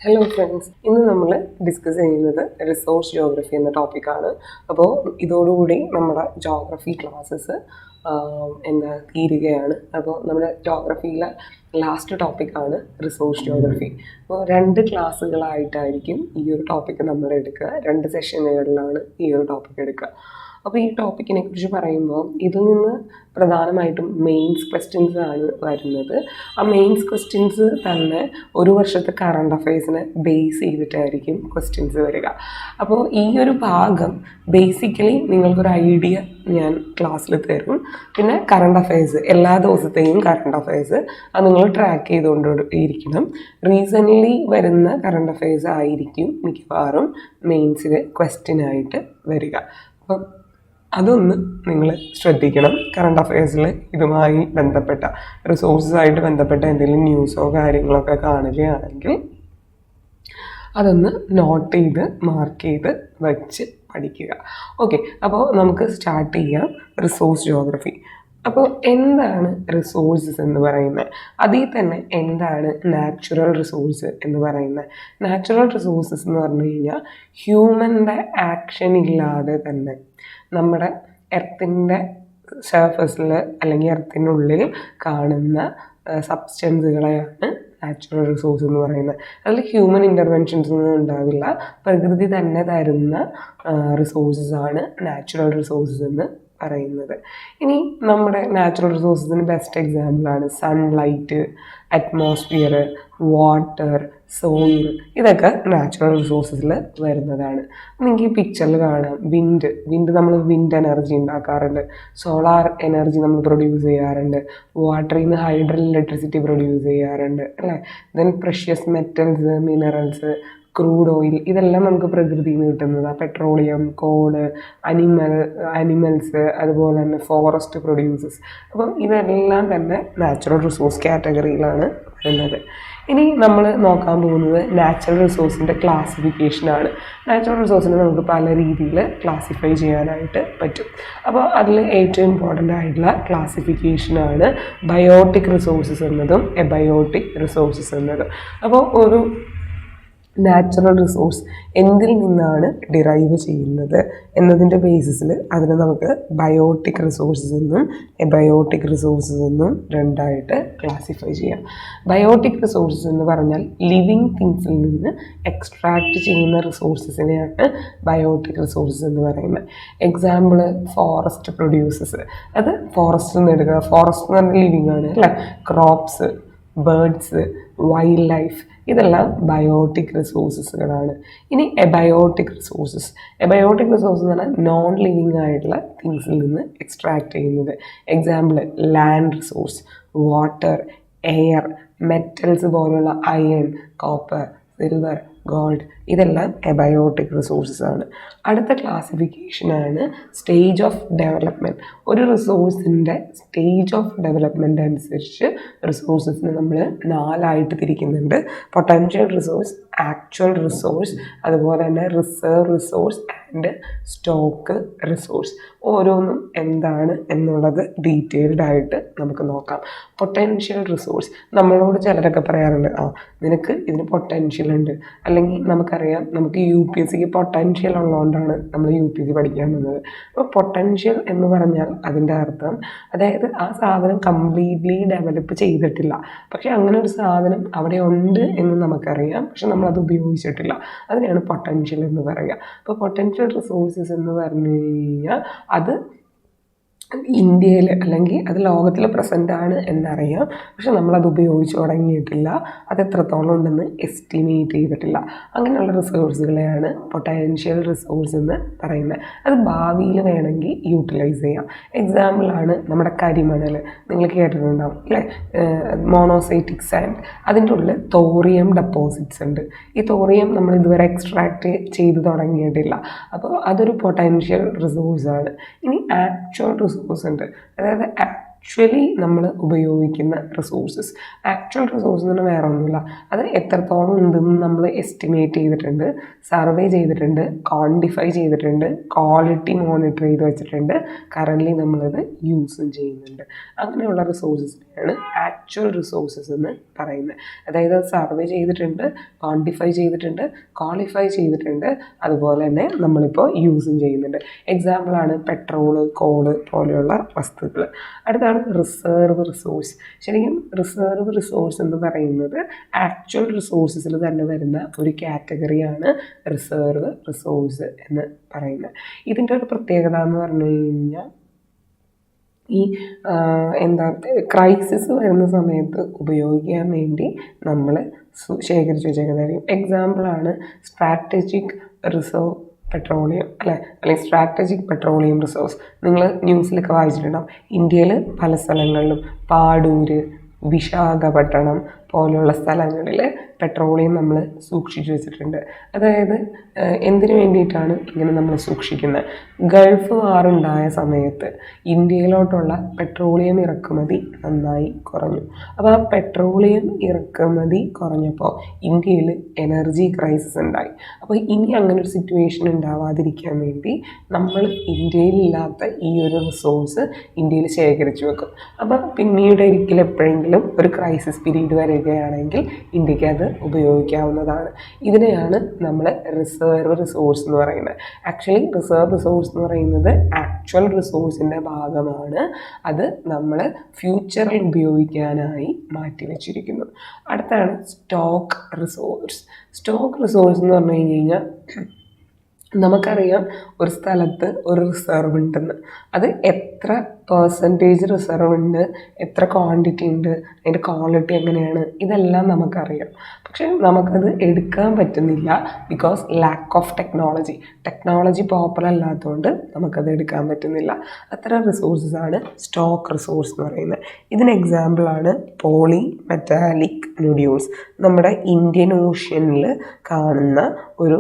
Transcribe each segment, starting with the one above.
Hello friends, ഇന്ന് നമ്മൾ discuss ചെയ്യുന്നത് റിസോഴ്സ് ജിയോഗ്രഫി എന്ന ടോപ്പിക്കാണ്. അപ്പോൾ ഇതോടുകൂടി നമ്മുടെ ജോഗ്രഫി ക്ലാസ്സസ് തീരുകയാണ്. അപ്പോൾ നമ്മുടെ ജോഗ്രഫിയിലെ ലാസ്റ്റ് ടോപ്പിക്കാണ് റിസോഴ്സ് ജിയോഗ്രഫി. അപ്പോൾ 2 ക്ലാസ്സുകളായിട്ടായിരിക്കും ഈ ഒരു ടോപ്പിക്ക് നമ്മൾ എടുക്കുക. 2 സെഷനുകളിലാണ് ഈ ഒരു ടോപ്പിക്ക് എടുക്കുക. അപ്പോൾ ഈ ടോപ്പിക്കിനെ കുറിച്ച് പറയുമ്പോൾ ഇതിൽ നിന്ന് പ്രധാനമായിട്ടും മെയിൻസ് ക്വസ്റ്റ്യൻസ് ആണ് വരുന്നത്. ആ മെയിൻസ് ക്വസ്റ്റ്യൻസ് തന്നെ ഒരു വർഷത്തെ കറണ്ട് അഫയേഴ്സിനെ ബേസ് ചെയ്തിട്ടായിരിക്കും ക്വസ്റ്റ്യൻസ് വരിക. അപ്പോൾ ഈ ഒരു ഭാഗം ബേസിക്കലി നിങ്ങൾക്കൊരു ഐഡിയ ഞാൻ ക്ലാസ്സിൽ തരും. പിന്നെ കറണ്ട് അഫയേഴ്സ്, എല്ലാ ദിവസത്തെയും കറണ്ട് അഫയേഴ്സ് അത് നിങ്ങൾ ട്രാക്ക് ചെയ്തുകൊണ്ട് ഇരിക്കണം. റീസെൻ്റ്ലി വരുന്ന കറണ്ട് അഫയേഴ്സ് ആയിരിക്കും മിക്കവാറും മെയിൻസിൽ ക്വസ്റ്റ്യനായിട്ട് വരിക. അപ്പം അതൊന്ന് നിങ്ങൾ ശ്രദ്ധിക്കണം. കറണ്ട് അഫയേഴ്സിൽ ഇതുമായി ബന്ധപ്പെട്ട റിസോഴ്സസായിട്ട് ബന്ധപ്പെട്ട എന്തെങ്കിലും ന്യൂസോ കാര്യങ്ങളൊക്കെ കാണുകയാണെങ്കിൽ അതൊന്ന് നോട്ട് ചെയ്ത് മാർക്ക് ചെയ്ത് വെച്ച് പഠിക്കുക. ഓക്കെ, അപ്പോൾ നമുക്ക് സ്റ്റാർട്ട് ചെയ്യാം റിസോഴ്സ് ജിയോഗ്രഫി. അപ്പോൾ എന്താണ് റിസോഴ്സസ് എന്ന് പറയുന്നത്? അതിൽ തന്നെ എന്താണ് നാച്ചുറൽ റിസോഴ്സ് എന്ന് പറയുന്നത്? നാച്ചുറൽ റിസോഴ്സസ് എന്ന് പറഞ്ഞു കഴിഞ്ഞാൽ ഹ്യൂമൻ്റെ ആക്ഷൻ ഇല്ലാതെ തന്നെ നമ്മുടെ എർത്തിൻ്റെ സർഫസിൽ അല്ലെങ്കിൽ എർത്തിനുള്ളിൽ കാണുന്ന സബ്സ്റ്റൻസുകളെയാണ് നാച്ചുറൽ റിസോഴ്സ് എന്ന് പറയുന്നത്. അതിൽ ഹ്യൂമൻ ഇൻ്റർവെൻഷൻസ് ഒന്നും ഉണ്ടാവില്ല. പ്രകൃതി തന്നെ തരുന്ന റിസോഴ്സസാണ് നാച്ചുറൽ റിസോഴ്സസ് എന്ന് പറയുന്നത്. ഇനി നമ്മുടെ നാച്ചുറൽ റിസോഴ്സസിന് ബെസ്റ്റ് എക്സാമ്പിളാണ് സൺലൈറ്റ്, അറ്റ്മോസ്ഫിയർ, വാട്ടർ, സോയിൽ. ഇതൊക്കെ നാച്ചുറൽ റിസോഴ്സസിൽ വരുന്നതാണ്. നിങ്ങൾക്ക് ഈ പിക്ചറിൽ കാണാം വിൻഡ് നമ്മൾ വിൻഡ് എനർജി ഉണ്ടാക്കാറുണ്ട്. സോളാർ എനർജി നമ്മൾ പ്രൊഡ്യൂസ് ചെയ്യാറുണ്ട്. വാട്ടറിൽ നിന്ന് ഹൈഡ്രൽ ഇലക്ട്രിസിറ്റി പ്രൊഡ്യൂസ് ചെയ്യാറുണ്ട് അല്ലേ. Then precious metals, minerals, crude oil, ഇതെല്ലാം നമുക്ക് പ്രകൃതിയിൽ നിന്ന് കിട്ടുന്നതാണ്. പെട്രോളിയം, കോള്, അനിമൽസ്, അതുപോലെ തന്നെ ഫോറസ്റ്റ് പ്രൊഡ്യൂസസ്. അപ്പം ഇതെല്ലാം തന്നെ നാച്ചുറൽ റിസോഴ്സ് കാറ്റഗറിയിലാണ് വരുന്നത്. ഇനി നമ്മൾ നോക്കാൻ പോകുന്നത് നാച്ചുറൽ റിസോഴ്സിൻ്റെ ക്ലാസിഫിക്കേഷനാണ്. നാച്ചുറൽ റിസോഴ്സിനെ നമുക്ക് പല രീതിയിൽ ക്ലാസിഫൈ ചെയ്യാനായിട്ട് പറ്റും. അപ്പോൾ അതിൽ ഏറ്റവും ഇമ്പോർട്ടൻ്റ് ആയിട്ടുള്ള ക്ലാസിഫിക്കേഷനാണ് ബയോട്ടിക് റിസോഴ്സസ് എന്നതും എബയോട്ടിക് റിസോഴ്സസ് എന്നതും. അപ്പോൾ ഒരു നാച്ചുറൽ റിസോഴ്സ് എന്തിൽ നിന്നാണ് ഡിറൈവ് ചെയ്യുന്നത് എന്നതിൻ്റെ ബേസിസിൽ അതിനെ നമുക്ക് ബയോട്ടിക് റിസോഴ്സസ് എന്നും എബയോട്ടിക് റിസോഴ്സസ് എന്നും രണ്ടായിട്ട് ക്ലാസിഫൈ ചെയ്യാം. ബയോട്ടിക് റിസോഴ്സസ് എന്ന് പറഞ്ഞാൽ ലിവിങ് തിങ്സിൽ നിന്ന് എക്സ്ട്രാക്റ്റ് ചെയ്യുന്ന റിസോഴ്സസിനെയാണ് ബയോട്ടിക് റിസോഴ്സസ് എന്ന് പറയുന്നത്. എക്സാമ്പിൾ ഫോറസ്റ്റ് പ്രൊഡ്യൂസസ്, അത് ഫോറസ്റ്റിൽ നിന്ന് എടുക്കുക. ഫോറസ്റ്റ് എന്ന് പറഞ്ഞാൽ ലിവിങ് ആണ് അല്ലേ. ക്രോപ്സ്, ബേർഡ്സ്, വൈൽഡ് ലൈഫ്, ഇതെല്ലാം ബയോട്ടിക് റിസോഴ്സസുകളാണ്. ഇനി എബയോട്ടിക് റിസോഴ്സസ് എന്ന് പറഞ്ഞാൽ നോൺ ലിവിങ് ആയിട്ടുള്ള തിങ്സിൽ നിന്ന് എക്സ്ട്രാക്ട് ചെയ്യുന്നത്. Example land resource, water, air, metals പോലുള്ള അയൺ, കോപ്പർ, സിൽവർ, ഗോൾഡ്, ഇതെല്ലാം എബയോട്ടിക് റിസോഴ്സസ് ആണ്. അടുത്ത ക്ലാസിഫിക്കേഷനാണ് സ്റ്റേജ് ഓഫ് ഡെവലപ്മെൻറ്റ്. ഒരു റിസോഴ്സിൻ്റെ സ്റ്റേജ് ഓഫ് ഡെവലപ്മെൻറ്റ് അനുസരിച്ച് റിസോഴ്സസിനെ നമ്മൾ 4ആയിട്ട് തിരിക്കുന്നുണ്ട്. പൊട്ടൻഷ്യൽ റിസോഴ്സ്, ആക്ച്വൽ റിസോഴ്സ്, അതുപോലെ തന്നെ reserve resource and stock resource. ഓരോന്നും എന്താണ് എന്നുള്ളത് ഡീറ്റെയിൽഡ് ആയിട്ട് നമുക്ക് നോക്കാം. പൊട്ടൻഷ്യൽ റിസോഴ്സ്, നമ്മളോട് ചിലരൊക്കെ പറയാറുണ്ട്, നിനക്ക് ഇതിന് പൊട്ടൻഷ്യൽ ഉണ്ട്, അല്ലെങ്കിൽ നമുക്കറിയാം നമുക്ക് UPSC പൊട്ടൻഷ്യൽ ഉള്ളതുകൊണ്ടാണ് നമ്മൾ UPSC പഠിക്കാൻ വന്നത്. അപ്പോൾ പൊട്ടൻഷ്യൽ എന്ന് പറഞ്ഞാൽ അതിൻ്റെ അർത്ഥം അതായത് ആ സാധനം കംപ്ലീറ്റ്ലി ഡെവലപ്പ് ചെയ്തിട്ടില്ല, പക്ഷെ അങ്ങനെ ഒരു സാധനം അവിടെ ഉണ്ട് എന്ന് നമുക്കറിയാം, പക്ഷെ നമ്മളത് ഉപയോഗിച്ചിട്ടില്ല. അതിനെയാണ് പൊട്ടൻഷ്യൽ എന്ന് പറയുക. അപ്പോൾ പൊട്ടൻഷ്യൽ റിസോഴ്സസ് എന്ന് പറഞ്ഞു കഴിഞ്ഞാൽ അത് ഇന്ത്യയിൽ അല്ലെങ്കിൽ അത് ലോകത്തിൽ പ്രസൻ്റ് ആണ് എന്നറിയാം, പക്ഷെ നമ്മളത് ഉപയോഗിച്ച് തുടങ്ങിയിട്ടില്ല. അത് എത്രത്തോളം ഉണ്ടെന്ന് എസ്റ്റിമേറ്റ് ചെയ്തിട്ടില്ല. അങ്ങനെയുള്ള റിസോഴ്സുകളെയാണ് പൊട്ടൻഷ്യൽ റിസോഴ്സ് എന്ന് പറയുന്നത്. അത് ഭാവിയിൽ വേണമെങ്കിൽ യൂട്ടിലൈസ് ചെയ്യാം. എക്സാമ്പിളാണ് നമ്മുടെ കരിമണൽ, നിങ്ങൾ കേട്ടിട്ടുണ്ടാവും അല്ലേ. മോണോസൈറ്റിക് സാൻഡ്, അതിൻ്റെ ഉള്ളിൽ തോറിയം ഡെപ്പോസിറ്റ്സ് ഉണ്ട്. ഈ തോറിയം നമ്മൾ ഇതുവരെ എക്സ്ട്രാക്ട് ചെയ്ത് തുടങ്ങിയിട്ടില്ല. അപ്പോൾ അതൊരു പൊട്ടൻഷ്യൽ റിസോഴ്സാണ്. ഇനി ആക്ച്വൽ റിസോഴ്സ് ഉണ്ട്, അതായത് ആക്ച്വലി നമ്മൾ ഉപയോഗിക്കുന്ന റിസോഴ്സസ്. ആക്ച്വൽ റിസോഴ്സ് എന്ന് പറഞ്ഞാൽ വേറെ ഒന്നുമില്ല, അത് എത്രത്തോളം ഉണ്ടെന്ന് നമ്മൾ എസ്റ്റിമേറ്റ് ചെയ്തിട്ടുണ്ട്, സർവേ ചെയ്തിട്ടുണ്ട്, ക്വാണ്ടിഫൈ ചെയ്തിട്ടുണ്ട്, ക്വാളിറ്റി മോണിറ്റർ ചെയ്ത് വെച്ചിട്ടുണ്ട്, കറൻ്റ്ലി നമ്മളത് യൂസും ചെയ്യുന്നുണ്ട്. അങ്ങനെയുള്ള റിസോഴ്സസിനെയാണ് ആക്ച്വൽ റിസോഴ്സസ് എന്ന് പറയുന്നത്. അതായത് അത് സർവേ ചെയ്തിട്ടുണ്ട്, ക്വാണ്ടിഫൈ ചെയ്തിട്ടുണ്ട്, ക്വാളിഫൈ ചെയ്തിട്ടുണ്ട്, അതുപോലെ തന്നെ നമ്മളിപ്പോൾ യൂസും ചെയ്യുന്നുണ്ട്. എക്സാമ്പിളാണ് പെട്രോള്, കോള് പോലെയുള്ള വസ്തുക്കൾ. അടുത്താണ് റിസർവ് റിസോഴ്സ്. ശരിക്കും റിസർവ് റിസോഴ്സ് എന്ന് പറയുന്നത് ആക്ച്വൽ റിസോഴ്സസിൽ തന്നെ വരുന്ന ഒരു കാറ്റഗറിയാണ് റിസർവ് റിസോഴ്സ് എന്ന് പറയുന്നത്. ഇതിൻ്റെ ഒരു പ്രത്യേകത എന്ന് പറഞ്ഞു കഴിഞ്ഞാൽ ഈ ക്രൈസിസ് വരുന്ന സമയത്ത് ഉപയോഗിക്കാൻ വേണ്ടി നമ്മൾ ശേഖരിച്ച് വെച്ചേക്കുന്നതായിരിക്കും. എക്സാമ്പിളാണ് സ്ട്രാറ്റജിക് റിസർവ് പെട്രോളിയം അല്ലെങ്കിൽ സ്ട്രാറ്റജിക് പെട്രോളിയം റിസോഴ്സ്. നിങ്ങൾ ന്യൂസിലൊക്കെ വായിച്ചിട്ടുണ്ടാവും, ഇന്ത്യയിൽ പല സ്ഥലങ്ങളിലും പാടൂര്, വിശാഖപട്ടണം പോലുള്ള സ്ഥലങ്ങളിൽ പെട്രോളിയം നമ്മൾ സൂക്ഷിച്ചു വെച്ചിട്ടുണ്ട്. അതായത് എന്തിനു വേണ്ടിയിട്ടാണ് ഇങ്ങനെ നമ്മൾ സൂക്ഷിക്കുന്നത്? ഗൾഫ് വാറുണ്ടായ സമയത്ത് ഇന്ത്യയിലോട്ടുള്ള പെട്രോളിയം ഇറക്കുമതി നന്നായി കുറഞ്ഞു. അപ്പോൾ ആ പെട്രോളിയം ഇറക്കുമതി കുറഞ്ഞപ്പോൾ ഇന്ത്യയിൽ എനർജി ക്രൈസിസ് ഉണ്ടായി. അപ്പോൾ ഇനി അങ്ങനെ ഒരു സിറ്റുവേഷൻ ഉണ്ടാവാതിരിക്കാൻ വേണ്ടി നമ്മൾ ഇന്ത്യയിലില്ലാത്ത ഈ ഒരു റിസോഴ്സ് ഇന്ത്യയിൽ ശേഖരിച്ചു വെക്കും. അപ്പോൾ പിന്നീട് ഒരിക്കലും എപ്പോഴെങ്കിലും ഒരു ക്രൈസിസ് പീരീഡ് വരികയാണെങ്കിൽ ഇന്ത്യക്ക് അത് ഉപയോഗിക്കാവുന്നതാണ്. ഇതിനെയാണ് നമ്മൾ റിസർവ് റിസോഴ്സ് എന്ന് പറയുന്നത്. ആക്ച്വലി റിസർവ് റിസോഴ്സ് എന്ന് പറയുന്നത് ആക്ച്വൽ റിസോഴ്സിൻ്റെ ഭാഗമാണ്. അത് നമ്മൾ ഫ്യൂച്ചറിൽ ഉപയോഗിക്കാനായി മാറ്റി വെച്ചിരിക്കുന്നു. അടുത്താണ് സ്റ്റോക്ക് റിസോഴ്സ്. സ്റ്റോക്ക് റിസോഴ്സ് എന്ന് പറഞ്ഞു കഴിഞ്ഞാൽ നമുക്കറിയാം ഒരു സ്ഥലത്ത് ഒരു റിസർവ് ഉണ്ടെന്ന്. അത് എത്ര പെർസെൻറ്റേജ് റിസർവ് ഉണ്ട്, എത്ര ക്വാണ്ടിറ്റി ഉണ്ട്, അതിൻ്റെ ക്വാളിറ്റി എങ്ങനെയാണ്, ഇതെല്ലാം നമുക്കറിയാം. പക്ഷെ നമുക്കത് എടുക്കാൻ പറ്റുന്നില്ല because lack of technology proper അല്ലാത്തതുകൊണ്ട് നമുക്കത് എടുക്കാൻ പറ്റുന്നില്ല. അത്തരം റിസോഴ്സസാണ് സ്റ്റോക്ക് റിസോഴ്സ് എന്ന് പറയുന്നത്. ഇതിന് എക്സാമ്പിളാണ് പോളി മെറ്റാലിക് നൊഡ്യൂൾസ്. നമ്മുടെ ഇന്ത്യൻ ഓഷ്യനിൽ കാണുന്ന ഒരു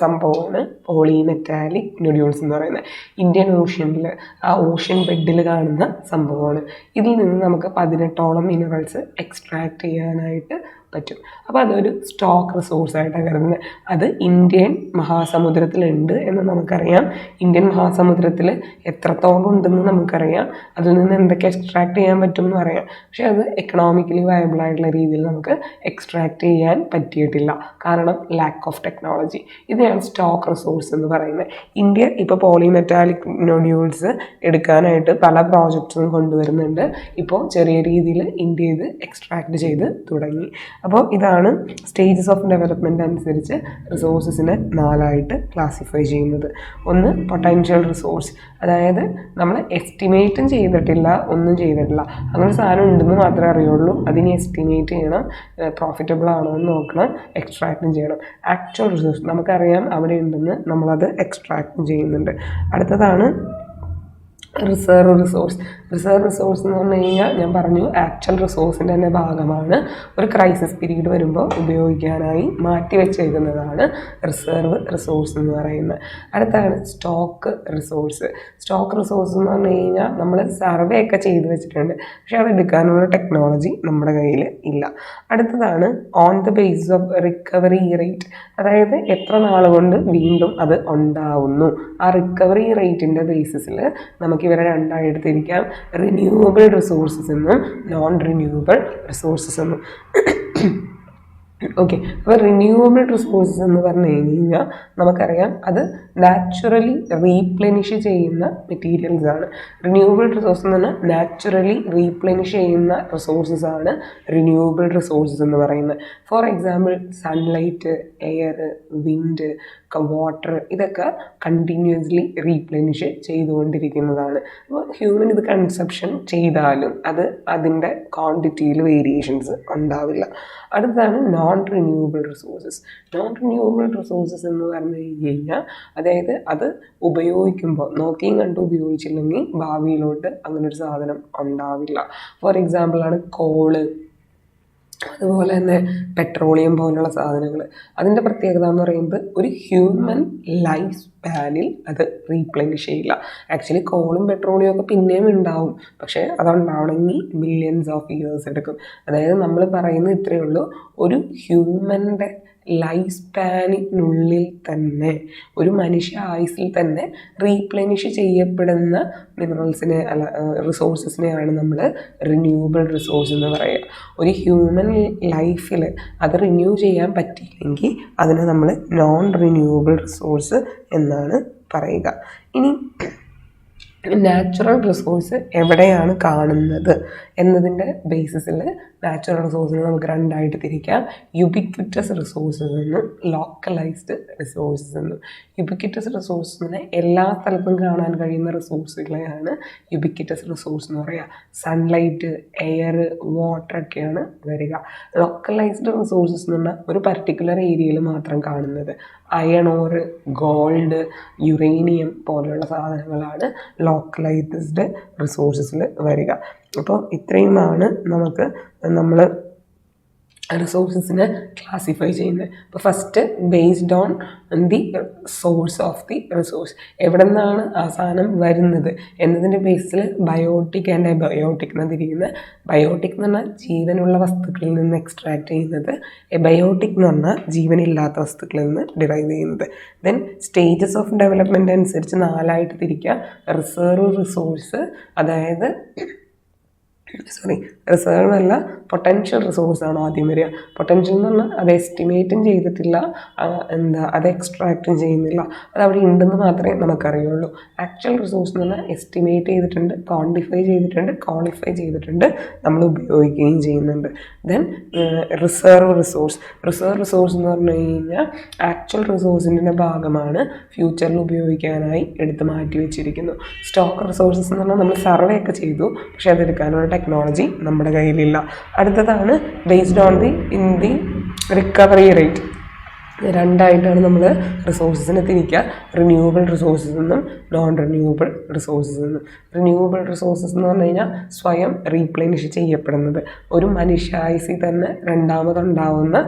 സംഭവമാണ് പോളി മെറ്റാലിക് നൊഡ്യൂൾസ് എന്ന് പറയുന്നത്. ഇന്ത്യൻ ഓഷ്യനിൽ ആ ഓഷ്യൻ ബെഡിൽ കാണുന്ന സംഭവമാണ്. ഇതിൽ നിന്ന് നമുക്ക് 18ഓളം മിനറൽസ് എക്സ്ട്രാക്ട് ചെയ്യാനായിട്ട് പറ്റും. അപ്പോൾ അതൊരു സ്റ്റോക്ക് റിസോഴ്സായിട്ടാണ് കരുതുന്നത്. അത് ഇന്ത്യൻ മഹാസമുദ്രത്തിലുണ്ട് എന്ന് നമുക്കറിയാം. ഇന്ത്യൻ മഹാസമുദ്രത്തിൽ എത്രത്തോളം ഉണ്ടെന്ന് നമുക്കറിയാം. അതിൽ നിന്ന് എന്തൊക്കെ എക്സ്ട്രാക്ട് ചെയ്യാൻ പറ്റും എന്ന് അറിയാം. പക്ഷേ അത് എക്കണോമിക്കലി വയബിൾ ആയിട്ടുള്ള രീതിയിൽ നമുക്ക് എക്സ്ട്രാക്ട് ചെയ്യാൻ പറ്റിയിട്ടില്ല, കാരണം ലാക്ക് ഓഫ് ടെക്നോളജി. ഇതിനാണ് സ്റ്റോക്ക് റിസോഴ്സ് എന്ന് പറയുന്നത്. ഇന്ത്യ ഇപ്പോൾ പോളിമെറ്റാലിക് നൊഡ്യൂൾസ് എടുക്കാനായിട്ട് പല പ്രോജക്ട്സും കൊണ്ടുവരുന്നുണ്ട്. ഇപ്പോൾ ചെറിയ രീതിയിൽ ഇന്ത്യ ഇത് എക്സ്ട്രാക്ട് ചെയ്ത് തുടങ്ങി. അപ്പോൾ ഇതാണ് സ്റ്റേജസ് ഓഫ് ഡെവലപ്മെൻറ്റ് അനുസരിച്ച് റിസോഴ്സസിനെ 4ആയിട്ട് ക്ലാസിഫൈ ചെയ്യുന്നത്. ഒന്ന് പൊട്ടൻഷ്യൽ റിസോഴ്സ്, അതായത് നമ്മൾ എസ്റ്റിമേറ്റും ചെയ്തിട്ടില്ല, ഒന്നും ചെയ്തിട്ടില്ല, അങ്ങനെ സാധനം ഉണ്ടെന്ന് മാത്രമേ അറിയുള്ളൂ. അതിനെ എസ്റ്റിമേറ്റ് ചെയ്യണം, പ്രോഫിറ്റബിൾ ആണോ എന്ന് നോക്കണം, എക്സ്ട്രാക്റ്റും ചെയ്യണം. ആക്ച്വൽ റിസോഴ്സ് നമുക്കറിയാം അവിടെ ഉണ്ടെന്ന്, നമ്മളത് എക്സ്ട്രാക്റ്റും ചെയ്യുന്നുണ്ട്. അടുത്തതാണ് റിസർവ് റിസോഴ്സ്. റിസർവ് റിസോഴ്സ് എന്ന് പറഞ്ഞു കഴിഞ്ഞാൽ ഞാൻ പറഞ്ഞു ആക്ച്വൽ റിസോഴ്സിൻ്റെ തന്നെ ഭാഗമാണ്. ഒരു ക്രൈസിസ് പീരീഡ് വരുമ്പോൾ ഉപയോഗിക്കാനായി മാറ്റി വെച്ചേക്കുന്നതാണ് റിസർവ് റിസോഴ്സ് എന്ന് പറയുന്നത്. അടുത്താണ് സ്റ്റോക്ക് റിസോഴ്സ്. സ്റ്റോക്ക് റിസോഴ്സ് എന്ന് പറഞ്ഞു കഴിഞ്ഞാൽ നമ്മൾ സർവേ ഒക്കെ ചെയ്ത് വെച്ചിട്ടുണ്ട്, പക്ഷെ അത് എടുക്കാനുള്ള ടെക്നോളജി നമ്മുടെ കയ്യിൽ ഇല്ല. അടുത്തതാണ് on the basis of recovery rate, അതായത് എത്ര നാൾ കൊണ്ട് വീണ്ടും അത് ഉണ്ടാവുന്നു. ആ റിക്കവറി റേറ്റിൻ്റെ ബേസിസിൽ നമുക്ക് ഇവരെ രണ്ടായിട്ട് തിരിക്കാം, റിന്യൂവബിൾ റിസോഴ്സസ് എന്നും നോൺ റിന്യൂവബിൾ റിസോഴ്സസ് എന്നും. ഓക്കെ, അപ്പോൾ റിന്യൂവബിൾ റിസോഴ്സസ് എന്ന് പറഞ്ഞു കഴിഞ്ഞാൽ നമുക്കറിയാം അത് നാച്ചുറലി റീപ്ലെനിഷ് ചെയ്യുന്ന മെറ്റീരിയൽസ് ആണ്. റിന്യൂവബിൾ റിസോഴ്സ് എന്ന് പറഞ്ഞാൽ നാച്ചുറലി റീപ്ലെനിഷ് ചെയ്യുന്ന റിസോഴ്സസ് ആണ് റിന്യൂവബിൾ റിസോഴ്സസ് എന്ന് പറയുന്നത്. For example sunlight, air, wind, water, ഇതൊക്കെ കണ്ടിന്യൂസ്ലി റീപ്ലെനിഷ് ചെയ്തുകൊണ്ടിരിക്കുന്നതാണ്. അപ്പോൾ ഹ്യൂമൻ ഇത് കൺസപ്ഷൻ ചെയ്താലും അത് അതിൻ്റെ ക്വാണ്ടിറ്റിയിൽ വേരിയേഷൻസ് ഉണ്ടാവില്ല. അടുത്തതാണ് non renewable resources. Non renewable resources എന്ന് പറഞ്ഞു കഴിഞ്ഞാൽ അതായത് അത് ഉപയോഗിക്കുമ്പോൾ നോക്കിയും കണ്ടും ഉപയോഗിച്ചില്ലെങ്കിൽ ഭാവിയിലോട്ട് അങ്ങനൊരു സാധനം ഉണ്ടാവില്ല. ഫോർ എക്സാമ്പിളാണ് കോള്, അതുപോലെ തന്നെ പെട്രോളിയം പോലുള്ള സാധനങ്ങൾ. അതിൻ്റെ പ്രത്യേകത എന്ന് പറയുന്നത് ഒരു ഹ്യൂമൻ ലൈഫ് സ്പാനിൽ അത് റീപ്ലെനിഷ് ചെയ്യില്ല. ആക്ച്വലി കോളും പെട്രോളിയം ഒക്കെ പിന്നെയും ഉണ്ടാവും, പക്ഷേ അതുണ്ടാവണമെങ്കിൽ മില്യൺസ് ഓഫ് ഇയേഴ്സ് എടുക്കും. അതായത് നമ്മൾ പറയുന്നത് ഇത്രയേ ഉള്ളൂ, ഒരു ഹ്യൂമൻ്റെ ലൈഫ് സ്പാനിനുള്ളിൽ തന്നെ, ഒരു മനുഷ്യ ആയുസിൽ തന്നെ റീപ്ലെനിഷ് ചെയ്യപ്പെടുന്ന മിനറൽസിനെ റിസോഴ്സസിനെയാണ് നമ്മൾ റിന്യൂവബിൾ റിസോഴ്സ് എന്ന് പറയുക. ഒരു ഹ്യൂമൻ ലൈഫിൽ അത് റിന്യൂ ചെയ്യാൻ പറ്റിയില്ലെങ്കിൽ അതിനെ നമ്മൾ നോൺ റിന്യൂവബിൾ റിസോഴ്സ് എന്നാണ് പറയുക. ഇനി നാച്ചുറൽ റിസോഴ്സ് എവിടെയാണ് കാണുന്നത് എന്നതിൻ്റെ ബേസിസിൽ നാച്ചുറൽ റിസോഴ്സിനെ നമുക്ക് രണ്ടായിട്ട് തിരിക്കാം. യുബിക്വിറ്റസ് റിസോഴ്സസ് എന്നും ലോക്കലൈസ്ഡ് റിസോഴ്സസ് എന്നും. യുബിക്വിറ്റസ് റിസോഴ്സിനെ എല്ലാ സ്ഥലത്തും കാണാൻ കഴിയുന്ന റിസോഴ്സുകളെയാണ് യുബിക്വിറ്റസ് റിസോഴ്സ് എന്ന് പറയുക. സൺലൈറ്റ്, എയർ, വാട്ടർ ഒക്കെയാണ് വരിക. ലോക്കലൈസ്ഡ് റിസോഴ്സസ് എന്ന് പറഞ്ഞാൽ ഒരു പർട്ടിക്കുലർ ഏരിയയിൽ മാത്രം കാണുന്നത്. അയൺ ഓർ, ഗോൾഡ്, യുറേനിയം പോലെയുള്ള സാധനങ്ങളാണ് ലോക്കലൈസ്ഡ് റിസോഴ്സസിൽ വരിക. അപ്പോൾ ഇത്രയുമാണ് നമ്മൾ റിസോഴ്സസിനെ ക്ലാസിഫൈ ചെയ്യുന്നത്. അപ്പോൾ first based on the source of the resource, എവിടെ നിന്നാണ് ആ സാധനം വരുന്നത് എന്നതിൻ്റെ ബേസിൽ ബയോട്ടിക് ആൻഡ് എബയോട്ടിക് എന്ന് തിരിക്കുന്നത്. ബയോട്ടിക് എന്ന് പറഞ്ഞാൽ ജീവനുള്ള വസ്തുക്കളിൽ നിന്ന് എക്സ്ട്രാക്ട് ചെയ്യുന്നത്, എബയോട്ടിക് എന്ന് പറഞ്ഞാൽ ജീവനില്ലാത്ത വസ്തുക്കളിൽ നിന്ന് ഡിറൈവ് ചെയ്യുന്നത്. ദെൻ സ്റ്റേജസ് ഓഫ് ഡെവലപ്മെൻറ്റ് അനുസരിച്ച് 4ആയിട്ട് തിരിക്കുക. റിസർവ് റിസോഴ്സ്, അതായത് റിസർവ് അല്ല, പൊട്ടൻഷ്യൽ റിസോഴ്സാണ് ആദ്യം വരിക. പൊട്ടൻഷ്യൽ എന്ന് പറഞ്ഞാൽ അത് എസ്റ്റിമേറ്റും ചെയ്തിട്ടില്ല, അത് എക്സ്ട്രാക്റ്റും ചെയ്യുന്നില്ല, അത് അവിടെ ഉണ്ടെന്ന് മാത്രമേ നമുക്കറിയുള്ളൂ. ആക്ച്വൽ റിസോഴ്സ് എന്ന് പറഞ്ഞാൽ എസ്റ്റിമേറ്റ് ചെയ്തിട്ടുണ്ട്, ക്വാണ്ടിഫൈ ചെയ്തിട്ടുണ്ട്, ക്വാളിഫൈ ചെയ്തിട്ടുണ്ട്, നമ്മൾ ഉപയോഗിക്കുകയും ചെയ്യുന്നുണ്ട്. Then reserve resource. Reserve resource എന്ന് പറഞ്ഞു കഴിഞ്ഞാൽ ആക്ച്വൽ റിസോഴ്സിൻ്റെ ഭാഗമാണ്, ഫ്യൂച്ചറിൽ ഉപയോഗിക്കാനായി എടുത്ത് മാറ്റി വെച്ചിരിക്കുന്നു. സ്റ്റോക്ക് റിസോഴ്സസ് എന്ന് പറഞ്ഞാൽ നമ്മൾ സർവേ ഒക്കെ ചെയ്തു, പക്ഷേ അതെടുക്കാനുള്ള ടെക്നോളജി നമ്മുടെ കയ്യിലില്ല. അടുത്തതാണ് based on the recovery rate. രണ്ടായിട്ടാണ് നമ്മൾ റിസോഴ്സസിനെ തിരിക്കുക. റിന്യൂവബിൾ റിസോഴ്സസ് എന്നും നോൺ റിന്യൂവബിൾ റിസോഴ്സസ് എന്നും. റിന്യൂവബിൾ റിസോഴ്സസ് എന്ന് പറഞ്ഞു കഴിഞ്ഞാൽ സ്വയം റീപ്ലെനിഷ് ചെയ്യപ്പെടുന്നത്, ഒരു മനുഷ്യായുസിൽ തന്നെ രണ്ടാമതുണ്ടാവുന്ന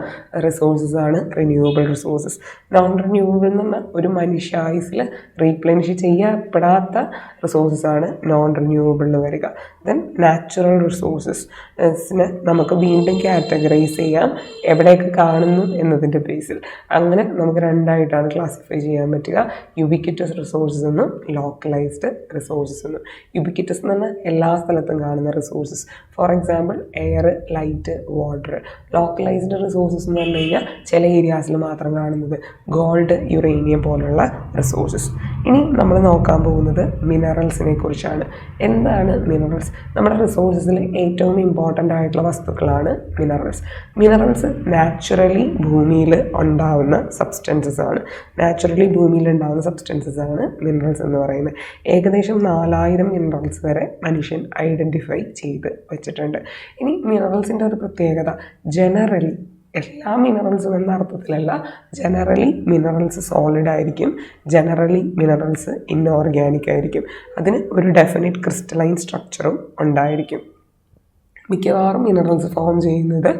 റിസോഴ്സസാണ് റിന്യൂവബിൾ റിസോഴ്സസ്. നോൺ റിന്യൂവബിൾ എന്ന് പറഞ്ഞാൽ ഒരു മനുഷ്യായുസിൽ റീപ്ലെനിഷ് ചെയ്യപ്പെടാത്ത റിസോഴ്സസാണ് നോൺ റിന്യൂവബിളിൽ വരിക. ദെൻ നാച്ചുറൽ റിസോഴ്സസിനെ നമുക്ക് വീണ്ടും കാറ്റഗറൈസ് ചെയ്യാം, എവിടെയൊക്കെ കാണുന്നു എന്നതിൻ്റെ ബേസിൽ. അങ്ങനെ നമുക്ക് രണ്ടായിട്ടാണ് ക്ലാസിഫൈ ചെയ്യാൻ പറ്റുക, യുബിക്വിറ്റസ് റിസോഴ്സസ് എന്നും ലോക്കലൈസ്ഡ് റിസോഴ്സസ് എന്നും. യുബിക്വിറ്റസ് എന്ന് പറഞ്ഞാൽ എല്ലാ സ്ഥലത്തും കാണുന്ന resources, for example air, light, water. Localised resources എന്ന് പറഞ്ഞു കഴിഞ്ഞാൽ ചില ഏരിയാസിൽ മാത്രം കാണുന്നത്, ഗോൾഡ്, യുറേനിയം പോലുള്ള റിസോഴ്സസ്. ഇനി നമ്മൾ നോക്കാൻ പോകുന്നത് മിനറൽസിനെ കുറിച്ചാണ്. എന്താണ് മിനറൽസ്? നമ്മുടെ റിസോഴ്സസിൽ ഏറ്റവും ഇമ്പോർട്ടൻ്റ് ആയിട്ടുള്ള വസ്തുക്കളാണ് മിനറൽസ്. മിനറൽസ് നാച്ചുറലി ഭൂമിയിൽ ഉണ്ടാവുന്ന സബ്സ്റ്റൻസസ് ആണ്. നാച്ചുറലി ഭൂമിയിൽ ഉണ്ടാകുന്ന സബ്സ്റ്റൻസസ് ആണ് മിനറൽസ് എന്ന് പറയുന്നത്. ഏകദേശം 4000 മിനറൽസ് വരെ മനുഷ്യൻ ഐഡൻറ്റിഫൈ ചെയ്ത് വെച്ചിട്ടുണ്ട്. ഇനി മിനറൽസിൻ്റെ ഒരു പ്രത്യേകത, ജനറലി എല്ലാ മിനറൽസും എന്ന അർത്ഥത്തിലല്ല, ജനറലി മിനറൽസ് സോളിഡ് ആയിരിക്കും, ജനറലി മിനറൽസ് ഇൻഓർഗാനിക് ആയിരിക്കും. അതിന് ഒരു ഡെഫിനിറ്റ് ക്രിസ്റ്റലൈൻ സ്ട്രക്ചറും ഉണ്ടായിരിക്കും. മിക്കവാറും മിനറൽസ് ഫോം ചെയ്യുന്നത്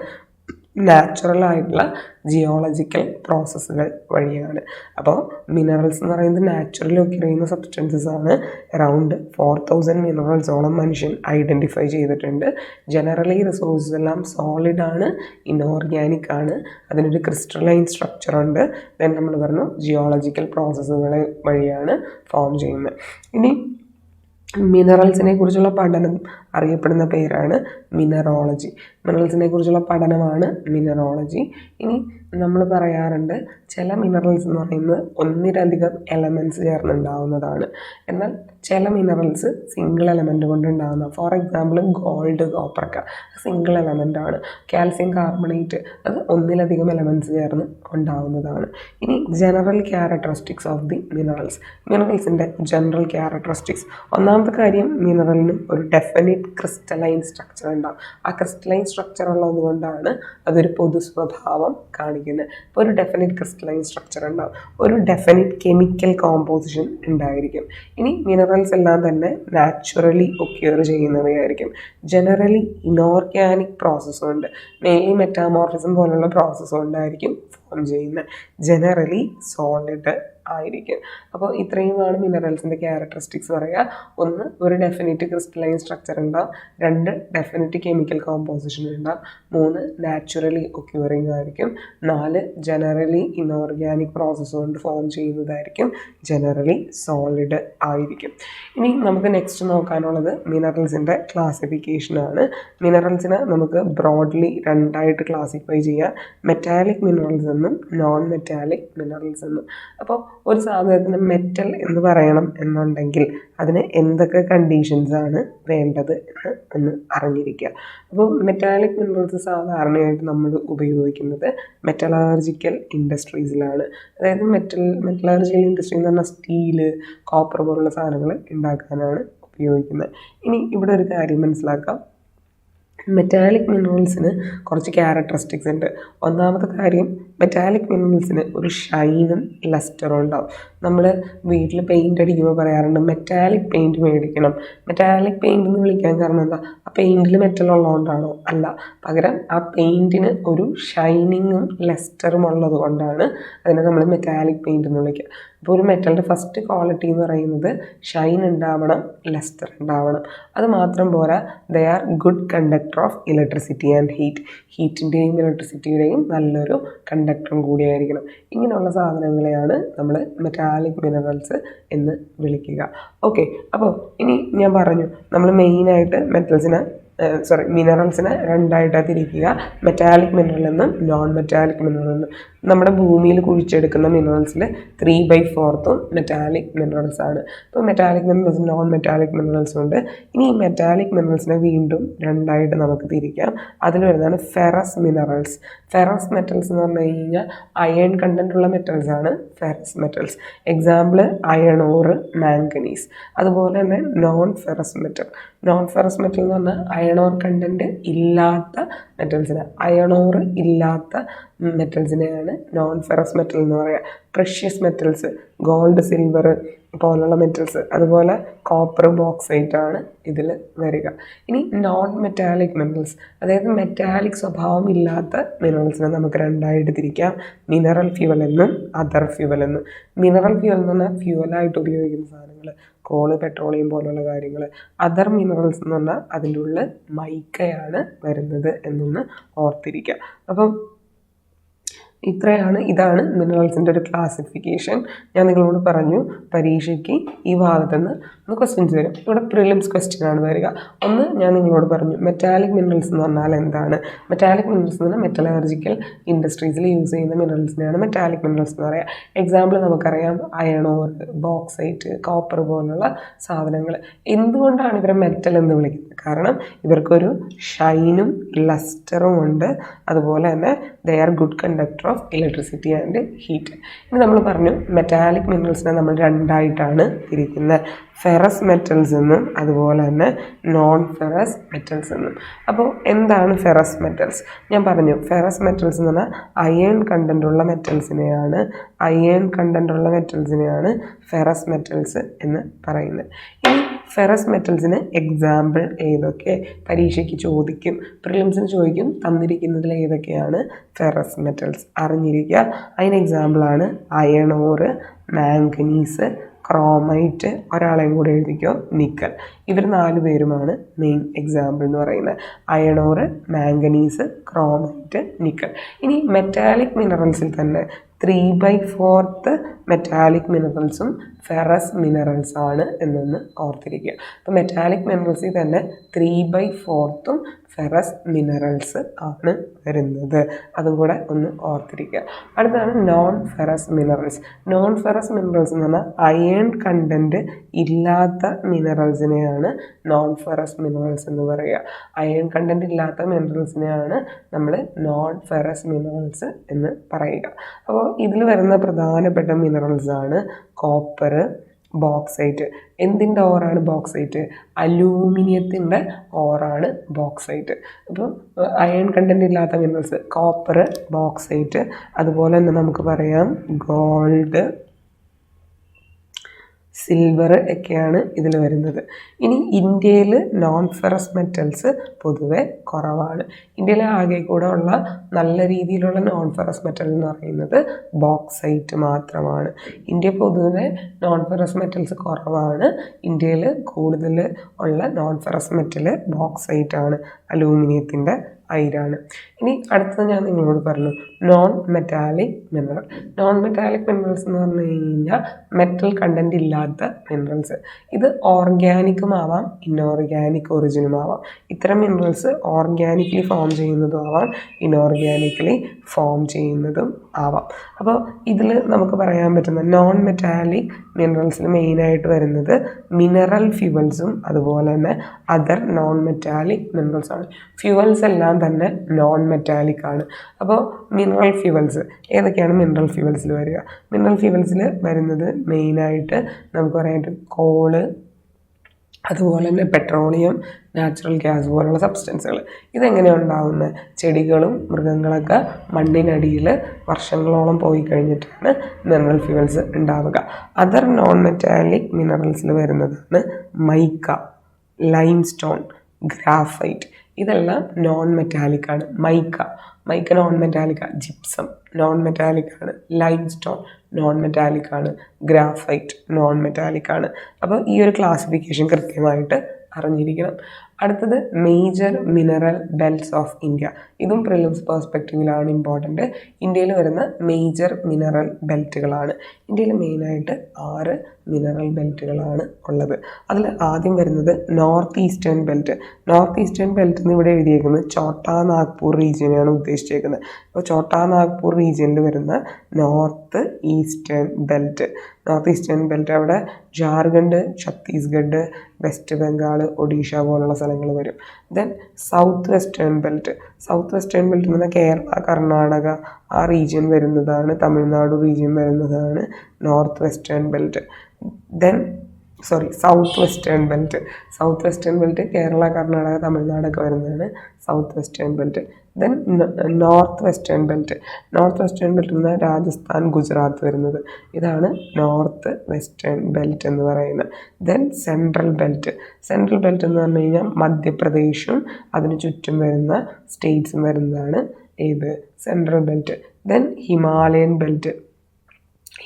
നാച്ചുറലായിട്ടുള്ള ജിയോളജിക്കൽ പ്രോസസ്സുകൾ വഴിയാണ്. അപ്പോൾ മിനറൽസ് എന്ന് പറയുന്നത് നാച്ചുറലി ഒക്കെറിയുന്ന സബ്സ്റ്റൻസസ് ആണ്. അറൗണ്ട് 4000 മിനറൽസോളം മനുഷ്യൻ ഐഡൻറ്റിഫൈ ചെയ്തിട്ടുണ്ട്. ജനറലി റിസോഴ്സസ് എല്ലാം സോളിഡ് ആണ്, ഇൻഓർഗാനിക് ആണ്, അതിനൊരു ക്രിസ്റ്റലൈൻ സ്ട്രക്ചർ ഉണ്ട്. ദെൻ നമ്മൾ പറഞ്ഞു ജിയോളജിക്കൽ പ്രോസസ്സുകൾ വഴിയാണ് ഫോം ചെയ്യുന്നത്. ഇനി മിനറൽസിനെ കുറിച്ചുള്ള പഠനം അറിയപ്പെടുന്ന പേരാണ് മിനറോളജി. മിനറൽസിനെ കുറിച്ചുള്ള പഠനമാണ് മിനറോളജി. ഇനി നമ്മൾ പറയാറുണ്ട് ചില മിനറൽസ് എന്ന് പറയുന്നത് ഒന്നിലധികം എലമെൻറ്റ്സ് ചേർന്നുണ്ടാവുന്നതാണ്. എന്നാൽ ചില മിനറൽസ് സിംഗിൾ എലമെൻറ്റ് കൊണ്ടുണ്ടാകുന്ന, ഫോർ എക്സാമ്പിൾ ഗോൾഡ്, കോപ്പറൊക്കെ സിംഗിൾ എലമെൻ്റ് ആണ്. കാൽസ്യം കാർബണേറ്റ് അത് ഒന്നിലധികം എലമെൻറ്റ്സ് ചേർന്ന് ഉണ്ടാവുന്നതാണ്. ഇനി general characteristics of the minerals. മിനറൽസിൻ്റെ ജനറൽ ക്യാരക്ടറിസ്റ്റിക്സ്. ഒന്നാമത്തെ കാര്യം, മിനറലിന് ഒരു ഡെഫിനിറ്റ് ക്രിസ്റ്റലൈൻ സ്ട്രക്ചർ ഉണ്ടാകും. ആ ക്രിസ്റ്റലൈൻ സ്ട്രക്ചർ ഉള്ളത് കൊണ്ടാണ് അതൊരു പൊതു സ്വഭാവം കാണിക്കുന്നത്. ഇപ്പോൾ ഒരു ഡെഫിനിറ്റ് ക്രിസ്റ്റലൈൻ സ്ട്രക്ചർ ഉണ്ടാവും, ഒരു ഡെഫിനിറ്റ് കെമിക്കൽ കോമ്പോസിഷൻ ഉണ്ടായിരിക്കും. ഇനി മിനറൽസ് എല്ലാം തന്നെ നാച്ചുറലി ഒക്യൂർ ചെയ്യുന്നവയായിരിക്കും. ജനറലി ഇനോർഗാനിക് പ്രോസസ്സ് കൊണ്ട്, മെയിൻലി മെറ്റാമോർഫിസം പോലുള്ള പ്രോസസ്സ് കൊണ്ടായിരിക്കും ഫോം ചെയ്യുന്നത്. ജനറലി സോളിഡ് ആയിരിക്കും. അപ്പോൾ ഇത്രയുമാണ് മിനറൽസിൻ്റെ ക്യാരക്ടറിസ്റ്റിക്സ് പറയുക. ഒന്ന്, ഒരു ഡെഫിനിറ്റ് ക്രിസ്റ്റലൈൻ സ്ട്രക്ചർ ഉണ്ടാവും. രണ്ട്, ഡെഫിനിറ്റ് കെമിക്കൽ കോമ്പോസിഷൻ ഉണ്ടാവും. മൂന്ന്, നാച്ചുറലി ഒക്യൂറിങ് ആയിരിക്കും. നാല്, ജനറലി ഇനോർഗാനിക് പ്രോസസ്സ് കൊണ്ട് ഫോം ചെയ്യുന്നതായിരിക്കും. ജനറലി സോളിഡ് ആയിരിക്കും. ഇനി നമുക്ക് നെക്സ്റ്റ് നോക്കാനുള്ളത് മിനറൽസിൻ്റെ ക്ലാസിഫിക്കേഷനാണ്. മിനറൽസിനെ നമുക്ക് ബ്രോഡ്ലി രണ്ടായിട്ട് ക്ലാസിഫൈ ചെയ്യാം, മെറ്റാലിക് മിനറൽസ് എന്നും നോൺ മെറ്റാലിക് മിനറൽസ് എന്നും. അപ്പോൾ ഒരു സാധനത്തിന് മെറ്റൽ എന്ന് പറയണം എന്നുണ്ടെങ്കിൽ അതിന് എന്തൊക്കെ കണ്ടീഷൻസാണ് വേണ്ടത് എന്ന് ഒന്ന് അറിഞ്ഞിരിക്കുക. അപ്പോൾ മെറ്റാലിക് മിനറൽസ് സാധാരണയായിട്ട് നമ്മൾ ഉപയോഗിക്കുന്നത് മെറ്റലർജിക്കൽ ഇൻഡസ്ട്രീസിലാണ്. അതായത് മെറ്റലർജിക്കൽ ഇൻഡസ്ട്രി എന്ന് പറഞ്ഞാൽ സ്റ്റീല്, കോപ്പർ പോലുള്ള സാധനങ്ങൾ ഉണ്ടാക്കാനാണ് ഉപയോഗിക്കുന്നത്. ഇനി ഇവിടെ ഒരു കാര്യം മനസ്സിലാക്കാം, മെറ്റാലിക് മിനറൽസിന് കുറച്ച് ക്യാരക്ടറിസ്റ്റിക്സ് ഉണ്ട്. ഒന്നാമത്തെ കാര്യം, മെറ്റാലിക് മിനറൽസിന് ഒരു ഷൈനും ലസ്റ്ററും ഉണ്ടാവും. നമ്മൾ വീട്ടിൽ പെയിൻ്റ് അടിക്കുമ്പോൾ പറയാറുണ്ട് മെറ്റാലിക് പെയിൻറ്റ് മേടിക്കണം. മെറ്റാലിക് പെയിൻ്റ് എന്ന് വിളിക്കാൻ കാരണം എന്താ? ആ പെയിൻറ്റിൽ മെറ്റൽ ഉള്ളതുകൊണ്ടാണോ? അല്ല, പകരം ആ പെയിൻറ്റിന് ഒരു ഷൈനിങ്ങും ലസ്റ്ററും ഉള്ളത് കൊണ്ടാണ് അതിനെ നമ്മൾ മെറ്റാലിക് പെയിൻറ്റ് എന്ന് വിളിക്കുക. അപ്പോൾ ഒരു മെറ്റലിൻ്റെ ഫസ്റ്റ് ക്വാളിറ്റി എന്ന് പറയുന്നത് ഷൈൻ ഉണ്ടാവണം, ലസ്റ്റർ ഉണ്ടാവണം. അത് മാത്രം പോരാ, they are good conductor of electricity and heat. ഹീറ്റിൻ്റെയും ഇലക്ട്രിസിറ്റിയുടെയും നല്ലൊരു കണ്ടക്ടറും കൂടിയായിരിക്കണം. ഇങ്ങനെയുള്ള സാധനങ്ങളെയാണ് നമ്മൾ മെറ്റാലിക് മിനറൽസ് എന്ന് വിളിക്കുക. ഓക്കെ, അപ്പോൾ ഇനി ഞാൻ പറഞ്ഞു നമ്മൾ മെയിനായിട്ട് മിനറൽസിനെ രണ്ടായിട്ടാണ് തിരിക്കുക, മെറ്റാലിക് മിനറൽ എന്നും നോൺ മെറ്റാലിക് മിനറൽ എന്നും. നമ്മുടെ ഭൂമിയിൽ കുഴിച്ചെടുക്കുന്ന മിനറൽസിൽ 3/4 മെറ്റാലിക് മിനറൽസ് ആണ്. ഇപ്പോൾ മെറ്റാലിക് മിനറൽസും നോൺ മെറ്റാലിക് മിനറൽസും ഉണ്ട്. ഇനി ഈ മെറ്റാലിക് മിനറൽസിനെ വീണ്ടും രണ്ടായിട്ട് നമുക്ക് തിരിക്കാം. അതിൽ വരുന്നതാണ് ഫെറസ് മിനറൽസ്. ഫെറസ് മെറ്റൽസ് എന്ന് പറഞ്ഞു കഴിഞ്ഞാൽ അയൺ കണ്ടൻ്റ് ഉള്ള മെറ്റൽസ് ആണ് ferrous metals. Example iron or manganese. അതുപോലെ തന്നെ നോൺ ഫെറസ് മെറ്റൽ എന്ന് പറഞ്ഞാൽ അയൺ ഓർ കണ്ടൻറ്റ് ഇല്ലാത്ത മെറ്റൽസിനെ, അയൺ ഓർ ഇല്ലാത്ത മെറ്റൽസിനെയാണ് നോൺ ഫെറസ് മെറ്റൽ എന്ന് പറയുക. പ്രഷ്യസ് മെറ്റൽസ്, ഗോൾഡ്, സിൽവർ പോലുള്ള മെറ്റൽസ്, അതുപോലെ കോപ്പർ, ബോക്സൈറ്റ് ആണ് ഇതിൽ വരിക. ഇനി നോൺ മെറ്റാലിക് മിനറൽസ്, അതായത് മെറ്റാലിക് സ്വഭാവം ഇല്ലാത്ത മിനറൽസിനെ നമുക്ക് രണ്ടായിട്ട് തിരിക്കാം, മിനറൽ ഫ്യൂവൽ എന്നും അതർ ഫ്യൂവൽ എന്നും. മിനറൽ ഫ്യൂവൽ എന്ന് പറഞ്ഞാൽ ഫ്യൂവലായിട്ട് ഉപയോഗിക്കുന്ന സാധനങ്ങൾ, കോള്, പെട്രോളിയം പോലുള്ള കാര്യങ്ങൾ. അതർ മിനറൽസ് എന്ന് പറഞ്ഞാൽ അതിൻ്റെ ഉള്ളിൽ മൈക്കയാണ് വരുന്നത് എന്നൊന്ന് ഓർത്തിരിക്കുക. അപ്പം ഇതാണ് മിനറൽസിൻ്റെ ഒരു ക്ലാസിഫിക്കേഷൻ. ഞാൻ നിങ്ങളോട് പറഞ്ഞു പരീക്ഷയ്ക്ക് ഈ ഭാഗത്തു നിന്ന് ക്വസ്റ്റ്യൻസ് വരും. ഇവിടെ പ്രിലിംസ് ക്വസ്റ്റ്യൻ ആണ് വരിക. ഒന്ന്, ഞാൻ നിങ്ങളോട് പറഞ്ഞു മെറ്റാലിക് മിനറൽസ് എന്ന് പറഞ്ഞാൽ എന്താണ്. മെറ്റാലിക് മിനറൽസ് എന്ന് പറഞ്ഞാൽ മെറ്റലർജിക്കൽ ഇൻഡസ്ട്രീസിൽ യൂസ് ചെയ്യുന്ന മിനറൽസിനെയാണ് മെറ്റാലിക് മിനറൽസ് എന്ന് പറയുക. എക്സാമ്പിൾ നമുക്കറിയാം അയൺ ഓർ, ബോക്സൈറ്റ്, കോപ്പർ പോലുള്ള സാധനങ്ങൾ. എന്തുകൊണ്ടാണ് ഇവരെ മെറ്റൽ എന്ന് വിളിക്കുന്നത്? കാരണം ഇവർക്കൊരു ഷൈനും ലസ്റ്ററും ഉണ്ട്. അതുപോലെ തന്നെ ദേ are good conductor of electricity and heat. ഇനി നമ്മൾ പറഞ്ഞു മെറ്റാലിക് മിനറൽസിനെ നമ്മൾ രണ്ടായിട്ടാണ് തിരിക്കുന്നത്, ഫെറസ് മെറ്റൽസ് എന്നും അതുപോലെ തന്നെ നോൺ ഫെറസ് മെറ്റൽസ് എന്നും. അപ്പോൾ എന്താണ് ഫെറസ് മെറ്റൽസ്? ഞാൻ പറഞ്ഞു ഫെറസ് മെറ്റൽസ് എന്ന് പറഞ്ഞാൽ അയൺ കണ്ടൻ്റ് ഉള്ള മെറ്റൽസിനെയാണ് ഫെറസ് മെറ്റൽസ് എന്ന് പറയുന്നത്. ഇനി ഫെറസ് മെറ്റൽസിന് എക്സാമ്പിൾ ഏതൊക്കെ പരീക്ഷയ്ക്ക് ചോദിക്കും, പ്രിലിംസിന് ചോദിക്കും, തന്നിരിക്കുന്നതിൽ ഏതൊക്കെയാണ് ഫെറസ് മെറ്റൽസ് അറിഞ്ഞിരിക്കുക. അതിന് എക്സാമ്പിളാണ് അയൺ ഓർ, മാംഗനീസ്, ക്രോമൈറ്റ്, ഒരാളെയും കൂടെ എഴുതിക്കോ, നിക്കൽ. ഇവർ 4 പേരുമാണ് മെയിൻ എക്സാമ്പിൾ എന്ന് പറയുന്നത്. Iron or, manganese, chromite, nickel. ഇനി മെറ്റാലിക് മിനറൽസിൽ തന്നെ 3/4 മെറ്റാലിക് മിനറൽസും ഫെറസ് മിനറൽസ് ആണ് എന്നൊന്ന് ഓർത്തിരിക്കുക. അപ്പോൾ മെറ്റാലിക് മിനറൽസിൽ തന്നെ 3/4 ഫെറസ് മിനറൽസ് ആണ് വരുന്നത്. അതും കൂടെ ഒന്ന് ഓർത്തിരിക്കുക. അടുത്താണ് non ferrous minerals. Non ferrous minerals എന്ന് പറഞ്ഞാൽ അയൺ കണ്ടൻറ്റ് ഇല്ലാത്ത മിനറൽസിനെയാണ് നോൺ ഫെറസ് മിനറൽസ് എന്ന് പറയുക. അയൺ കണ്ടൻറ്റ് ഇല്ലാത്ത മിനറൽസിനെയാണ് നമ്മൾ നോൺ ഫെറസ് മിനറൽസ് എന്ന് പറയുക. അപ്പോൾ ഇതിൽ വരുന്ന പ്രധാനപ്പെട്ട മിനറൽസാണ് കോപ്പർ, ബോക്സൈറ്റ്. എന്തിൻ്റെ ഓറാണ് ബോക്സൈറ്റ്? അലൂമിനിയത്തിൻ്റെ ഓറാണ് ബോക്സൈറ്റ്. അപ്പോൾ അയൺ കണ്ടൻറ് ഇല്ലാത്ത മിനറൽസ് കോപ്പർ, ബോക്സൈറ്റ്, അതുപോലെ തന്നെ നമുക്ക് പറയാം ഗോൾഡ്, സിൽവർ ഒക്കെയാണ് ഇതിൽ വരുന്നത്. ഇനി ഇന്ത്യയിൽ നോൺ ഫെറസ് മെറ്റൽസ് പൊതുവെ കുറവാണ്. ഇന്ത്യയിലെ ആകെ കൂടെ ഉള്ള നല്ല രീതിയിലുള്ള നോൺ ഫെറസ് മെറ്റൽ എന്ന് പറയുന്നത് ബോക്സൈറ്റ് മാത്രമാണ്. ഇന്ത്യ പൊതുവെ നോൺ ഫെറസ് മെറ്റൽസ് കുറവാണ്. ഇന്ത്യയിൽ കൂടുതൽ ഉള്ള നോൺ ഫെറസ് മെറ്റൽ ബോക്സൈറ്റ് ആണ്, അലൂമിനിയത്തിൻ്റെ അയിരാണ്. ഇനി അടുത്തത് ഞാൻ നിങ്ങളോട് പറഞ്ഞു non metallic mineral. Non metallic minerals എന്ന് പറഞ്ഞു കഴിഞ്ഞാൽ മെറ്റൽ കണ്ടൻറ് ഇല്ലാത്ത മിനറൽസ്. ഇത് ഓർഗാനിക്കും ആവാം, ഇൻഓർഗാനിക് ഒറിജിനും ആവാം. ഇത്തരം മിനറൽസ് ഓർഗാനിക്കലി ഫോം ചെയ്യുന്നതും ആവാം, ഇൻഓർഗാനിക്കലി ഫോം ചെയ്യുന്നതും ആവാം. അപ്പോൾ ഇതിൽ നമുക്ക് പറയാൻ പറ്റുന്ന നോൺ മെറ്റാലിക് മിനറൽസിൽ മെയിനായിട്ട് വരുന്നത് മിനറൽ ഫ്യൂവൽസും അതുപോലെ തന്നെ അതർ നോൺ മെറ്റാലിക് മിനറൽസാണ്. ഫ്യൂവൽസ് എല്ലാം തന്നെ നോൺ മെറ്റാലിക് ആണ്. അപ്പോൾ മിനറൽ ഫ്യൂവൽസ് ഏതൊക്കെയാണ് മിനറൽ ഫ്യൂവൽസിൽ വരിക? മിനറൽ ഫ്യൂവൽസിൽ വരുന്നത് മെയിനായിട്ട് നമുക്ക് പറയാനായിട്ട് കോള്, അതുപോലെ തന്നെ പെട്രോളിയം, നാച്ചുറൽ ഗ്യാസ് പോലുള്ള സബ്സ്റ്റൻസുകൾ. ഇതെങ്ങനെയാണ് ഉണ്ടാകുന്നത്? ചെടികളും മൃഗങ്ങളൊക്കെ മണ്ണിനടിയിൽ വർഷങ്ങളോളം പോയി കഴിഞ്ഞിട്ടാണ് മിനറൽ ഫ്യൂവൽസ് ഉണ്ടാവുക. അതർ നോൺ മെറ്റാലിക് മിനറൽസിൽ വരുന്നതാണ് മൈക്ക, ലൈംസ്റ്റോൺ, ഗ്രാഫൈറ്റ്. ഇതെല്ലാം നോൺ മെറ്റാലിക് ആണ്. മൈക്ക നോൺ മെറ്റാലിക് ആണ്. ജിപ്സം നോൺ മെറ്റാലിക് ആണ്. ലൈംസ്റ്റോൺ നോൺ മെറ്റാലിക് ആണ്. ഗ്രാഫൈറ്റ് നോൺ മെറ്റാലിക് ആണ്. അപ്പോൾ ഈ ഒരു ക്ലാസിഫിക്കേഷൻ കൃത്യമായിട്ട് അറിഞ്ഞിരിക്കണം. അടുത്തത് major mineral belts of India. ഇതും പ്രിലിംസ് പെർസ്പെക്റ്റീവിലാണ് ഇമ്പോർട്ടൻറ്റ്. ഇന്ത്യയിൽ വരുന്ന മേജർ മിനറൽ ബെൽറ്റുകളാണ്. ഇന്ത്യയിൽ മെയിനായിട്ട് 6 മിനറൽ ബെൽറ്റുകളാണ് ഉള്ളത്. അതിൽ ആദ്യം വരുന്നത് north eastern belt. North eastern belt എന്ന് ഇവിടെ എഴുതിയേക്കുന്നത് ഛോട്ടാ നാഗ്പൂർ റീജിയനെയാണ് ഉദ്ദേശിച്ചേക്കുന്നത്. അപ്പോൾ ഛോട്ടാ നാഗ്പൂർ റീജിയനിൽ വരുന്ന north eastern belt. North eastern belt അവിടെ ജാർഖണ്ഡ്, ഛത്തീസ്ഗഡ്, വെസ്റ്റ് ബംഗാൾ, ഒഡീഷ പോലുള്ള സ്ഥലങ്ങൾ വരും. Then south western belt. South western belt എന്ന് പറഞ്ഞാൽ കേരള, കർണാടക ആ റീജിയൻ വരുന്നതാണ്, തമിഴ്നാട് റീജിയൻ വരുന്നതാണ് north western belt. South western belt. South western belt Kerala, Karnataka, തമിഴ്നാടൊക്കെ വരുന്നതാണ് south western belt. Then north western belt. North western belt എന്ന് പറഞ്ഞാൽ രാജസ്ഥാൻ, ഗുജറാത്ത് വരുന്നത്. ഇതാണ് നോർത്ത് വെസ്റ്റേൺ ബെൽറ്റ് എന്ന് പറയുന്നത്. Then central belt. Central belt എന്ന് പറഞ്ഞു കഴിഞ്ഞാൽ മധ്യപ്രദേശും അതിന് ചുറ്റും വരുന്ന സ്റ്റേറ്റ്സും വരുന്നതാണ് ഏത്? Central belt. Then Himalayan belt.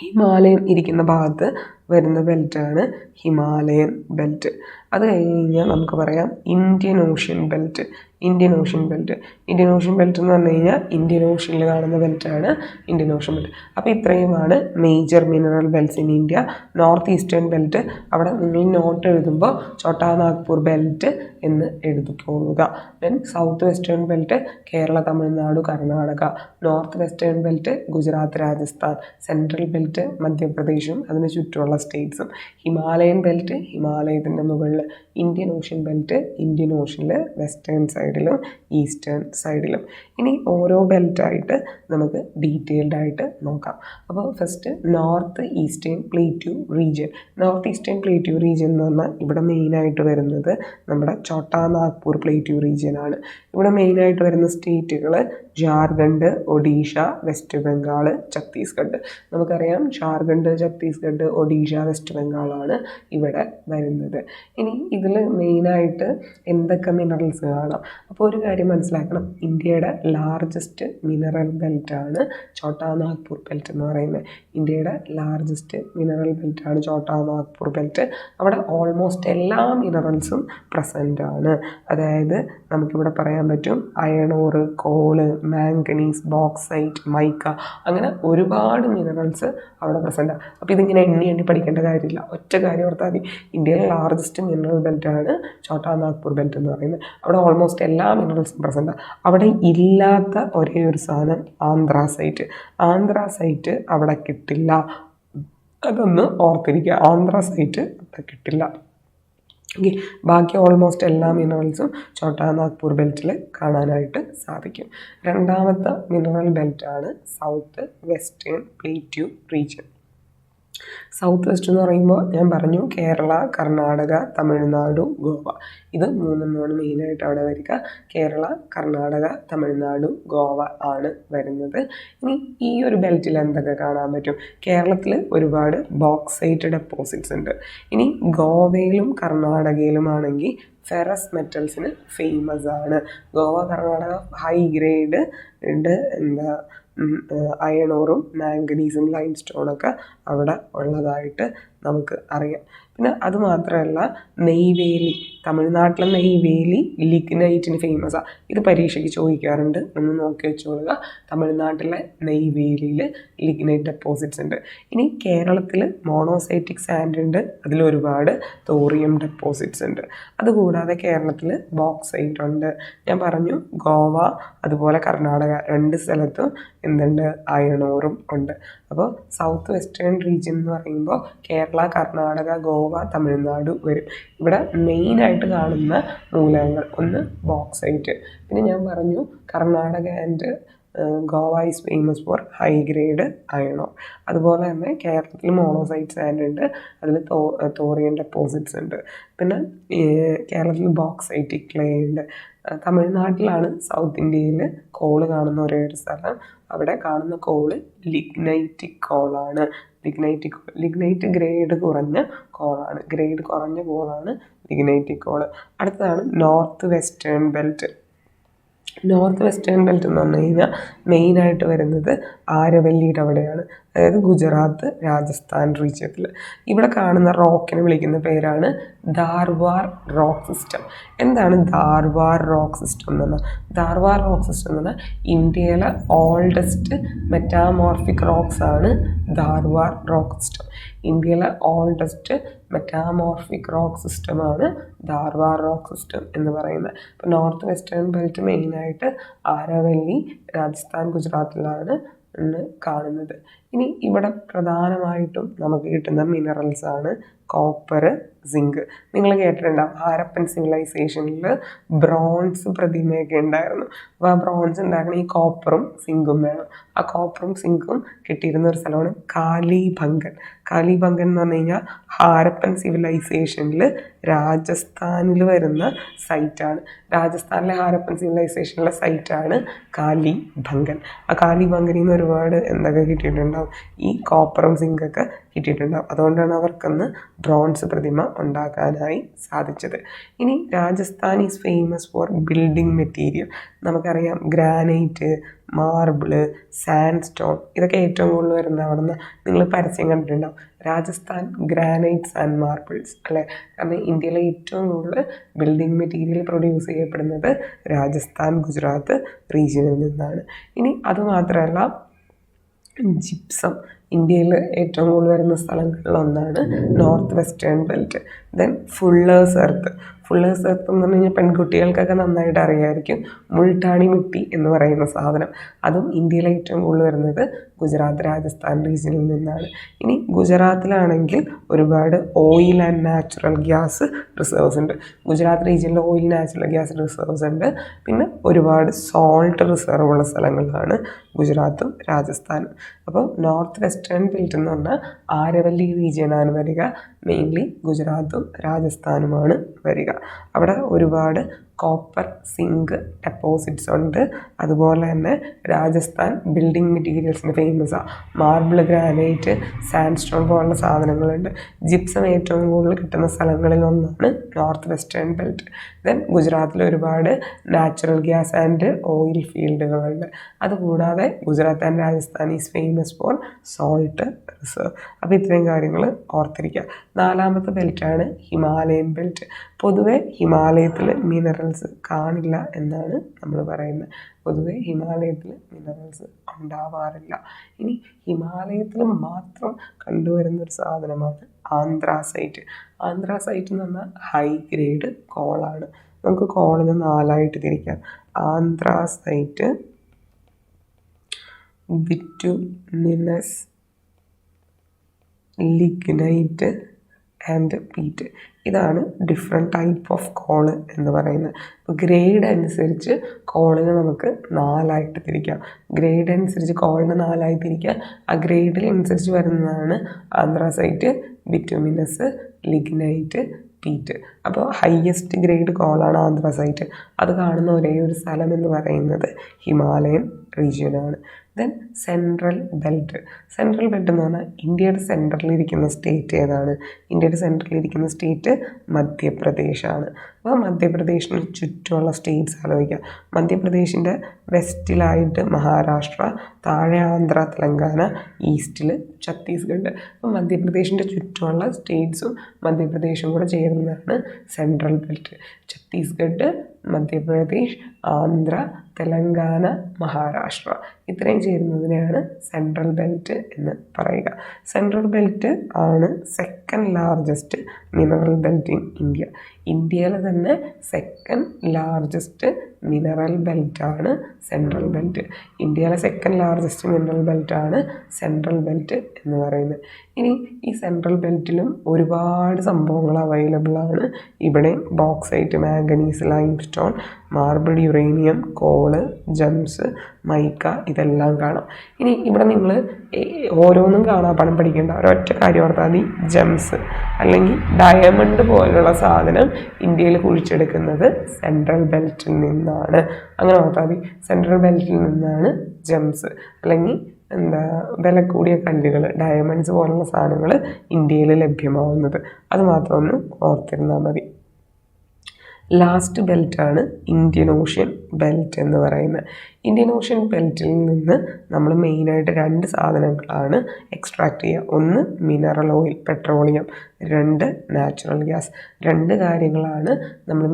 ഹിമാലയം ഇരിക്കുന്ന ഭാഗത്ത് വരുന്ന ബെൽറ്റാണ് ഹിമാലയൻ ബെൽറ്റ്. അത് കഴിഞ്ഞ് കഴിഞ്ഞാൽ നമുക്ക് പറയാം Indian Ocean belt. Indian Ocean belt. Indian Ocean belt എന്ന് പറഞ്ഞു കഴിഞ്ഞാൽ ഇന്ത്യൻ ഓഷ്യനിൽ കാണുന്ന ബെൽറ്റാണ് ഇന്ത്യൻ ഓഷ്യൻ ബെൽറ്റ്. അപ്പോൾ ഇത്രയുമാണ് major mineral belts in India. North eastern belt അവിടെ നിങ്ങൾ നോട്ട് എഴുതുമ്പോൾ ഛോട്ടാ നാഗ്പൂർ ബെൽറ്റ് എന്ന് എഴുതിക്കൊള്ളുക. Then south western belt Kerala, Tamil Nadu, Karnataka. North western belt Gujarat, Rajasthan. Central belt മധ്യപ്രദേശും അതിന് ചുറ്റുമുള്ള സ്റ്റേറ്റ്സും. ഹിമാലയൻ ബെൽറ്റ് ഹിമാലയത്തിൻ്റെ മുകളിൽ. Indian Ocean belt Indian ഓഷ്യനിൽ western സൈഡിലും ഈസ്റ്റേൺ സൈഡിലും. ഇനി ഓരോ ബെൽറ്റായിട്ട് നമുക്ക് ഡീറ്റെയിൽഡ് ആയിട്ട് നോക്കാം. അപ്പോൾ first north eastern plateau region. North eastern plateau region എന്ന് പറഞ്ഞാൽ ഇവിടെ മെയിനായിട്ട് വരുന്നത് നമ്മുടെ ഛോട്ടാ നാഗ്പൂർ പ്ലേറ്റ്യൂ റീജിയൻ ആണ്. ഇവിടെ മെയിനായിട്ട് വരുന്ന സ്റ്റേറ്റുകൾ ജാർഖണ്ഡ്, ഒഡീഷ, വെസ്റ്റ് ബംഗാൾ, ഛത്തീസ്ഗഡ്. നമുക്കറിയാം ജാർഖണ്ഡ്, ഛത്തീസ്ഗഡ്, ഒഡീഷ, വെസ്റ്റ് ബംഗാളാണ് ഇവിടെ വരുന്നത്. ഇനി ഇതിൽ മെയിനായിട്ട് എന്തൊക്കെ മിനറൽസ് കാണാം? അപ്പോൾ ഒരു കാര്യം മനസ്സിലാക്കണം, ഇന്ത്യയുടെ ലാർജസ്റ്റ് മിനറൽ ബെൽറ്റാണ് ഛോട്ടാ നാഗ്പൂർ ബെൽറ്റ് എന്ന് പറയുന്നത്. ഇന്ത്യയുടെ ലാർജസ്റ്റ് മിനറൽ ബെൽറ്റാണ് ഛോട്ടാ നാഗ്പൂർ ബെൽറ്റ്. അവിടെ ഓൾമോസ്റ്റ് എല്ലാ മിനറൽസും പ്രസൻ്റ് ആണ്. അതായത് നമുക്കിവിടെ പറയാൻ പറ്റും iron ore, coal, manganese, bauxite, mica, അങ്ങനെ ഒരുപാട് മിനറൽസ് അവിടെ പ്രസൻ്റാണ്. അപ്പോൾ ഇതിങ്ങനെ എണ്ണി പഠിക്കേണ്ട കാര്യമില്ല. ഒറ്റ കാര്യം ഓർത്താൽ മതി, ഇന്ത്യയിലെ ലാർജസ്റ്റ് മിനറൽ ബെൽറ്റാണ് ഛോട്ടാ നാഗ്പൂർ ബെൽറ്റ് എന്ന് പറയുന്നത്. അവിടെ ഓൾമോസ്റ്റ് എല്ലാ മിനറൽസും പ്രസൻ്റാണ്. അവിടെ ഇല്ലാത്ത ഒരേ ഒരു സാധനം ആന്ത്രാസൈറ്റ്. ആന്ത്രാസൈറ്റ് അവിടെ കിട്ടില്ല. അതൊന്ന് ഓർത്തിരിക്കുക, ആന്ത്രാസൈറ്റ് അവിടെ കിട്ടില്ല. ഓക്കെ, ബാക്കി ഓൾമോസ്റ്റ് എല്ലാ മിനറൽസും ഛോട്ടാ നാഗ്പൂർ ബെൽറ്റിൽ കാണാനായിട്ട് സാധിക്കും. രണ്ടാമത്തെ മിനറൽ ബെൽറ്റാണ് south western plateau region. South west എന്ന് പറയുമ്പോൾ ഞാൻ പറഞ്ഞു കേരള, കർണാടക, തമിഴ്നാട്, ഗോവ. ഇത് മൂന്നെണ്ണമാണ് മെയിനായിട്ട് അവിടെ വരിക. കേരള, കർണാടക, തമിഴ്നാട്, ഗോവ ആണ് വരുന്നത്. ഇനി ഈ ഒരു ബെൽറ്റിൽ എന്തൊക്കെ കാണാൻ പറ്റും? കേരളത്തിൽ ഒരുപാട് ബോക്സൈറ്റ് ഡെപ്പോസിറ്റ്സ് ഉണ്ട്. ഇനി ഗോവയിലും കർണാടകയിലും ആണെങ്കിൽ ഫെറസ് മെറ്റൽസിന് ഫേമസ് ആണ്. ഗോവ, കർണാടക ഹൈ ഗ്രേഡ് ഉണ്ട്. അയണോറും മാംഗനീസും ലൈം സ്റ്റോണൊക്കെ അവിടെ ഉള്ളതായിട്ട് നമുക്ക് അറിയാം. പിന്നെ അതുമാത്രമല്ല നെയ്വേലി, തമിഴ്നാട്ടിലെ നെയ്വേലി ലിഗ്നൈറ്റിന് ഫേമസാണ്. ഇത് പരീക്ഷയ്ക്ക് ചോദിക്കാറുണ്ട്, ഒന്ന് നോക്കി വെച്ചോളുക. തമിഴ്നാട്ടിലെ നെയ്വേലിയിൽ ലിഗ്നൈറ്റ് ഡെപ്പോസിറ്റ്സ് ഉണ്ട്. ഇനി കേരളത്തിൽ മോണോസൈറ്റിക് സാൻഡ് ഉണ്ട്, അതിലൊരുപാട് തോറിയം ഡെപ്പോസിറ്റ്സ് ഉണ്ട്. അതുകൂടാതെ കേരളത്തിൽ ബോക്സൈറ്റ് ഉണ്ട്. ഞാൻ പറഞ്ഞു ഗോവ അതുപോലെ കർണാടക രണ്ട് സ്ഥലത്തും എന്തുണ്ട്? അയണോറും ഉണ്ട്. അപ്പോൾ സൗത്ത് വെസ്റ്റേൺ റീജിയൻ എന്ന് പറയുമ്പോൾ കേരള, കർണാടക, ഗോവ, തമിഴ്നാട് വരും. ഇവിടെ മെയിനായിട്ട് കാണുന്ന മൂലകങ്ങൾ ഒന്ന് ബോക്സൈറ്റ്. പിന്നെ ഞാൻ പറഞ്ഞു Karnataka and Goa is famous for high grade iron ore. അതുപോലെ തന്നെ കേരളത്തിൽ മോണോസൈറ്റ് സാൻഡ് ഉണ്ട്, അതിൽ തോറിയം ഡെപ്പോസിറ്റ്സ് ഉണ്ട്. പിന്നെ കേരളത്തിൽ ബോക്സൈറ്റിക് ക്ലേ ഉണ്ട്. തമിഴ്നാട്ടിലാണ് സൗത്ത് ഇന്ത്യയിൽ കോള് കാണുന്ന ഒരേ ഒരു സ്ഥലം. അവിടെ കാണുന്ന കോള് ലിഗ്നൈറ്റിക് കോളാണ്. ലിഗ്നൈറ്റ് ഗ്രേഡ് കുറഞ്ഞ കോളാണ്. ഗ്രേഡ് കുറഞ്ഞ കോളാണ് ലിഗ്നൈറ്റിക് കോള്. അടുത്തതാണ് north western belt. North western belt എന്ന് പറഞ്ഞു കഴിഞ്ഞാൽ മെയിനായിട്ട് വരുന്നത് ആരവല്ലിയുടെ അവിടെയാണ്, അതായത് ഗുജറാത്ത്, രാജസ്ഥാൻ റീജിയത്തിൽ. ഇവിടെ കാണുന്ന റോക്കിനെ വിളിക്കുന്ന പേരാണ് ധാർവാർ റോക്ക് സിസ്റ്റം. എന്താണ് ധാർവാർ റോക്ക് സിസ്റ്റം എന്ന് പറഞ്ഞാൽ? ധാർവാർ റോക്ക് സിസ്റ്റം എന്ന് പറഞ്ഞാൽ ഇന്ത്യയിലെ ഓൾഡസ്റ്റ് മെറ്റാമോർഫിക് റോക്സ് ആണ് ധാർവാർ റോക്ക് സിസ്റ്റം. ഇന്ത്യയിലെ ഓൾഡസ്റ്റ് മെറ്റാമോർഫിക് റോക്ക് സിസ്റ്റമാണ് ധാർവാർ റോക്ക് സിസ്റ്റം എന്ന് പറയുന്നത്. ഇപ്പോൾ നോർത്ത് വെസ്റ്റേൺ ബെൽറ്റ് മെയിനായിട്ട് ആരവല്ലി, രാജസ്ഥാൻ, ഗുജറാത്തിലാണ് കാണുന്നത്. ഇനി ഇവിടെ പ്രധാനമായിട്ടും നമുക്ക് കിട്ടുന്ന മിനറൽസ് ആണ് കോപ്പർ, സിങ്ക്. നിങ്ങൾ കേട്ടിട്ടുണ്ടാവും ഹാരപ്പൻ സിവിലൈസേഷനിൽ ബ്രോൺസ് പ്രതിമയൊക്കെ ഉണ്ടായിരുന്നു. അപ്പോൾ ആ ബ്രോൺസ് ഉണ്ടാക്കണ ഈ കോപ്പറും സിങ്കും വേണം. ആ കോപ്പറും സിങ്കും കിട്ടിയിരുന്ന ഒരു സ്ഥലമാണ് കാലിബംഗൻ. കാലിബംഗൻ എന്ന് പറഞ്ഞു കഴിഞ്ഞാൽ ഹാരപ്പൻ സിവിലൈസേഷനിൽ രാജസ്ഥാനിൽ വരുന്ന സൈറ്റാണ്. രാജസ്ഥാനിലെ ഹാരപ്പൻ സിവിലൈസേഷനിലെ സൈറ്റാണ് കാലിബംഗൻ. ആ കാലിബംഗനിൽ നിന്ന് ഒരുപാട് എന്തൊക്കെ കിട്ടിയിട്ടുണ്ടാവും? ഈ കോപ്പറും സിങ്കൊക്കെ കിട്ടിയിട്ടുണ്ടാവും. അതുകൊണ്ടാണ് അവർക്കൊന്ന് ബ്രോൺസ് പ്രതിമ ഉണ്ടാക്കാനായി സാധിച്ചത്. ഇനി Rajasthan is famous for building material. നമുക്കറിയാം ഗ്രാനൈറ്റ്, മാർബിള്, സാൻഡ് സ്റ്റോൺ, ഇതൊക്കെ ഏറ്റവും കൂടുതൽ വരുന്ന അവിടെ നിന്ന് നിങ്ങൾ പരസ്യം കണ്ടിട്ടുണ്ടാവും, രാജസ്ഥാൻ ഗ്രാനൈറ്റ്സ് ആൻഡ് മാർബിൾസ് അല്ലേ. കാരണം ഇന്ത്യയിലെ ഏറ്റവും കൂടുതൽ ബിൽഡിംഗ് മെറ്റീരിയൽ പ്രൊഡ്യൂസ് ചെയ്യപ്പെടുന്നത് രാജസ്ഥാൻ, ഗുജറാത്ത് റീജിയനിൽ നിന്നാണ്. ഇനി അതുമാത്രമല്ല ജിപ്സം ഇന്ത്യയിൽ ഏറ്റവും കൂടുതൽ വരുന്ന സ്ഥലങ്ങളിലൊന്നാണ് north western belt. Then fuller's earth. Fuller's earth എന്ന് പറഞ്ഞു കഴിഞ്ഞാൽ പെൺകുട്ടികൾക്കൊക്കെ നന്നായിട്ട് അറിയാമായിരിക്കും. മുൾട്ടാണി മിട്ടി എന്ന് പറയുന്ന സാധനം, അതും ഇന്ത്യയിലെ ഏറ്റവും കൂടുതൽ വരുന്നത് ഗുജറാത്ത്, രാജസ്ഥാൻ റീജിയനിൽ നിന്നാണ്. ഇനി ഗുജറാത്തിലാണെങ്കിൽ ഒരുപാട് oil and natural gas reserves ഉണ്ട്. ഗുജറാത്ത് റീജിയനിൽ ഓയിൽ, നാച്ചുറൽ ഗ്യാസ് റിസർവ്സ് ഉണ്ട്. പിന്നെ ഒരുപാട് സോൾട്ട് റിസർവ് ഉള്ള സ്ഥലങ്ങളാണ് ഗുജറാത്തും രാജസ്ഥാനും. അപ്പോൾ നോർത്ത് വെസ്റ്റേൺ ബെൽറ്റ് എന്ന് പറഞ്ഞാൽ ആരവല്ലി റീജിയനാണ് വരിക. മെയിൻലി ഗുജറാത്തും രാജസ്ഥാനുമാണ് വരിക. അവിടെ ഒരുപാട് കോപ്പർ, സിങ്ക് ഡെപ്പോസിറ്റ്സ് ഉണ്ട്. അതുപോലെ തന്നെ രാജസ്ഥാൻ ബിൽഡിംഗ് മെറ്റീരിയൽസിന് ഫേമസാണ്. മാർബിൾ, ഗ്രാനൈറ്റ്, സാൻഡ് സ്റ്റോൺ പോലുള്ള സാധനങ്ങളുണ്ട്. ജിപ്സം ഏറ്റവും കൂടുതൽ കിട്ടുന്ന സ്ഥലങ്ങളിൽ ഒന്നാണ് നോർത്ത് വെസ്റ്റേൺ ബെൽറ്റ്. ദെൻ ഗുജറാത്തിൽ ഒരുപാട് നാച്ചുറൽ ഗ്യാസ് ആൻഡ് ഓയിൽ ഫീൽഡുകളുണ്ട്. അതുകൂടാതെ Gujarat and Rajasthan is famous four salt reserve. അപ്പോൾ ഇത്രയും കാര്യങ്ങൾ ഓർത്തിരിക്കുക. നാലാമത്തെ ബെൽറ്റാണ് ഹിമാലയൻ ബെൽറ്റ്. പൊതുവെ ഹിമാലയത്തിൽ മിനറൽസ് കാണില്ല എന്നാണ് നമ്മൾ പറയുന്നത്. പൊതുവെ ഹിമാലയത്തിൽ മിനറൽസ് ഉണ്ടാവാറില്ല. ഇനി ഹിമാലയത്തിൽ മാത്രം കണ്ടുവരുന്നൊരു സാധനമാണ് ആന്ത്രാസൈറ്റ്. ആന്ത്രാസൈറ്റ് എന്ന് പറഞ്ഞാൽ ഹൈ ഗ്രേഡ് കോളാണ്. നമുക്ക് കോളിനെ 4ആയിട്ട് തിരിക്കാം. Anthracite, bituminous, lignite and peat. ഇതാണ് ഡിഫറെൻറ്റ് ടൈപ്പ് ഓഫ് കോള് എന്ന് പറയുന്നത്. അപ്പോൾ ഗ്രേഡ് അനുസരിച്ച് കോളിനെ നമുക്ക് 4ആയിട്ട് തിരിക്കാം. ഗ്രേഡ് അനുസരിച്ച് കോളിനെ 4ആയി തിരിക്കാം. ആ ഗ്രേഡിനനുസരിച്ച് വരുന്നതാണ് ആന്ത്രാസൈറ്റ്, ബിറ്റുമിനസ്, ലിഗ്നൈറ്റ്, പീറ്റ്. അപ്പോൾ ഹയസ്റ്റ് ഗ്രേഡ് കോളാണ് ആന്ത്രാസൈറ്റ്. അത് കാണുന്ന ഒരേ ഒരു സ്ഥലം എന്ന് പറയുന്നത് ഹിമാലയൻ റീജിയനാണ്. Then central belt. Central belt എന്ന് പറഞ്ഞാൽ ഇന്ത്യയുടെ സെൻട്രലിലിരിക്കുന്ന സ്റ്റേറ്റ് ഏതാണ്? ഇന്ത്യയുടെ സെൻട്രലിലിരിക്കുന്ന സ്റ്റേറ്റ് മധ്യപ്രദേശാണ്. അപ്പോൾ മധ്യപ്രദേശിന് ചുറ്റുമുള്ള സ്റ്റേറ്റ്സ് ആലോചിക്കുക. മധ്യപ്രദേശിൻ്റെ വെസ്റ്റിലായിട്ട് മഹാരാഷ്ട്ര, താഴെ ആന്ധ്ര, തെലങ്കാന, ഈസ്റ്റിൽ ഛത്തീസ്ഗഡ്. അപ്പോൾ മധ്യപ്രദേശിൻ്റെ ചുറ്റുമുള്ള സ്റ്റേറ്റ്സും മധ്യപ്രദേശും കൂടെ ചേരുന്നതാണ് സെൻട്രൽ ബെൽറ്റ്. ഛത്തീസ്ഗഡ്, മധ്യപ്രദേശ്, ആന്ധ്ര, തെലങ്കാന, മഹാരാഷ്ട്ര ഇത്രയും ചേരുന്നതിനെയാണ് സെൻട്രൽ ബെൽറ്റ് എന്ന് പറയുക. സെൻട്രൽ ബെൽറ്റ് ആണ് second largest mineral belt in India. ഇന്ത്യയിലെ തന്നെ സെക്കൻഡ് ലാർജസ്റ്റ് മിനറൽ ബെൽറ്റാണ് സെൻട്രൽ ബെൽറ്റ്. ഇന്ത്യയിലെ സെക്കൻഡ് ലാർജസ്റ്റ് മിനറൽ ബെൽറ്റാണ് സെൻട്രൽ ബെൽറ്റ് എന്ന് പറയുന്നത്. ഇനി ഈ സെൻട്രൽ ബെൽറ്റിലും ഒരുപാട് സംഭവങ്ങൾ അവൈലബിൾ ആണ്. ഇവിടെ bauxite, manganese, limestone, marble, uranium, call, gems, mica ഇതെല്ലാം കാണാം. ഇനി ഇവിടെ നിങ്ങൾ ഓരോന്നും കാണാപ്പാഠം പഠിക്കേണ്ട, ഒരൊറ്റ കാര്യം ഓർത്താൽ മതി. ജംസ് അല്ലെങ്കിൽ ഡയമണ്ട് പോലുള്ള സാധനം ഇന്ത്യയിൽ കുഴിച്ചെടുക്കുന്നത് സെൻട്രൽ ബെൽറ്റിൽ നിന്നാണ്. അങ്ങനെ ഓർത്താൽ മതി. സെൻട്രൽ ബെൽറ്റിൽ നിന്നാണ് ജംസ് അല്ലെങ്കിൽ വില കൂടിയ കല്ലുകൾ, ഡയമണ്ട്സ് പോലുള്ള സാധനങ്ങൾ ഇന്ത്യയിൽ ലഭ്യമാവുന്നത്. അത് മാത്രം ഒന്ന് ഓർത്തിരുന്നാൽ മതി. ലാസ്റ്റ് ബെൽറ്റാണ് ഇന്ത്യൻ ഓഷ്യൻ ബെൽറ്റ് എന്ന് പറയുന്നത്. ഇന്ത്യൻ ഓഷ്യൻ ബെൽറ്റിൽ നിന്ന് നമ്മൾ മെയിനായിട്ട് 2 സാധനങ്ങളാണ് എക്സ്ട്രാക്ട് ചെയ്യുക. ഒന്ന് mineral oil, petroleum. 2 natural gas. 2 കാര്യങ്ങളാണ് നമ്മൾ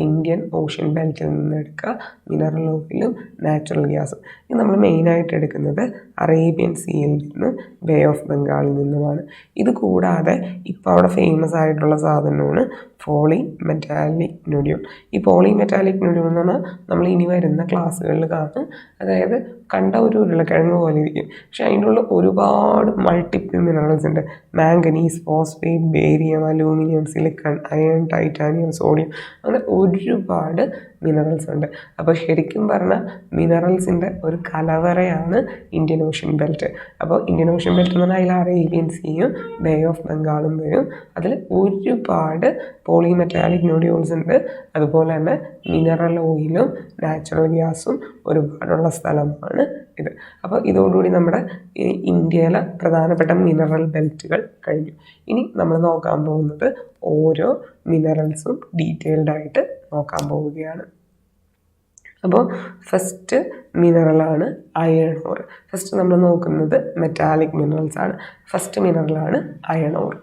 ഇന്ത്യൻ ഓഷ്യൻ ബെൽറ്റിൽ നിന്ന് എടുക്കുക. മിനറൽ ഓയിലും നാച്ചുറൽ ഗ്യാസും. ഇത് നമ്മൾ മെയിനായിട്ട് എടുക്കുന്നത് അറേബ്യൻ സീയിൽ നിന്നും ബേ ഓഫ് ബംഗാളിൽ നിന്നുമാണ്. ഇത് കൂടാതെ ഇപ്പോൾ അവിടെ ഫേമസ് ആയിട്ടുള്ള സാധനമാണ് പോളി മെറ്റാലിക് നൊഡ്യൂൾ. ഈ പോളി മെറ്റാലിക് നൊഡ്യൂൾ എന്ന് പറഞ്ഞാൽ നമ്മൾ ഇനി വരുന്ന ക്ലാസ്സുകളിൽ കാണും. അതായത് കണ്ട ഒരു ഉരുളക്കിഴങ്ങ് പോലെ ഇരിക്കും, പക്ഷെ അതിൻ്റെ ഉള്ളിൽ ഒരുപാട് മൾട്ടിപ്പിൾ മിനറൽസ് ഉണ്ട്. Manganese, phosphate, barium, aluminium, silicon, iron, titanium, sodium, അങ്ങനെ ഒരുപാട് മിനറൽസ് ഉണ്ട്. അപ്പോൾ ശരിക്കും പറഞ്ഞാൽ മിനറൽസിൻ്റെ ഒരു കലവറയാണ് ഇന്ത്യൻ ഓഷ്യൻ ബെൽറ്റ്. അപ്പോൾ ഇന്ത്യൻ ഓഷ്യൻ ബെൽറ്റ് എന്ന് പറഞ്ഞാൽ അതിൽ അറേബ്യൻ സീയും ബേ ഓഫ് ബംഗാളും വരും. അതിൽ ഒരുപാട് പോളിമെറ്റാലിക് നൊഡ്യൂൾസ് ഉണ്ട്. അതുപോലെ തന്നെ മിനറൽ ഓയിലും നാച്ചുറൽ ഗ്യാസും ഒരുപാടുള്ള സ്ഥലമാണ് ഇത്. അപ്പോൾ ഇതോടുകൂടി നമ്മുടെ ഇന്ത്യയിലെ പ്രധാനപ്പെട്ട മിനറൽ ബെൽറ്റുകൾ കഴിഞ്ഞു. ഇനി നമ്മൾ നോക്കാൻ പോകുന്നത് ഓരോ മിനറൽസും ഡീറ്റെയിൽഡായിട്ട് നോക്കാൻ പോവുകയാണ്. അപ്പോൾ ഫസ്റ്റ് മിനറലാണ് അയൺ ഓർ. ഫസ്റ്റ് നമ്മൾ നോക്കുന്നത് മെറ്റാലിക് മിനറൽസ് ആണ്. First മിനറലാണ് iron or.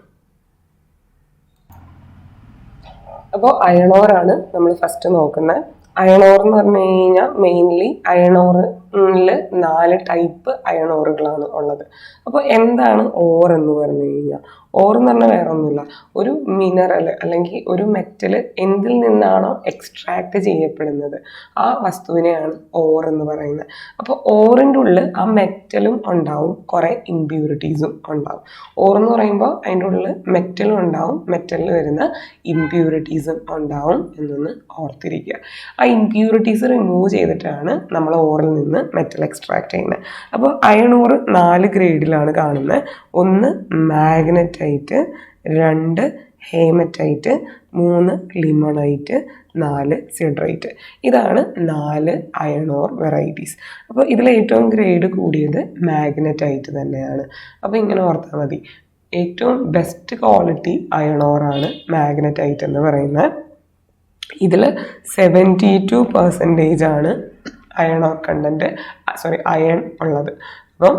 അപ്പോൾ അയൺ ഓറാണ് നമ്മൾ ഫസ്റ്റ് നോക്കുന്നത്. അയൺ ഓർ എന്ന് പറഞ്ഞു കഴിഞ്ഞാൽ മെയിൻലി അയൺ ഓറിൽ 4 ടൈപ്പ് അയൺ ഓറുകളാണ് ഉള്ളത്. അപ്പോൾ എന്താണ് ഓർ എന്ന് പറഞ്ഞു കഴിഞ്ഞാൽ, ഓർ എന്ന് പറഞ്ഞാൽ വേറെ ഒന്നുമില്ല, ഒരു മിനറൽ അല്ലെങ്കിൽ ഒരു മെറ്റൽ എന്തിൽ നിന്നാണോ എക്സ്ട്രാക്ട് ചെയ്യപ്പെടുന്നത് ആ വസ്തുവിനെയാണ് ഓർ എന്ന് പറയുന്നത്. അപ്പോൾ ഓറിൻ്റെ ഉള്ളിൽ ആ മെറ്റലും ഉണ്ടാവും, കുറേ ഇംപ്യൂരിറ്റീസും ഉണ്ടാവും. ഓർ എന്ന് പറയുമ്പോൾ അതിൻ്റെ ഉള്ളിൽ മെറ്റലും ഉണ്ടാവും, മെറ്റലിൽ വരുന്ന ഇംപ്യൂരിറ്റീസും ഉണ്ടാവും എന്നൊന്ന് ഓർത്തിരിക്കുക. ആ ഇംപ്യൂരിറ്റീസ് റിമൂവ് ചെയ്തിട്ടാണ് നമ്മൾ ഓറിൽ നിന്ന് മെറ്റൽ എക്സ്ട്രാക്ട് ചെയ്യുന്നത്. അപ്പോൾ അയൺ ഓർ 4 ഗ്രേഡിലാണ് കാണുന്നത്. 1 മാഗ്നറ്റൈറ്റ്, 2 ഹേമറ്റൈറ്റ്, 3 ലിമണൈറ്റ്, 4 സിഡറൈറ്റ്. ഇതാണ് 4 അയൺ ഓർ വെറൈറ്റീസ്. അപ്പോൾ ഇതിൽ ഏറ്റവും ഗ്രേഡ് കൂടിയത് മാഗ്നറ്റൈറ്റ് തന്നെയാണ്. അപ്പോൾ ഇങ്ങനെ ഓർത്താൽ മതി, ഏറ്റവും ബെസ്റ്റ് ക്വാളിറ്റി അയൺ ഓറാണ് മാഗ്നറ്റൈറ്റ് എന്ന് പറയുന്നത്. ഇതിൽ 72% ആണ് അയൺ ഓർ കണ്ടൻറ്റ്, അയൺ ഉള്ളത്. അപ്പം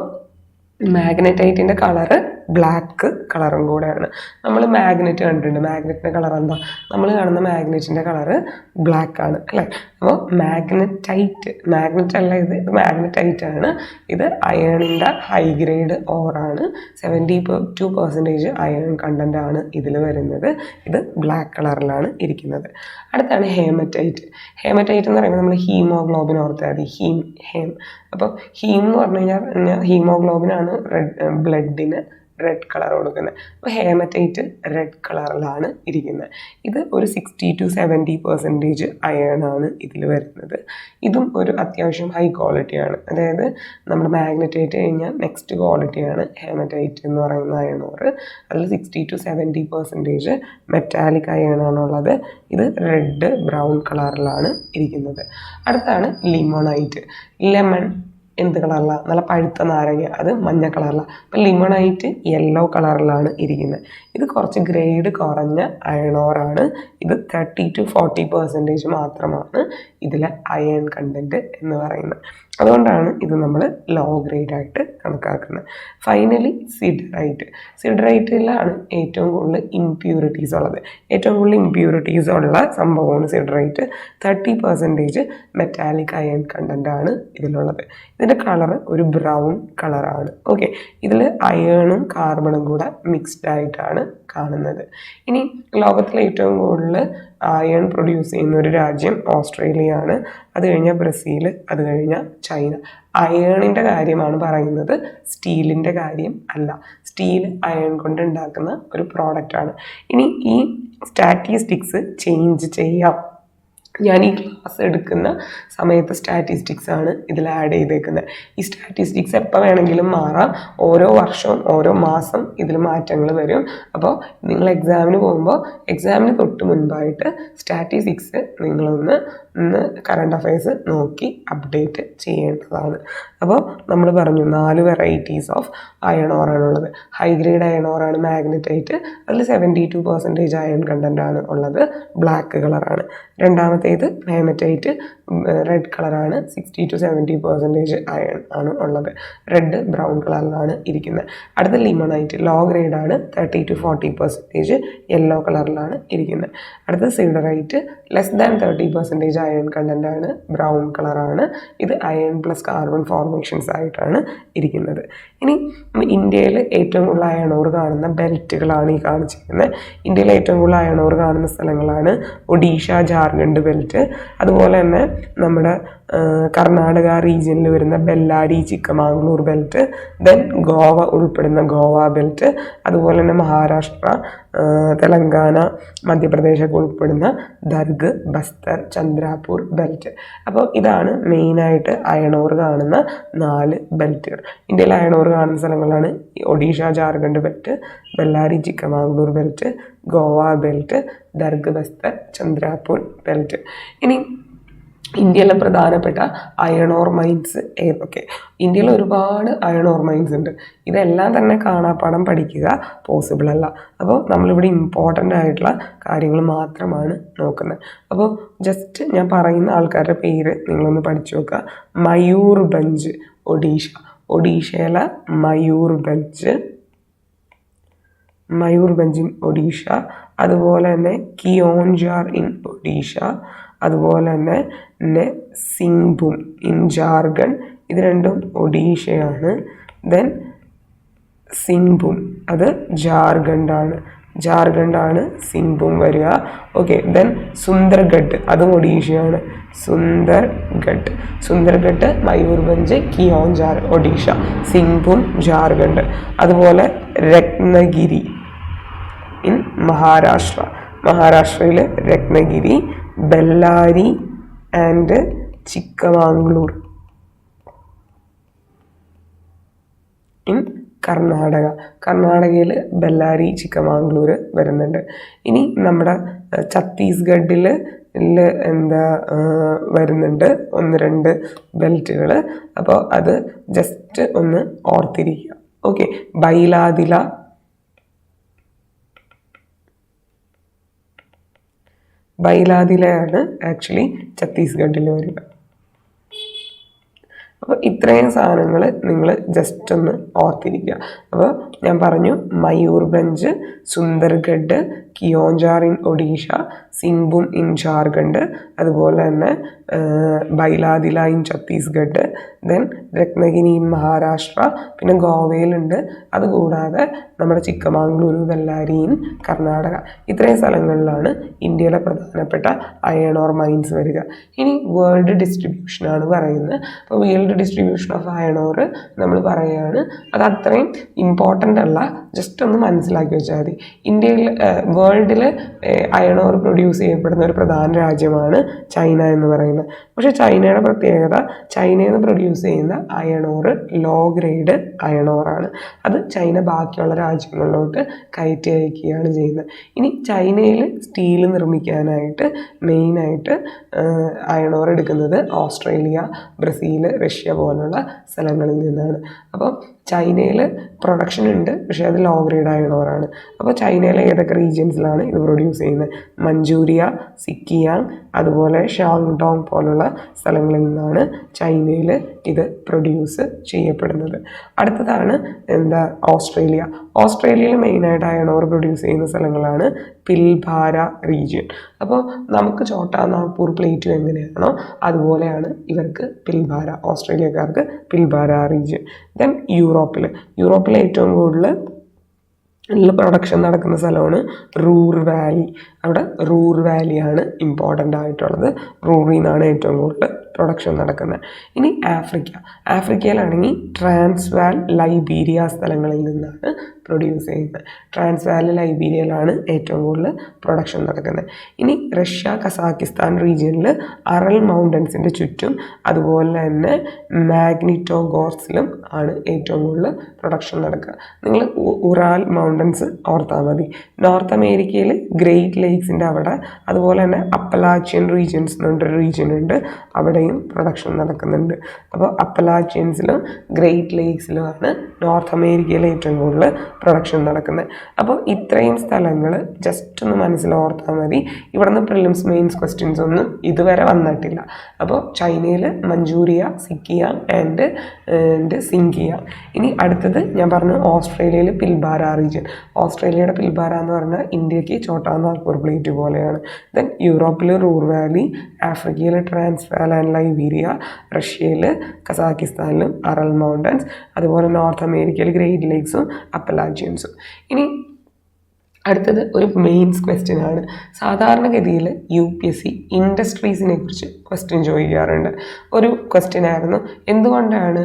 മാഗ്നറ്റൈറ്റിൻ്റെ കളറ് ബ്ലാക്ക് കളറും കൂടെയാണ്. നമ്മൾ മാഗ്നറ്റ് കണ്ടിട്ടുണ്ട്. മാഗ്നറ്റിൻ്റെ കളർ എന്താ? നമ്മൾ കാണുന്ന മാഗ്നറ്റിൻ്റെ കളറ് ബ്ലാക്ക് ആണ് അല്ലേ? അപ്പോൾ മാഗ്നറ്റ് അല്ല, ഇത് മാഗ്നറ്റൈറ്റ് ആണ്. ഇത് അയണിൻ്റെ ഹൈ ഗ്രേഡ് ഓറാണ്. 72% അയൺ കണ്ടൻ്റ് ആണ് ഇതിൽ വരുന്നത്. ഇത് ബ്ലാക്ക് കളറിലാണ് ഇരിക്കുന്നത്. അടുത്താണ് ഹേമറ്റൈറ്റ്. ഹേമറ്റൈറ്റ് എന്ന് പറയുമ്പോൾ നമ്മൾ ഹീമോഗ്ലോബിൻ ഓർത്താൽ മതി. ഹേം. അപ്പോൾ ഹീം എന്ന് പറഞ്ഞു കഴിഞ്ഞാൽ ഹീമോഗ്ലോബിനാണ് ബ്ലഡിന് റെഡ് കളർ കൊടുക്കുന്നത്. അപ്പോൾ ഹേമറ്റൈറ്റ് റെഡ് കളറിലാണ് ഇരിക്കുന്നത്. ഇത് ഒരു 60-70% അയണാണ് ഇതിൽ വരുന്നത്. ഇതും ഒരു അത്യാവശ്യം ഹൈ ക്വാളിറ്റിയാണ്. അതായത് നമ്മുടെ മാഗ്നറ്റൈറ്റ് കഴിഞ്ഞാൽ നെക്സ്റ്റ് ക്വാളിറ്റിയാണ് ഹേമറ്റൈറ്റ് എന്ന് പറയുന്ന അയണോർ. അതിൽ 60-70% മെറ്റാലിക് അയണാണുള്ളത്. ഇത് റെഡ് ബ്രൗൺ കളറിലാണ് ഇരിക്കുന്നത്. അടുത്താണ് ലിമോണൈറ്റ്. ലെമൺ എന്ത് കളറിലാണ്? നല്ല പഴുത്ത നാരങ്ങ, അത് മഞ്ഞ കളറിലാണ്. അപ്പം ലിമണൈറ്റ് യെല്ലോ കളറിലാണ് ഇരിക്കുന്നത്. ഇത് കുറച്ച് ഗ്രേഡ് കുറഞ്ഞ അയണോറാണ്. ഇത് 30-40% മാത്രമാണ് ഇതിലെ അയൺ കണ്ടൻറ്റ് എന്ന് പറയുന്നത്. അതുകൊണ്ടാണ് ഇത് നമ്മൾ ലോ ഗ്രേഡായിട്ട് കണക്കാക്കുന്നത്. Finally siderite. സിഡറൈറ്റിലാണ് ഏറ്റവും കൂടുതൽ ഇംപ്യൂരിറ്റീസ് ഉള്ളത്. ഏറ്റവും കൂടുതൽ ഇംപ്യൂരിറ്റീസ് ഉള്ള സംഭവമാണ് സിഡറൈറ്റ്. 30% മെറ്റാലിക് അയൺ കണ്ടൻ്റാണ് ഇതിലുള്ളത്. ഇതിൻ്റെ കളറ് ഒരു ബ്രൗൺ കളറാണ്. ഓക്കെ, ഇതിൽ അയേണും കാർബണും കൂടെ മിക്സ്ഡ് ആയിട്ടാണ് കാണുന്നത്. ഇനി ലോകത്തിലെ ഏറ്റവും കൂടുതൽ അയൺ പ്രൊഡ്യൂസ് ചെയ്യുന്ന ഒരു രാജ്യം ഓസ്ട്രേലിയ ആണ്. അത് കഴിഞ്ഞാൽ ബ്രസീൽ, അത് കഴിഞ്ഞാൽ ചൈന. അയേണിൻ്റെ കാര്യമാണ് പറയുന്നത്, സ്റ്റീലിൻ്റെ കാര്യം അല്ല. സ്റ്റീൽ അയൺ കൊണ്ട് ഉണ്ടാക്കുന്ന ഒരു പ്രോഡക്റ്റാണ്. ഇനി ഈ സ്റ്റാറ്റിസ്റ്റിക്സ് ചേഞ്ച് ചെയ്യാം. ഞാൻ ഈ ക്ലാസ് എടുക്കുന്ന സമയത്ത് സ്റ്റാറ്റിസ്റ്റിക്സ് ആണ് ഇതിൽ ആഡ് ചെയ്തേക്കുന്നത്. ഈ സ്റ്റാറ്റിസ്റ്റിക്സ് എപ്പോൾ വേണമെങ്കിലും മാറാം. ഓരോ വർഷവും ഓരോ മാസം ഇതിൽ മാറ്റങ്ങൾ വരും. അപ്പോൾ നിങ്ങൾ എക്സാമിന് പോകുമ്പോൾ എക്സാമിന് തൊട്ട് മുൻപായിട്ട് സ്റ്റാറ്റിസ്റ്റിക്സ് നിങ്ങളൊന്ന് കറണ്ട് അഫയേഴ്സ് നോക്കി അപ്ഡേറ്റ് ചെയ്യേണ്ടതാണ്. അപ്പോൾ നമ്മൾ പറഞ്ഞു 4 വെറൈറ്റീസ് ഓഫ് അയണോറാണുള്ളത്. ഹൈ ഗ്രേഡ് അയണോറാണ് മാഗ്നറ്റൈറ്റ്. അതിൽ 72% അയൺ കണ്ടൻ്റാണ് ഉള്ളത്. ബ്ലാക്ക് കളറാണ്. രണ്ടാമത്തേത് ഹേമറ്റൈറ്റ്, റെഡ് കളറാണ്. 60-70% അയൺ ആണ് ഉള്ളത്. റെഡ് ബ്രൗൺ കളറിലാണ് ഇരിക്കുന്നത്. അടുത്ത ലിമണൈറ്റ് ലോ ഗ്രേഡാണ്. 30-40% യെല്ലോ കളറിലാണ് ഇരിക്കുന്നത്. അടുത്ത സിഡറൈറ്റ് ലെസ് ദാൻ 30% അയൺ കണ്ടൻ്റാണ്. ബ്രൗൺ കളറാണ്. ഇത് അയൺ പ്ലസ് കാർബൺ ഫോർമേഷൻസ് ആയിട്ടാണ് ഇരിക്കുന്നത്. ഇനി ഇന്ത്യയിൽ ഏറ്റവും കൂടുതൽ അയണോർ കാണുന്ന ബെൽറ്റുകളാണ് ഈ കാണിച്ചിരിക്കുന്നത്. ഇന്ത്യയിൽ ഏറ്റവും കൂടുതൽ അയണോർ കാണുന്ന സ്ഥലങ്ങളാണ് ഒഡീഷ, ജാർഖണ്ഡ് ബെൽറ്റ്. അതുപോലെ തന്നെ നമ്മുടെ കർണാടക റീജിയനിൽ വരുന്ന ബെല്ലാരി, ചിക്കമാംഗ്ലൂർ ബെൽറ്റ്. ദെൻ ഗോവ ഉൾപ്പെടുന്ന ഗോവ ബെൽറ്റ്. അതുപോലെ തന്നെ മഹാരാഷ്ട്ര, തെലങ്കാന, മധ്യപ്രദേശൊക്കെ ഉൾപ്പെടുന്ന ദർഗ്, ബസ്തർ, ചന്ദ്രാപൂർ ബെൽറ്റ്. അപ്പോൾ ഇതാണ് മെയിനായിട്ട് അയണോർ കാണുന്ന 4 ബെൽറ്റുകൾ. ഇന്ത്യയിൽ അയണോർ കാണുന്ന സ്ഥലങ്ങളാണ് Odisha, Jharkhand belt, Bellary, Chikmagalur belt, Goa belt, Durg, Bastar, Chandrapur belt. ഇനി ഇന്ത്യയിലെ പ്രധാനപ്പെട്ട അയണോർ മൈൻസ് ഏതൊക്കെ? ഇന്ത്യയിൽ ഒരുപാട് അയണോർ മൈൻസ് ഉണ്ട്. ഇതെല്ലാം തന്നെ കാണാപ്പാഠം പഠിക്കുക പോസിബിൾ അല്ല. അപ്പോൾ നമ്മളിവിടെ ഇമ്പോർട്ടൻ്റ് ആയിട്ടുള്ള കാര്യങ്ങൾ മാത്രമാണ് നോക്കുന്നത്. അപ്പോൾ ജസ്റ്റ് ഞാൻ പറയുന്ന ആൾക്കാരുടെ പേര് നിങ്ങളൊന്ന് പഠിച്ചു നോക്കുക. മയൂർഭഞ്ച് ഒഡീഷ. ഒഡീഷയിലെ മയൂർഭഞ്ച് ഇൻ ഒഡീഷ. അതുപോലെ തന്നെ കിയോൻജാർ ഇൻ ഒഡീഷ. അതുപോലെ തന്നെ സിംഗ്ഭൂം ഇൻ ജാർഖണ്ഡ്. ഇത് രണ്ടും ഒഡീഷയാണ്. ദെൻ സിംഗ്ഭൂം അത് ജാർഖണ്ഡാണ് സിംഗ്ഭൂം വരിക. ഓക്കെ, ദെൻ സുന്ദർഗഡ് അതും ഒഡീഷയാണ്. സുന്ദർഗഡ് മയൂർഭഞ്ച്, കിയോൻജാർ ഒഡീഷ, സിംഗ്ഭൂം ജാർഖണ്ഡ്. അതുപോലെ രത്നഗിരി ഇൻ മഹാരാഷ്ട്രയിൽ രത്നഗിരി, ബെല്ലാരി ആൻഡ് ചിക്കമാംഗ്ലൂർ ഇൻ കർണാടകയിൽ ബെല്ലാരി, ചിക്കമാംഗ്ലൂർ വരുന്നുണ്ട്. ഇനി നമ്മുടെ ഛത്തീസ്ഗഡിൽ വരുന്നുണ്ട് 1-2 ബെൽറ്റുകൾ. അപ്പോൾ അത് ജസ്റ്റ് ഒന്ന് ഓർത്തിരിക്കുക. ഓക്കെ, ബൈലാദിലയാണ് ആക്ച്വലി ഛത്തീസ്ഗഡിൽ വരിക. അപ്പോൾ ഇത്രയും സാധനങ്ങൾ നിങ്ങൾ ജസ്റ്റ് ഒന്ന് ഓർത്തിരിക്കുക. അപ്പോൾ ഞാൻ പറഞ്ഞു മയൂർഭഞ്ച്, സുന്ദർഗഡ്, കിയോഞ്ചാർ ഇൻ ഒഡീഷ, സിംഗ്ബും ഇൻ ജാർഖണ്ഡ്, അതുപോലെ തന്നെ Bailadila in Chhattisgarh, then Ratnagiri in Maharashtra, പിന്നെ ഗോവയിലുണ്ട്. അതുകൂടാതെ നമ്മുടെ ചിക്കമാംഗ്ലൂരു, ബെല്ലാരി ഇൻ കർണാടക. ഇത്രയും സ്ഥലങ്ങളിലാണ് ഇന്ത്യയിലെ പ്രധാനപ്പെട്ട അയൺ ഓർ മൈൻസ് വരിക. ഇനി വേൾഡ് ഡിസ്ട്രിബ്യൂഷനാണ് പറയുന്നത്. അപ്പോൾ world distribution of iron or നമ്മൾ പറയുകയാണ്. അത് അത്രയും ഇമ്പോർട്ടൻ്റ് അല്ല, ജസ്റ്റ് ഒന്ന് മനസ്സിലാക്കി വെച്ചാൽ മതി. ഇന്ത്യയിൽ വേൾഡിൽ അയൺ ഓർ പ്രൊഡ്യൂസ് ചെയ്യപ്പെടുന്ന ഒരു പ്രധാന രാജ്യമാണ് ചൈന എന്ന് പറയുന്നത്. പക്ഷേ ചൈനയുടെ പ്രത്യേകത, ചൈനയിൽ നിന്ന് പ്രൊഡ്യൂസ് ചെയ്യുന്ന iron ore low grade iron ഓറാണ്. അത് ചൈന ബാക്കിയുള്ള രാജ്യങ്ങളിലോട്ട് കയറ്റി അയക്കുകയാണ് ചെയ്യുന്നത്. ഇനി ചൈനയിൽ സ്റ്റീൽ നിർമ്മിക്കാനായിട്ട് മെയിനായിട്ട് അയൺ ഓർ എടുക്കുന്നത് ഓസ്ട്രേലിയ, ബ്രസീൽ, റഷ്യ പോലുള്ള സ്ഥലങ്ങളിൽ നിന്നാണ്. അപ്പോൾ ചൈനയിൽ പ്രൊഡക്ഷൻ ഉണ്ട്, പക്ഷേ അത് ലോ ഗ്രേഡ് അയൺ ഓറാണ്. അപ്പോൾ ചൈനയിലെ ഏതൊക്കെ റീജിയൻസിലാണ് ഇത് പ്രൊഡ്യൂസ് ചെയ്യുന്നത്? മഞ്ചൂരിയ, സിക്കിയാങ്, അതുപോലെ ഷാങ്ഡോങ് പോലുള്ള സ്ഥലങ്ങളിൽ നിന്നാണ് ചൈനയിൽ ഇത് പ്രൊഡ്യൂസ് ചെയ്യപ്പെടുന്നത്. അടുത്തതാണ് ഓസ്ട്രേലിയ. ഓസ്ട്രേലിയയിൽ മെയിനായിട്ട് അയൺ ഓർ പ്രൊഡ്യൂസ് ചെയ്യുന്ന സ്ഥലങ്ങളാണ് പിൽഭാര റീജിയൻ. അപ്പോൾ നമുക്ക് ഛോട്ടാ നാഗ്പൂർ പ്ലേറ്റു എങ്ങനെയാണോ അതുപോലെയാണ് ഇവർക്ക് പിൽഭാര, ഓസ്ട്രേലിയക്കാർക്ക് പിൽഭാര റീജിയൻ. ദെൻ യൂറോപ്പിൽ ഏറ്റവും കൂടുതൽ പ്രൊഡക്ഷൻ നടക്കുന്ന സ്ഥലമാണ് റൂർ വാലി. അവിടെ റൂർ വാലിയാണ് ഇമ്പോർട്ടൻ്റ് ആയിട്ടുള്ളത്. റൂറിൽ നിന്നാണ് ഏറ്റവും കൂടുതൽ പ്രൊഡക്ഷൻ നടക്കുന്നത്. ഇനി ആഫ്രിക്കയിലാണെങ്കിൽ ട്രാൻസ്വാൽ, ലൈബീരിയ സ്ഥലങ്ങളിൽ നിന്നാണ് പ്രൊഡ്യൂസ് ചെയ്യുന്നത്. ട്രാൻസ്വാൽ, ലൈബീരിയയിലാണ് ഏറ്റവും കൂടുതൽ പ്രൊഡക്ഷൻ നടക്കുന്നത്. ഇനി റഷ്യ, കസാക്കിസ്ഥാൻ റീജിയനിൽ അറൽ മൗണ്ടൻസിൻ്റെ ചുറ്റും അതുപോലെ തന്നെ മാഗ്നിറ്റോഗോർസിലും ആണ് ഏറ്റവും കൂടുതൽ പ്രൊഡക്ഷൻ നടക്കുക. നിങ്ങൾ ഉറാൽ മൗണ്ടൻസ് ഓർത്താൽ മതി. നോർത്ത് അമേരിക്കയിൽ ഗ്രേറ്റ് ലേക്സിൻ്റെ അവിടെ, അതുപോലെ തന്നെ അപ്പലാച്ചിയൻ റീജിയൻസ് എന്നൊരു റീജിയൻ ഉണ്ട്, അവിടെയും പ്രൊഡക്ഷൻ നടക്കുന്നുണ്ട്. അപ്പോൾ അപ്പലാച്ചിയൻസിലും ഗ്രേറ്റ് ലേക്സിലുമാണ് നോർത്ത് അമേരിക്കയിൽ ഏറ്റവും കൂടുതൽ പ്രൊഡക്ഷൻ നടക്കുന്നത്. അപ്പോൾ ഇത്രയും സ്ഥലങ്ങൾ ജസ്റ്റ് ഒന്ന് മനസ്സിൽ ഓർത്താൽ മതി. ഇവിടുന്ന് പ്രിലിംസ് മെയിൻസ് ക്വസ്റ്റ്യൻസ് ഒന്നും ഇതുവരെ വന്നിട്ടില്ല. അപ്പോൾ ചൈനയിൽ മഞ്ചൂരിയ, സിക്കിയാങ് ആൻഡ് സിങ്കിയാങ്. ഇനി അടുത്തത് ഞാൻ പറഞ്ഞു ഓസ്ട്രേലിയയിൽ പിൽഭാര റീജിയൻ. ഓസ്ട്രേലിയയുടെ പിൽഭാര എന്ന് പറഞ്ഞാൽ ഇന്ത്യക്ക് ഛോട്ടാ നാഗ്പൂർ പ്ലേറ്റ് പോലെയാണ്. ദെൻ യൂറോപ്പിൽ റൂർ വാലി, ആഫ്രിക്കയിൽ ട്രാൻസ്വാൽ ആൻഡ് ലൈബീരിയ, റഷ്യയിൽ കസാക്കിസ്ഥാനിലും അറൽ മൗണ്ടൻസ്, അതുപോലെ നോർത്ത് അമേരിക്കയിൽ ഗ്രേറ്റ് ലേക്സും അപ്പലാച്ചിയൻസും. ഇനി അടുത്തത് ഒരു മെയിൻസ് ക്വസ്റ്റ്യൻ ആണ്. സാധാരണഗതിയിൽ UPSC ഇൻഡസ്ട്രീസിനെ കുറിച്ച് ക്വസ്റ്റ്യൻ ചോദിക്കാറുണ്ട്. ഒരു ക്വസ്റ്റ്യൻ ആയിരുന്നു, എന്തുകൊണ്ടാണ്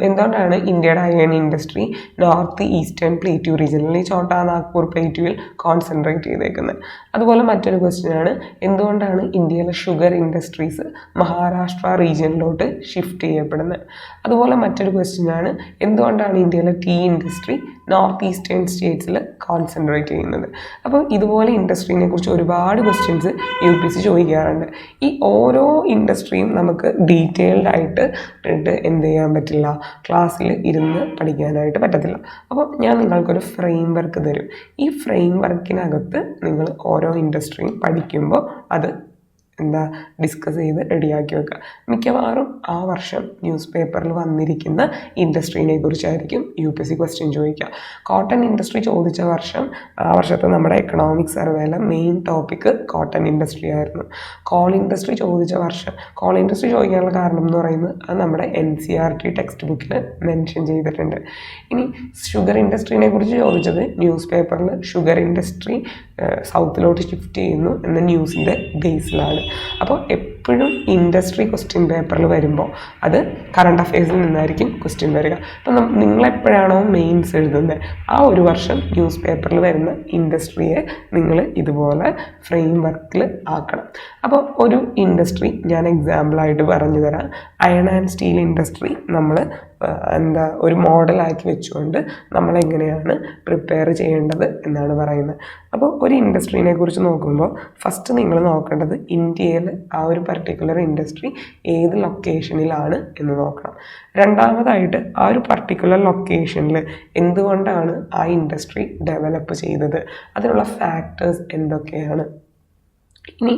എന്തുകൊണ്ടാണ് ഇന്ത്യയുടെ iron industry north eastern plateau റീജിയനിൽ, ഛോട്ടാ നാഗ്പൂർ പ്ലേറ്റ്യൂവിൽ കോൺസെൻട്രേറ്റ് ചെയ്തേക്കുന്നത്. അതുപോലെ മറ്റൊരു ക്വസ്റ്റ്യൻ ആണ്, എന്തുകൊണ്ടാണ് ഇന്ത്യയിലെ ഷുഗർ ഇൻഡസ്ട്രീസ് മഹാരാഷ്ട്ര റീജിയനിലോട്ട് ഷിഫ്റ്റ് ചെയ്യപ്പെടുന്നത്. അതുപോലെ മറ്റൊരു ക്വസ്റ്റ്യൻ ആണ്, എന്തുകൊണ്ടാണ് ഇന്ത്യയിലെ ടീ ഇൻഡസ്ട്രി നോർത്ത് ഈസ്റ്റേൺ സ്റ്റേറ്റ്സിൽ കോൺസെൻട്രേറ്റ് ചെയ്യുന്നത്. അപ്പോൾ ഇതുപോലെ ഇൻഡസ്ട്രീനെ കുറിച്ച് ഒരുപാട് ക്വസ്റ്റ്യൻസ് UPSC ചോദിക്കാറുണ്ട്. ഈ ഓരോ ഇൻഡസ്ട്രിയും നമുക്ക് ഡീറ്റെയിൽഡ് ആയിട്ട് എന്ത് ചെയ്യാൻ പറ്റില്ല, ക്ലാസ്സിൽ ഇരുന്ന് പഠിക്കാനായിട്ട് പറ്റത്തില്ല. അപ്പോൾ ഞാൻ നിങ്ങൾക്കൊരു ഫ്രെയിം വർക്ക് തരും. ഈ ഫ്രെയിം വർക്കിനകത്ത് നിങ്ങൾ ഓരോ ഇൻഡസ്ട്രിയും പഠിക്കുമ്പോൾ അത് ഡിസ്കസ് ചെയ്ത് റെഡിയാക്കി വെക്കുക. മിക്കവാറും ആ വർഷം ന്യൂസ് പേപ്പറിൽ വന്നിരിക്കുന്ന ഇൻഡസ്ട്രീനെ കുറിച്ചായിരിക്കും UPSC ക്വസ്റ്റ്യൻ ചോദിക്കുക. കോട്ടൺ ഇൻഡസ്ട്രി ചോദിച്ച വർഷം, ആ വർഷത്തെ നമ്മുടെ എക്കണോമിക് സർവേയിലെ മെയിൻ ടോപ്പിക്ക് കോട്ടൺ ഇൻഡസ്ട്രി ആയിരുന്നു. കോൾ ഇൻഡസ്ട്രി ചോദിച്ച വർഷം, കോൾ ഇൻഡസ്ട്രി ചോദിക്കാനുള്ള കാരണം എന്ന് പറയുന്നത് അത് നമ്മുടെ NCERT ടെക്സ്റ്റ് ബുക്കിൽ മെൻഷൻ ചെയ്തിട്ടുണ്ട്. ഇനി ഷുഗർ ഇൻഡസ്ട്രീനെ കുറിച്ച് ചോദിച്ചത് ന്യൂസ് പേപ്പറിൽ ഷുഗർ ഇൻഡസ്ട്രി സൗത്തിലോട്ട് ഷിഫ്റ്റ് ചെയ്യുന്നു എന്ന ന്യൂസിൻ്റെ ബേസിലാണ്. അപ്പോൾ എപ്പോഴും ഇൻഡസ്ട്രി ക്വസ്റ്റ്യൻ പേപ്പറിൽ വരുമ്പോൾ അത് കറണ്ട് അഫെയർസിൽ നിന്നായിരിക്കും ക്വസ്റ്റ്യൻ വരിക. അപ്പം നിങ്ങളെപ്പോഴാണോ മെയിൻസ് എഴുതുന്നത് ആ ഒരു വർഷം ന്യൂസ് പേപ്പറിൽ വരുന്ന ഇൻഡസ്ട്രിയെ നിങ്ങൾ ഇതുപോലെ ഫ്രെയിം വർക്കിൽ ആക്കണം. അപ്പോൾ ഒരു ഇൻഡസ്ട്രി ഞാൻ എക്സാമ്പിളായിട്ട് പറഞ്ഞു തരാം. അയൺ ആൻഡ് സ്റ്റീൽ ഇൻഡസ്ട്രി നമ്മൾ ഒരു മോഡലാക്കി വെച്ചുകൊണ്ട് നമ്മളെങ്ങനെയാണ് പ്രിപ്പയർ ചെയ്യേണ്ടത് എന്നാണ് പറയുന്നത്. അപ്പോൾ ഒരു ഇൻഡസ്ട്രീനെ കുറിച്ച് നോക്കുമ്പോൾ ഫസ്റ്റ് നിങ്ങൾ നോക്കേണ്ടത് ഇന്ത്യയിൽ ആ ഒരു പർട്ടിക്കുലർ ഇൻഡസ്ട്രി ഏത് ലൊക്കേഷനിലാണ് എന്ന് നോക്കണം. രണ്ടാമതായിട്ട് ആ ഒരു പർട്ടിക്കുലർ ലൊക്കേഷനിൽ എന്തുകൊണ്ടാണ് ആ ഇൻഡസ്ട്രി ഡെവലപ്പ് ചെയ്തത്, അതിനുള്ള ഫാക്ടേഴ്സ് എന്തൊക്കെയാണ് ഇനി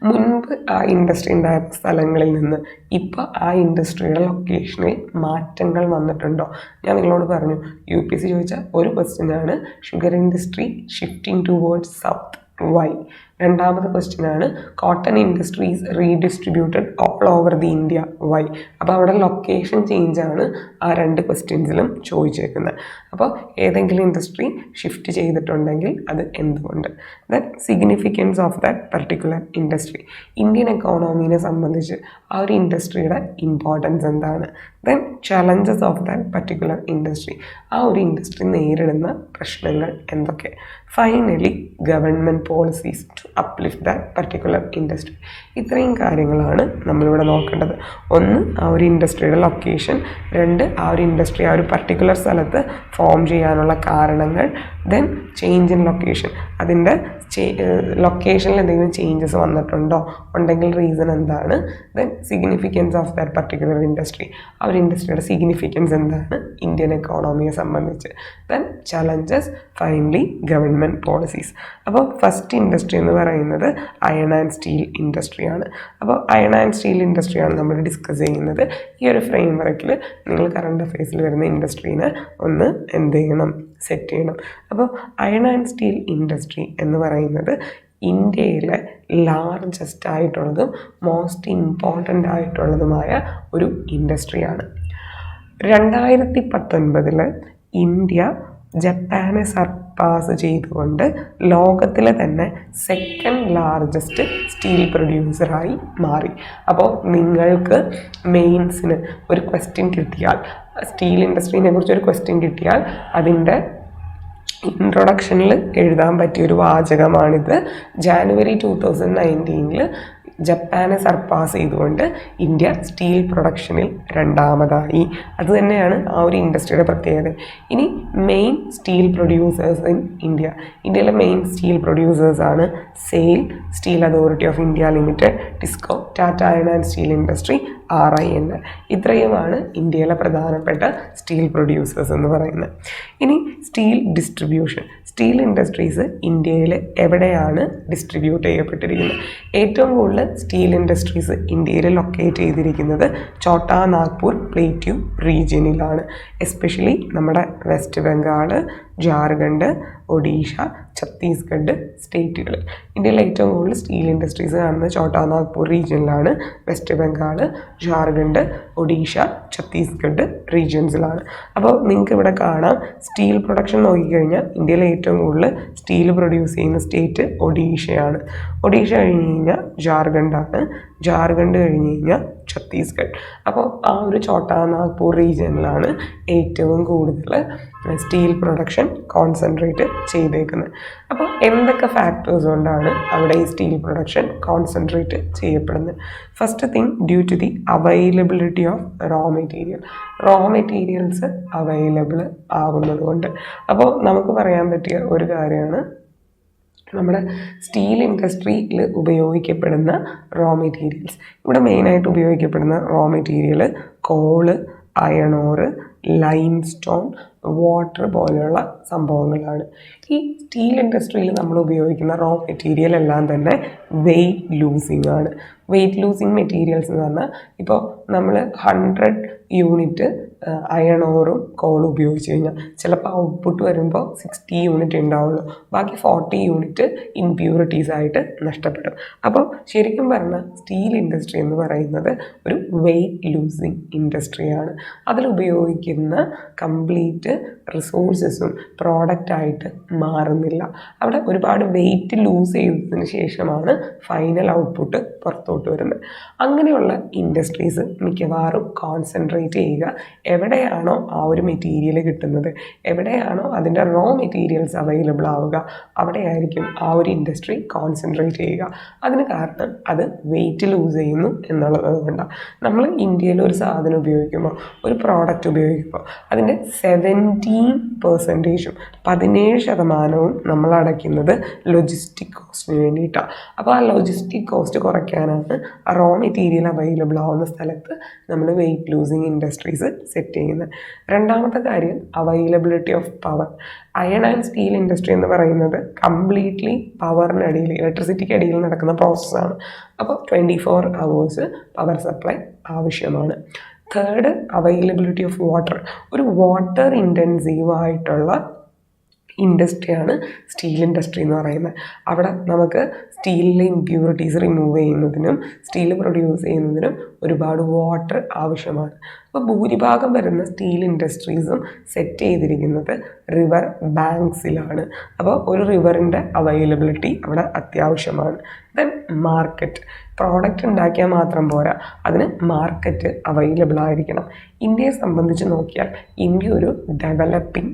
മുൻപ് ആ ഇൻഡസ്ട്രി ഉണ്ടായിരുന്ന സ്ഥലങ്ങളിൽ നിന്ന് ഇപ്പോൾ ആ ഇൻഡസ്ട്രിയുടെ ലൊക്കേഷനിൽ മാറ്റങ്ങൾ വന്നിട്ടുണ്ടോ? ഞാൻ നിങ്ങളോട് പറഞ്ഞു, UPSC ചോദിച്ച ഒരു ക്വസ്റ്റ്യനാണ് sugar industry shifting towards south, why. രണ്ടാമത്തെ ക്വസ്റ്റ്യനാണ് cotton industries redistributed all over the India, why. അപ്പോൾ അവിടെ ലൊക്കേഷൻ ചേഞ്ചാണ് ആ രണ്ട് ക്വസ്റ്റ്യൻസിലും ചോദിച്ചേക്കുന്നത്. അപ്പോൾ ഏതെങ്കിലും ഇൻഡസ്ട്രി ഷിഫ്റ്റ് ചെയ്തിട്ടുണ്ടെങ്കിൽ അത് എന്തുകൊണ്ട്, then significance of that particular industry, Indian എക്കോണമീനെ സംബന്ധിച്ച് ആ ഒരു ഇൻഡസ്ട്രിയുടെ ഇമ്പോർട്ടൻസ് എന്താണ്, then challenges of that particular industry, ആ ഒരു ഇൻഡസ്ട്രി നേരിടുന്ന പ്രശ്നങ്ങൾ എന്തൊക്കെ, finally government policies to uplift that particular industry. ഇത്രയും കാര്യങ്ങളാണ് നമ്മളിവിടെ നോക്കേണ്ടത്. ഒന്ന്, ആ ഒരു ഇൻഡസ്ട്രിയുടെ ലൊക്കേഷൻ. രണ്ട്, ആ ഒരു ഇൻഡസ്ട്രി ആ ഒരു പർട്ടിക്കുലർ സ്ഥലത്ത് ഫോം ചെയ്യാനുള്ള കാരണങ്ങൾ. ദെൻ ചേഞ്ച് ഇൻ ലൊക്കേഷൻ, അതിൻ്റെ ലൊക്കേഷനിൽ എന്തെങ്കിലും ചേഞ്ചസ് വന്നിട്ടുണ്ടോ, ഉണ്ടെങ്കിൽ റീസൺ എന്താണ്. Then significance of that particular industry, ആ ഒരു ഇൻഡസ്ട്രിയുടെ സിഗ്നിഫിക്കൻസ് എന്താണ് ഇന്ത്യൻ എക്കോണമിയെ സംബന്ധിച്ച്. Then challenges, finally government policies. അപ്പോൾ ഫസ്റ്റ് ഇൻഡസ്ട്രി എന്ന് പറയുന്നത് അയൺ ആൻഡ് സ്റ്റീൽ ഇൻഡസ്ട്രിയാണ്. അപ്പോൾ അയൺ ആൻഡ് സ്റ്റീൽ ഇൻഡസ്ട്രിയാണ് നമ്മൾ ഡിസ്കസ് ചെയ്യുന്നത്. ഈ ഒരു ഫ്രെയിം വർക്കിൽ നിങ്ങൾ കറണ്ട് അഫെയർസിൽ വരുന്ന ഇൻഡസ്ട്രീനെ ഒന്ന് എന്ത് ചെയ്യണം, സെറ്റ് ചെയ്യണം. അപ്പോൾ അയൺ ആൻഡ് സ്റ്റീൽ ഇൻഡസ്ട്രി എന്ന് പറയുന്നത് ഇന്ത്യയിലെ ലാർജസ്റ്റ് ആയിട്ടുള്ളതും മോസ്റ്റ് ഇമ്പോർട്ടൻ്റ് ആയിട്ടുള്ളതുമായ ഒരു ഇൻഡസ്ട്രിയാണ്. 2019 ഇന്ത്യ ജപ്പാനെ സർപ്പാസ് ചെയ്തുകൊണ്ട് ലോകത്തിലെ തന്നെ സെക്കൻഡ് ലാർജസ്റ്റ് സ്റ്റീൽ പ്രൊഡ്യൂസറായി മാറി. അപ്പോൾ നിങ്ങൾക്ക് മെയിൻസിന് ഒരു ക്വസ്റ്റ്യൻ കിട്ടിയാൽ, സ്റ്റീൽ ഇൻഡസ്ട്രീനെ കുറിച്ച് ഒരു ക്വസ്റ്റ്യൻ കിട്ടിയാൽ അതിൻ്റെ ഇൻട്രൊഡക്ഷനിൽ എഴുതാൻ പറ്റിയൊരു വാചകമാണിത്. ജാനുവരി 2019 ജപ്പാനെ സർപ്പാസ് ചെയ്തുകൊണ്ട് ഇന്ത്യ സ്റ്റീൽ പ്രൊഡക്ഷനിൽ രണ്ടാമതായി. അതുതന്നെയാണ് ആ ഒരു ഇൻഡസ്ട്രിയുടെ പ്രത്യേകത. ഇനി main steel producers in India, ഇന്ത്യയിലെ മെയിൻ സ്റ്റീൽ പ്രൊഡ്യൂസേഴ്സാണ് SAIL, steel authority of India limited, TISCO, Tata iron and steel industry, RINL. ഇത്രയുമാണ് ഇന്ത്യയിലെ പ്രധാനപ്പെട്ട സ്റ്റീൽ പ്രൊഡ്യൂസേഴ്സ് എന്ന് പറയുന്നത്. ഇനി സ്റ്റീൽ ഡിസ്ട്രിബ്യൂഷൻ, സ്റ്റീൽ ഇൻഡസ്ട്രീസ് ഇന്ത്യയിൽ എവിടെയാണ് ഡിസ്ട്രിബ്യൂട്ട് ചെയ്യപ്പെട്ടിരിക്കുന്നത്? ഏറ്റവും കൂടുതൽ സ്റ്റീൽ ഇൻഡസ്ട്രീസ് ഇന്ത്യയിൽ ലൊക്കേറ്റ് ചെയ്തിരിക്കുന്നത് ഛോട്ടാ നാഗ്പൂർ പ്ലേറ്റ്യൂ റീജിയനിലാണ്. എസ്പെഷ്യലി നമ്മുടെ വെസ്റ്റ് ബംഗാൾ, ജാർഖണ്ഡ്, ഒഡീഷ, ഛത്തീസ്ഗഡ് സ്റ്റേറ്റുകൾ. ഇന്ത്യയിൽ ഏറ്റവും കൂടുതൽ സ്റ്റീൽ ഇൻഡസ്ട്രീസ് കാണുന്നത് ഛോട്ടാ നാഗ്പൂർ റീജിയനിലാണ്. വെസ്റ്റ് ബംഗാൾ, ജാർഖണ്ഡ്, ഒഡീഷ, ഛത്തീസ്ഗഡ് റീജിയൻസിലാണ്. അപ്പോൾ നിങ്ങൾക്ക് ഇവിടെ കാണാം, സ്റ്റീൽ പ്രൊഡക്ഷൻ നോക്കിക്കഴിഞ്ഞാൽ ഇന്ത്യയിൽ ഏറ്റവും കൂടുതൽ സ്റ്റീൽ പ്രൊഡ്യൂസ് ചെയ്യുന്ന സ്റ്റേറ്റ് ഒഡീഷയാണ്. ഒഡീഷ കഴിഞ്ഞ് കഴിഞ്ഞാൽ ജാർഖണ്ഡാണ്. ജാർഖണ്ഡ് കഴിഞ്ഞ് കഴിഞ്ഞാൽ ഛത്തീസ്ഗഡ്. അപ്പോൾ ആ ഒരു ഛോട്ടാ നാഗ്പൂർ റീജിയനിലാണ് ഏറ്റവും കൂടുതൽ സ്റ്റീൽ പ്രൊഡക്ഷൻ കോൺസെൻട്രേറ്റ് ചെയ്തേക്കുന്നത്. അപ്പോൾ എന്തൊക്കെ ഫാക്ടേഴ്സ് കൊണ്ടാണ് അവിടെ ഈ സ്റ്റീൽ പ്രൊഡക്ഷൻ കോൺസെൻട്രേറ്റ് ചെയ്യപ്പെടുന്നത്? First thing, due to the availability of raw materials available ആകുന്നത് കൊണ്ട്. അപ്പോൾ നമുക്ക് പറയാൻ പറ്റിയ ഒരു കാര്യമാണ്, നമ്മുടെ സ്റ്റീൽ ഇൻഡസ്ട്രിയിൽ ഉപയോഗിക്കപ്പെടുന്ന റോ മെറ്റീരിയൽസ്. ഇവിടെ മെയിനായിട്ട് ഉപയോഗിക്കപ്പെടുന്ന റോ മെറ്റീരിയൽ കോള്, അയൺ ഓറ്, ലൈം സ്റ്റോൺ, വാട്ടർ പോലെയുള്ള സംഭവങ്ങളാണ്. ഈ സ്റ്റീൽ ഇൻഡസ്ട്രിയിൽ നമ്മൾ ഉപയോഗിക്കുന്ന റോ മെറ്റീരിയൽ എല്ലാം തന്നെ വെയ്റ്റ് ലൂസിങ് ആണ്. വെയ്റ്റ് ലൂസിങ് മെറ്റീരിയൽസ് എന്ന് പറഞ്ഞാൽ, ഇപ്പോൾ നമ്മൾ 100 യൂണിറ്റ് അയൺ ഓറും കോളും ഉപയോഗിച്ച് കഴിഞ്ഞാൽ ചിലപ്പോൾ ഔട്ട്പുട്ട് വരുമ്പോൾ 60 യൂണിറ്റ് ഉണ്ടാവുള്ളൂ, ബാക്കി 40 യൂണിറ്റ് ഇംപ്യൂരിറ്റീസ് ആയിട്ട് നഷ്ടപ്പെടും. അപ്പോൾ ശരിക്കും പറഞ്ഞാൽ സ്റ്റീൽ ഇൻഡസ്ട്രി എന്ന് പറയുന്നത് ഒരു വെയ്റ്റ് ലൂസിങ് ഇൻഡസ്ട്രിയാണ്. അതിലുപയോഗിക്കുന്ന കംപ്ലീറ്റ് റിസോഴ്സസും പ്രോഡക്റ്റായിട്ട് മാറുന്നില്ല. അവിടെ ഒരുപാട് വെയ്റ്റ് ലൂസ് ചെയ്തതിന് ശേഷമാണ് ഫൈനൽ ഔട്ട്പുട്ട് പുറത്തോട്ട് വരുന്നത്. അങ്ങനെയുള്ള ഇൻഡസ്ട്രീസ് മിക്കവാറും കോൺസെൻട്രേറ്റ് ചെയ്യുക എവിടെയാണോ ആ ഒരു മെറ്റീരിയൽ കിട്ടുന്നത്, എവിടെയാണോ അതിൻ്റെ റോ മെറ്റീരിയൽസ് അവൈലബിൾ ആവുക, അവിടെയായിരിക്കും ആ ഒരു ഇൻഡസ്ട്രി കോൺസെൻട്രേറ്റ് ചെയ്യുക. അതിന് കാരണം അത് വെയ്റ്റ് ലൂസ് ചെയ്യുന്നു എന്നുള്ളത് കൊണ്ടാണ്. നമ്മൾ ഇന്ത്യയിൽ ഒരു സാധനം ഉപയോഗിക്കുമ്പോൾ, ഒരു പ്രോഡക്റ്റ് ഉപയോഗിക്കുമ്പോൾ അതിൻ്റെ 17% നമ്മൾ അടയ്ക്കുന്നത് ലോജിസ്റ്റിക് കോസ്റ്റിന് വേണ്ടിയിട്ടാണ്. അപ്പോൾ ആ ലോജിസ്റ്റിക് കോസ്റ്റ് കുറയ്ക്കാനാണ് ആ റോ മെറ്റീരിയൽ അവൈലബിൾ ആവുന്ന സ്ഥലത്ത് നമ്മൾ weight losing industries set set ചെയ്യുന്നത്. രണ്ടാമത്തെ കാര്യം availability of power. Iron and steel industry എന്ന് പറയുന്നത് കംപ്ലീറ്റ്ലി പവറിനടിയിൽ, ഇലക്ട്രിസിറ്റിക്ക് അടിയിൽ നടക്കുന്ന പ്രോസസ്സാണ്. അപ്പോൾ 24 hours പവർ സപ്ലൈ ആവശ്യമാണ്. Third, availability of water. ഒരു വാട്ടർ ഇൻറ്റൻസീവ് ആയിട്ടുള്ള ഇൻഡസ്ട്രിയാണ് സ്റ്റീൽ ഇൻഡസ്ട്രി എന്ന് പറയുന്നത്. അവിടെ നമുക്ക് സ്റ്റീലിലെ ഇമ്പ്യൂരിറ്റീസ് റിമൂവ് ചെയ്യുന്നതിനും സ്റ്റീൽ പ്രൊഡ്യൂസ് ചെയ്യുന്നതിനും ഒരുപാട് വാട്ടർ ആവശ്യമാണ്. അപ്പോൾ ഭൂരിഭാഗം വരുന്ന സ്റ്റീൽ ഇൻഡസ്ട്രീസും സെറ്റ് ചെയ്തിരിക്കുന്നത് റിവർ ബാങ്ക്സിലാണ്. അപ്പോൾ ഒരു റിവറിൻ്റെ അവൈലബിലിറ്റി അവിടെ അത്യാവശ്യമാണ്. Then market. പ്രോഡക്റ്റ് ഉണ്ടാക്കിയാൽ മാത്രം പോരാ, അതിന് മാർക്കറ്റ് അവൈലബിൾ ആയിരിക്കണം. ഇന്ത്യയെ സംബന്ധിച്ച് നോക്കിയാൽ ഇന്ത്യ ഒരു ഡെവലപ്പിംഗ്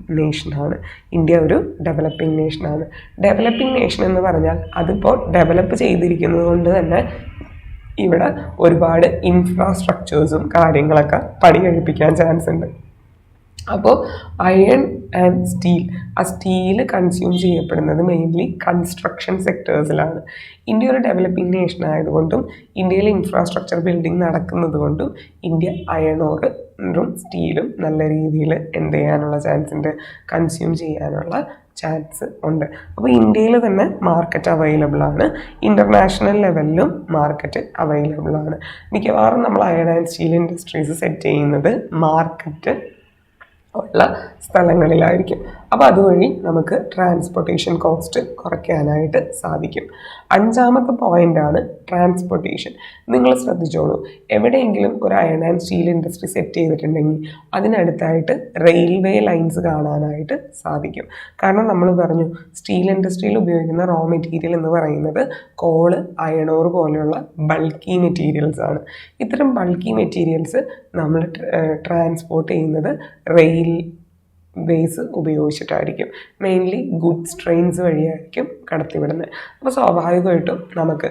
നേഷനാണ്. ഡെവലപ്പിംഗ് നേഷൻ എന്ന് പറഞ്ഞാൽ അതിപ്പോൾ ഡെവലപ്പ് ചെയ്തിരിക്കുന്നത് കൊണ്ട് തന്നെ ഇവിടെ ഒരുപാട് ഇൻഫ്രാസ്ട്രക്ചേഴ്സും കാര്യങ്ങളൊക്കെ പണി കഴിപ്പിക്കാൻ ചാൻസ് ഉണ്ട്. അപ്പോൾ അയൺ ആൻഡ് സ്റ്റീൽ, ആ സ്റ്റീൽ കൺസ്യൂം ചെയ്യപ്പെടുന്നത് മെയിൻലി കൺസ്ട്രക്ഷൻ സെക്ടേഴ്സിലാണ്. ഇന്ത്യ ഒരു ഡെവലപ്പിംഗ് നേഷൻ ആയതുകൊണ്ടും ഇന്ത്യയിലെ ഇൻഫ്രാസ്ട്രക്ചർ ബിൽഡിംഗ് നടക്കുന്നത് കൊണ്ടും ഇന്ത്യ അയണോറും സ്റ്റീലും നല്ല രീതിയിൽ എന്ത് ചെയ്യാനുള്ള ചാൻസ് ഉണ്ട്, കൺസ്യൂം ചെയ്യാനുള്ള ചാൻസ് ഉണ്ട്. അപ്പോൾ ഇന്ത്യയിൽ തന്നെ മാർക്കറ്റ് അവൈലബിൾ ആണ്, ഇൻ്റർനാഷണൽ ലെവലിലും മാർക്കറ്റ് അവൈലബിൾ ആണ്. മിക്കവാറും നമ്മൾ iron and steel industries set ചെയ്യുന്നത് മാർക്കറ്റ് ഉള്ള സ്ഥലങ്ങളിലായിരിക്കും. അപ്പോൾ അതുവഴി നമുക്ക് ട്രാൻസ്പോർട്ടേഷൻ കോസ്റ്റ് കുറയ്ക്കാനായിട്ട് സാധിക്കും. അഞ്ചാമത്തെ പോയിൻ്റാണ് ട്രാൻസ്പോർട്ടേഷൻ. നിങ്ങൾ ശ്രദ്ധിച്ചോളൂ, എവിടെയെങ്കിലും ഒരു iron and steel industry set ചെയ്തിട്ടുണ്ടെങ്കിൽ അതിനടുത്തായിട്ട് റെയിൽവേ ലൈൻസ് കാണാനായിട്ട് സാധിക്കും. കാരണം നമ്മൾ പറഞ്ഞു സ്റ്റീൽ ഇൻഡസ്ട്രിയിൽ ഉപയോഗിക്കുന്ന റോ മെറ്റീരിയൽ എന്ന് പറയുന്നത് കോള്, അയണോർ പോലെയുള്ള ബൾക്കി മെറ്റീരിയൽസ് ആണ്. ഇത്തരം ബൾക്കി മെറ്റീരിയൽസ് നമ്മൾ ട്രാൻസ്പോർട്ട് ചെയ്യുന്നത് റെയിൽ വേസ് ഉപയോഗിച്ചിട്ടായിരിക്കും. മെയിൻലി ഗുഡ്സ് ട്രെയിൻസ് വഴിയായിരിക്കും കടത്തിവിടുന്നത്. അപ്പോൾ സ്വാഭാവികമായിട്ടും നമുക്ക്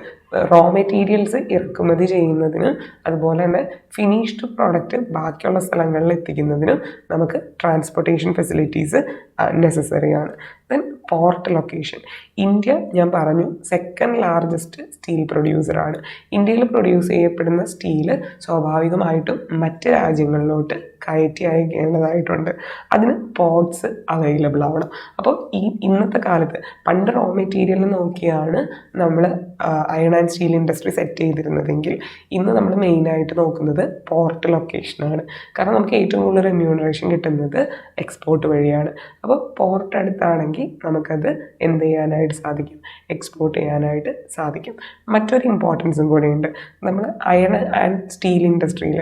റോ മെറ്റീരിയൽസ് ഇറക്കുമതി ചെയ്യുന്നതിനും അതുപോലെ തന്നെ ഫിനിഷ്ഡ് പ്രോഡക്റ്റ് ബാക്കിയുള്ള സ്ഥലങ്ങളിൽ എത്തിക്കുന്നതിനും നമുക്ക് ട്രാൻസ്പോർട്ടേഷൻ ഫെസിലിറ്റീസ് നെസസറിയാണ്. Then port location. ഇന്ത്യ ഞാൻ പറഞ്ഞു സെക്കൻഡ് ലാർജസ്റ്റ് സ്റ്റീൽ പ്രൊഡ്യൂസറാണ്. ഇന്ത്യയിൽ പ്രൊഡ്യൂസ് ചെയ്യപ്പെടുന്ന സ്റ്റീല് സ്വാഭാവികമായിട്ടും മറ്റ് രാജ്യങ്ങളിലോട്ട് കയറ്റി അയക്കേണ്ടതായിട്ടുണ്ട്. അതിന് പോർട്ട്സ് അവൈലബിൾ ആവണം. അപ്പോൾ ഇന്നത്തെ കാലത്ത് പണ്ട് റോ മെറ്റീരിയൽ നോക്കിയാണ് നമ്മൾ iron and steel industry set ചെയ്തിരുന്നതെങ്കിൽ ഇന്ന് നമ്മൾ മെയിനായിട്ട് നോക്കുന്നത് പോർട്ട് ലൊക്കേഷനാണ്. കാരണം നമുക്ക് ഏറ്റവും കൂടുതൽ റെമ്യൂണറേഷൻ കിട്ടുന്നത് എക്സ്പോർട്ട് വഴിയാണ്. അപ്പോൾ പോർട്ട് അടുത്താണെങ്കിൽ നമുക്കത് എന്ത് ചെയ്യാനായിട്ട് സാധിക്കും, എക്സ്പോർട്ട് ചെയ്യാനായിട്ട് സാധിക്കും. മറ്റൊരു ഇമ്പോർട്ടൻസും കൂടെയുണ്ട്. നമ്മൾ അയൺ ആൻഡ് സ്റ്റീൽ ഇൻഡസ്ട്രിയിൽ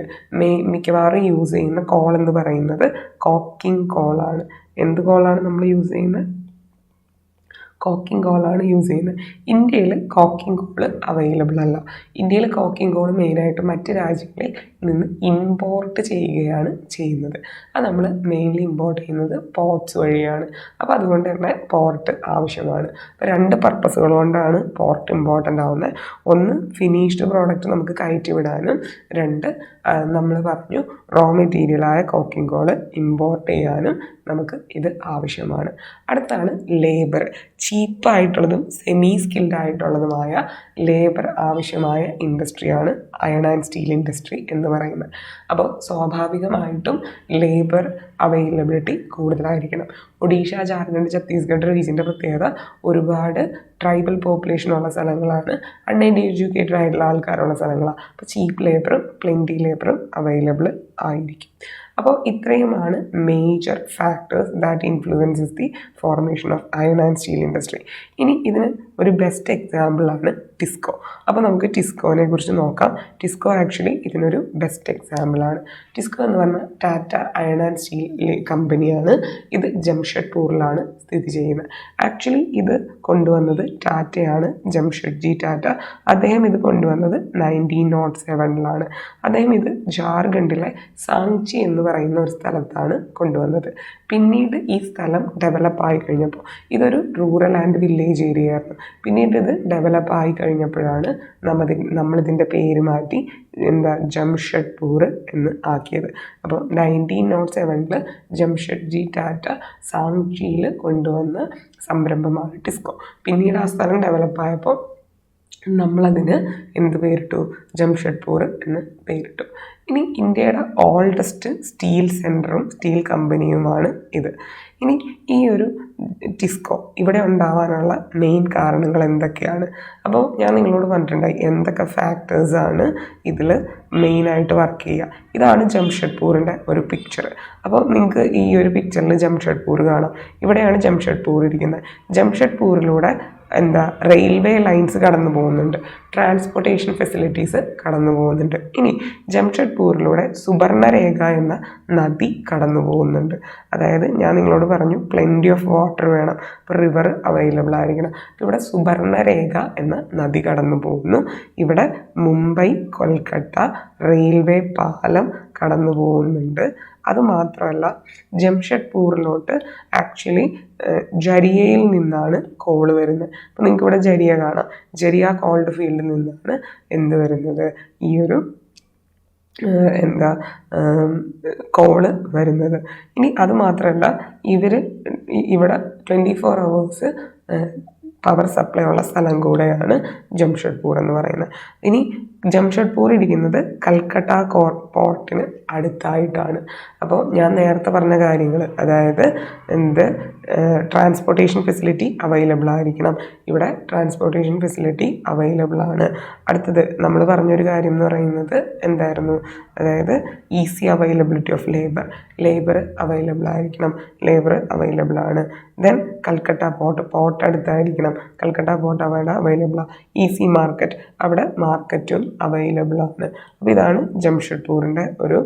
മിക്കവാറും യൂസ് ചെയ്യുന്ന കോൾ എന്ന് പറയുന്നത് കോക്കിംഗ് കോളാണ്. എന്ത് കോളാണ് നമ്മൾ യൂസ് ചെയ്യുന്നത്? കോക്കിംഗ് കോളാണ് യൂസ് ചെയ്യുന്നത്. ഇന്ത്യയിൽ കോക്കിംഗ് കോള് അവൈലബിൾ അല്ല. ഇന്ത്യയിൽ കോക്കിംഗ് കോള് മെയിനായിട്ട് മറ്റ് രാജ്യങ്ങളിൽ നിന്ന് ഇമ്പോർട്ട് ചെയ്യുകയാണ് ചെയ്യുന്നത്. അത് നമ്മൾ മെയിൻലി ഇമ്പോർട്ട് ചെയ്യുന്നത് പോർട്ട്സ് വഴിയാണ്. അപ്പോൾ അതുകൊണ്ട് തന്നെ പോർട്ട് ആവശ്യമാണ്. അപ്പോൾ രണ്ട് പർപ്പസുകൾ കൊണ്ടാണ് പോർട്ട് ഇമ്പോർട്ടൻ്റ് ആവുന്നത്. ഒന്ന്, ഫിനിഷ്ഡ് പ്രോഡക്റ്റ് നമുക്ക് കയറ്റി വിടാനും, രണ്ട്, നമ്മൾ പറഞ്ഞു റോ മെറ്റീരിയലായ കോക്കിംഗ് കോള് ഇമ്പോർട്ട് ചെയ്യാനും നമുക്ക് ഇത് ആവശ്യമാണ്. അടുത്താണ് ലേബർ. ചീപ്പായിട്ടുള്ളതും സെമി സ്കിൽഡ് ആയിട്ടുള്ളതുമായ ലേബർ ആവശ്യമായ ഇൻഡസ്ട്രിയാണ് അയൺ ആൻഡ് സ്റ്റീൽ ഇൻഡസ്ട്രി എന്ന് പറയുന്നത്. അപ്പോൾ സ്വാഭാവികമായിട്ടും ലേബർ അവൈലബിലിറ്റി കൂടുതലായിരിക്കണം. ഒഡീഷ, ജാർഖണ്ഡ്, ഛത്തീസ്ഗഡ് റീജിയൻ്റെ പ്രത്യേകത ഒരുപാട് ട്രൈബൽ പോപ്പുലേഷനുള്ള സ്ഥലങ്ങളാണ്, അൺഎഡ്യൂക്കേറ്റഡ് ആയിട്ടുള്ള ആൾക്കാരുള്ള സ്ഥലങ്ങളാണ്. അപ്പോൾ ചീപ്പ് ലേബറും പ്ലെൻറ്റി ലേബറും അവൈലബിൾ ആയിരിക്കും. അപ്പോൾ ഇത്രയുമാണ് major factors that influences the formation of iron and steel industry. ഇനി ഇതിന് ഒരു ബെസ്റ്റ് എക്സാമ്പിളാണ് ടിസ്കോ. അപ്പോൾ നമുക്ക് ടിസ്കോനെ കുറിച്ച് നോക്കാം. ടിസ്കോ ആക്ച്വലി ഇതിനൊരു ബെസ്റ്റ് എക്സാമ്പിളാണ്. ടിസ്കോ എന്ന് പറഞ്ഞാൽ ടാറ്റ അയൺ ആൻഡ് സ്റ്റീൽ കമ്പനിയാണ്. ഇത് ജംഷഡ്പൂരിലാണ് സ്ഥിതി ചെയ്യുന്നത്. ആക്ച്വലി ഇത് കൊണ്ടുവന്നത് ടാറ്റയാണ്, ജംഷഡ്ജി ടാറ്റ. അദ്ദേഹം ഇത് കൊണ്ടുവന്നത് 1907 അദ്ദേഹം ഇത് ജാർഖണ്ഡിലെ സാങ്ചി എന്ന് പറയുന്ന ഒരു സ്ഥലത്താണ് കൊണ്ടുവന്നത്. പിന്നീട് ഈ സ്ഥലം ഡെവലപ്പായി കഴിഞ്ഞപ്പോൾ, ഇതൊരു റൂറൽ ആൻഡ് വില്ലേജ് ഏരിയ ആയിരുന്നു. പിന്നീട് ഇത് ഡെവലപ്പായി കഴിഞ്ഞപ്പോഴാണ് നമ്മളിതിൻ്റെ പേര് മാറ്റി ജംഷഡ്പൂർ എന്ന് ആക്കിയത്. അപ്പോൾ 1907 ജംഷഡ്ജി ടാറ്റ സാങ്ചിയിൽ കൊണ്ടുവന്ന സംരംഭമാണ് ടിസ്കോ. പിന്നീട് ആ സ്ഥലം ഡെവലപ്പായപ്പോൾ നമ്മളതിന് എന്ത് പേരിട്ടു? ജംഷഡ്പൂർ എന്ന് പേരിട്ടു. ഇനി ഇന്ത്യയുടെ ഓൾഡസ്റ്റ് സ്റ്റീൽ സെൻറ്ററും സ്റ്റീൽ കമ്പനിയുമാണ് ഇത്. ഇനി ഈ ഒരു ടിസ്കോ ഇവിടെ ഉണ്ടാവാനുള്ള മെയിൻ കാരണങ്ങൾ എന്തൊക്കെയാണ്? അപ്പോൾ ഞാൻ നിങ്ങളോട് പറഞ്ഞിട്ടുണ്ടായി എന്തൊക്കെ ഫാക്ടേഴ്സാണ് ഇതിൽ മെയിനായിട്ട് വർക്ക് ചെയ്യുക. ഇതാണ് ജംഷഡ്പൂരിൻ്റെ ഒരു പിക്ചർ. അപ്പോൾ നിങ്ങൾക്ക് ഈ ഒരു പിക്ചറിൽ ജംഷഡ്പൂർ കാണാം. ഇവിടെയാണ് ജംഷഡ്പൂർ ഇരിക്കുന്നത്. ജംഷഡ്പൂരിലൂടെ റെയിൽവേ ലൈൻസ് കടന്നു പോകുന്നുണ്ട്, ട്രാൻസ്പോർട്ടേഷൻ ഫെസിലിറ്റീസ് കടന്നു പോകുന്നുണ്ട്. ഇനി ജംഷഡ്പൂരിലൂടെ സുബർണരേഖ എന്ന നദി കടന്നു പോകുന്നുണ്ട്. അതായത് ഞാൻ നിങ്ങളോട് പറഞ്ഞു പ്ലെൻറ്റി ഓഫ് വാട്ടർ വേണം, ഇപ്പോൾ റിവർ അവൈലബിൾ ആയിരിക്കണം. ഇവിടെ സുബർണരേഖ എന്ന നദി കടന്നു പോകുന്നു. ഇവിടെ മുംബൈ കൊൽക്കത്ത റെയിൽവേ പാലം കടന്നു പോകുന്നുണ്ട്. അതുമാത്രമല്ല ജംഷഡ്പൂരിലോട്ട് ആക്ച്വലി ജരിയയിൽ നിന്നാണ് കോൾ വരുന്നത്. അപ്പോൾ നിങ്ങൾക്ക് ഇവിടെ ജരിയ കാണാം. ജരിയ കോൾഡ് ഫീൽഡിൽ നിന്നാണ് എന്ത് വരുന്നത്, ഈ ഒരു കോള് വരുന്നത്. ഇനി അതുമാത്രമല്ല ഇവിടെ 24 hours പവർ സപ്ലൈ ഉള്ള സ്ഥലം കൂടെയാണ് ജംഷഡ്പൂർ എന്ന് പറയുന്നത്. ഇനി ജംഷഡ്പൂർ ഇരിക്കുന്നത് കൽക്കട്ട പോർട്ടിന് അടുത്തായിട്ടാണ്. അപ്പോൾ ഞാൻ നേരത്തെ പറഞ്ഞ കാര്യങ്ങൾ, അതായത് ട്രാൻസ്പോർട്ടേഷൻ ഫെസിലിറ്റി അവൈലബിൾ ആയിരിക്കണം. ഇവിടെ ട്രാൻസ്പോർട്ടേഷൻ ഫെസിലിറ്റി അവൈലബിൾ ആണ്. അടുത്തത് നമ്മൾ പറഞ്ഞൊരു കാര്യം എന്ന് പറയുന്നത് എന്തായിരുന്നു, അതായത് easy availability of labour available ആയിരിക്കണം. ലേബർ അവൈലബിൾ ആണ്. ദെൻ കൽക്കട്ട പോർട്ട് അടുത്തായിരിക്കണം. കൽക്കട്ട പോർട്ട് അവിടെ അവൈലബിളാണ്. ഈസി മാർക്കറ്റ്, അവിടെ മാർക്കറ്റും അവൈലബിൾ ആണ്. അപ്പോൾ ഇതാണ് ജംഷഡ്പൂരിൻ്റെ ഒരു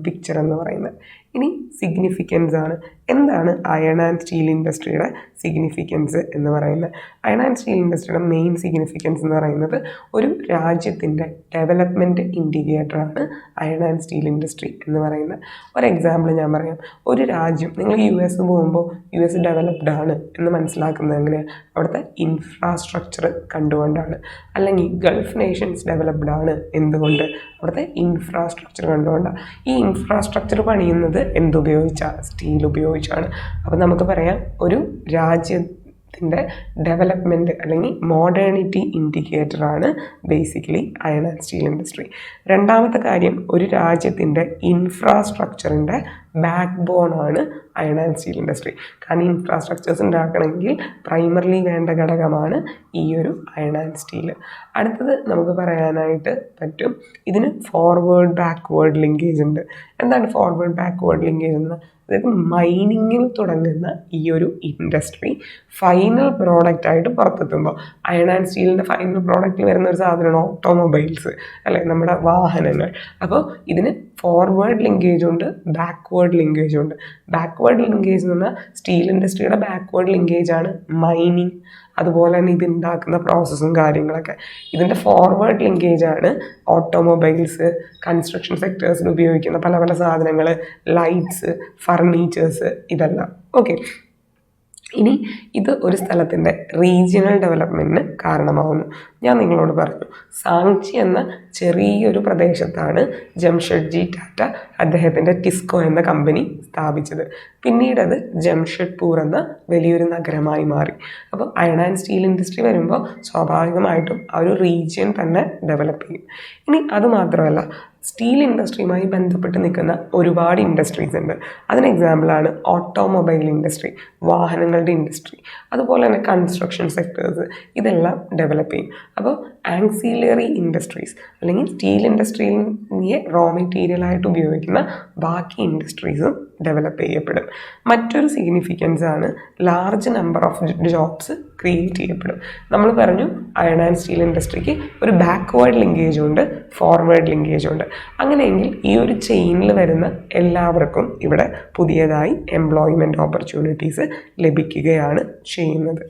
പിക്ചർ എന്ന് പറയുന്നത്. ഇനി സിഗ്നിഫിക്കൻസ് ആണ്. എന്താണ് അയൺ ആൻഡ് സ്റ്റീൽ ഇൻഡസ്ട്രിയുടെ സിഗ്നിഫിക്കൻസ് എന്ന് പറയുന്നത്? അയൺ ആൻഡ് സ്റ്റീൽ ഇൻഡസ്ട്രിയുടെ മെയിൻ സിഗ്നിഫിക്കൻസ് എന്ന് പറയുന്നത് ഒരു രാജ്യത്തിൻ്റെ ഡെവലപ്മെൻറ്റ് ഇൻഡിക്കേറ്ററാണ് അയൺ ആൻഡ് സ്റ്റീൽ ഇൻഡസ്ട്രി എന്ന് പറയുന്നത്. ഒരു എക്സാമ്പിൾ ഞാൻ പറയാം. ഒരു രാജ്യം, നിങ്ങൾ US പോകുമ്പോൾ US ഡെവലപ്ഡ് ആണ് എന്ന് മനസ്സിലാക്കുന്നത് എങ്ങനെയാണ്? അവിടുത്തെ ഇൻഫ്രാസ്ട്രക്ചർ കണ്ടുകൊണ്ടാണ്. അല്ലെങ്കിൽ ഗൾഫ് നേഷൻസ് ഡെവലപ്ഡ് ആണ് എന്തുകൊണ്ട്? അവിടുത്തെ ഇൻഫ്രാസ്ട്രക്ചർ കണ്ടുകൊണ്ടാണ്. ഈ ഇൻഫ്രാസ്ട്രക്ചർ പണിയുന്നത് എന്തുപയോഗിച്ചാണ്? സ്റ്റീൽ ഉപയോഗിച്ചാണ്. അപ്പോൾ നമുക്ക് പറയാം ഒരു രാജ്യത്തിൻ്റെ ഡെവലപ്മെൻറ്റ് അല്ലെങ്കിൽ മോഡേണിറ്റി ഇൻഡിക്കേറ്ററാണ് basically iron and steel industry. രണ്ടാമത്തെ കാര്യം, ഒരു രാജ്യത്തിൻ്റെ ഇൻഫ്രാസ്ട്രക്ചറിൻ്റെ ബാക്ക് ബോണാണ് അയൺ ആൻഡ് സ്റ്റീൽ ഇൻഡസ്ട്രി. കാരണം ഇൻഫ്രാസ്ട്രക്ചേഴ്സ് ഉണ്ടാക്കണമെങ്കിൽ പ്രൈമറിലി വേണ്ട ഘടകമാണ് ഈ ഒരു അയൺ ആൻഡ് സ്റ്റീൽ. അടുത്തത് നമുക്ക് പറയാനായിട്ട് പറ്റും, ഇതിന് ഫോർവേഡ് ബാക്ക്വേർഡ് ലിങ്കേജ് ഉണ്ട്. എന്താണ് ഫോർവേഡ് ബാക്ക്വേർഡ് ലിങ്കേജ് എന്ന്? അതായത് മൈനിങ്ങിൽ തുടങ്ങുന്ന ഈ ഒരു ഇൻഡസ്ട്രി ഫൈനൽ പ്രോഡക്റ്റ് ആയിട്ട് പുറത്തെത്തുമ്പോൾ, അയൺ ആൻഡ് സ്റ്റീലിൻ്റെ ഫൈനൽ പ്രോഡക്റ്റിൽ വരുന്ന ഒരു സാധനമാണ് ഓട്ടോമൊബൈൽസ്, അല്ലെ, നമ്മുടെ വാഹനങ്ങൾ. അപ്പോൾ ഇതിന് ഫോർവേഡ് ലിങ്കേജ് ഉണ്ട്, ബാക്ക്വേർഡ് ലിങ്കേജ് ഉണ്ട്. ബാക്ക്വേർഡ് ലിങ്കേജ് എന്ന് പറഞ്ഞാൽ സ്റ്റീൽ ഇൻഡസ്ട്രിയുടെ ബാക്ക്വേർഡ് ലിങ്കേജ് ആണ് മൈനിങ്, അതുപോലെ തന്നെ ഇത് ഉണ്ടാക്കുന്ന പ്രോസസ്സും കാര്യങ്ങളൊക്കെ. ഇതിൻ്റെ ഫോർവേഡ് ലിങ്കേജ് ആണ് ഓട്ടോമൊബൈൽസ്, കൺസ്ട്രക്ഷൻ സെക്ടേഴ്സിൽ ഉപയോഗിക്കുന്ന പല പല സാധനങ്ങൾ, ലൈറ്റ്സ്, ഫർണിച്ചേഴ്സ്, ഇതെല്ലാം. ഓക്കെ, ഇനി ഇത് ഒരു സ്ഥലത്തിൻ്റെ റീജിയണൽ ഡെവലപ്മെൻറ്റിന് കാരണമാവുന്നു. ഞാൻ നിങ്ങളോട് പറഞ്ഞു, സാങ്ചി എന്ന ചെറിയൊരു പ്രദേശത്താണ് ജംഷഡ്ജി ടാറ്റ അദ്ദേഹത്തിൻ്റെ ടിസ്കോ എന്ന കമ്പനി സ്ഥാപിച്ചത്. പിന്നീട് അത് ജംഷഡ്പൂർ എന്ന വലിയൊരു നഗരമായി മാറി. അപ്പോൾ അയൺ ആൻഡ് സ്റ്റീൽ ഇൻഡസ്ട്രി വരുമ്പോൾ സ്വാഭാവികമായിട്ടും ആ ഒരു റീജിയൻ തന്നെ ഡെവലപ്പ് ചെയ്യും. ഇനി അതുമാത്രമല്ല, സ്റ്റീൽ ഇൻഡസ്ട്രിയുമായി ബന്ധപ്പെട്ട് നിൽക്കുന്ന ഒരുപാട് ഇൻഡസ്ട്രീസ് ഉണ്ട്. അതിന് എക്സാമ്പിളാണ് ഓട്ടോമൊബൈൽ ഇൻഡസ്ട്രി, വാഹനങ്ങളുടെ ഇൻഡസ്ട്രി, അതുപോലെ തന്നെ കൺസ്ട്രക്ഷൻ സെക്ടേഴ്സ്, ഇതെല്ലാം ഡെവലപ്പ് ചെയ്യും. അപ്പോൾ ആൻസിലറി ഇൻഡസ്ട്രീസ് അല്ലെങ്കിൽ സ്റ്റീൽ ഇൻഡസ്ട്രിയെ റോ മെറ്റീരിയലായിട്ട് ഉപയോഗിക്കുന്ന ബാക്കി ഇൻഡസ്ട്രീസും ഡെവലപ്പ് ചെയ്യപ്പെടും. മറ്റൊരു സിഗ്നിഫിക്കൻസ് ആണ് large number of jobs create ചെയ്യപ്പെടും. നമ്മൾ പറഞ്ഞു അയൺ ആൻഡ് സ്റ്റീൽ ഇൻഡസ്ട്രിക്ക് ഒരു ബാക്ക്വേർഡ് ലിങ്കേജും ഉണ്ട്, ഫോർവേഡ് ലിങ്കേജും ഉണ്ട്. അങ്ങനെയെങ്കിൽ ഈ ഒരു ചെയിനിൽ വരുന്ന എല്ലാവർക്കും ഇവിടെ പുതിയതായി എംപ്ലോയ്മെൻറ്റ് ഓപ്പർച്യൂണിറ്റീസ് ലഭിക്കുകയാണ് ചെയ്യുന്നത്.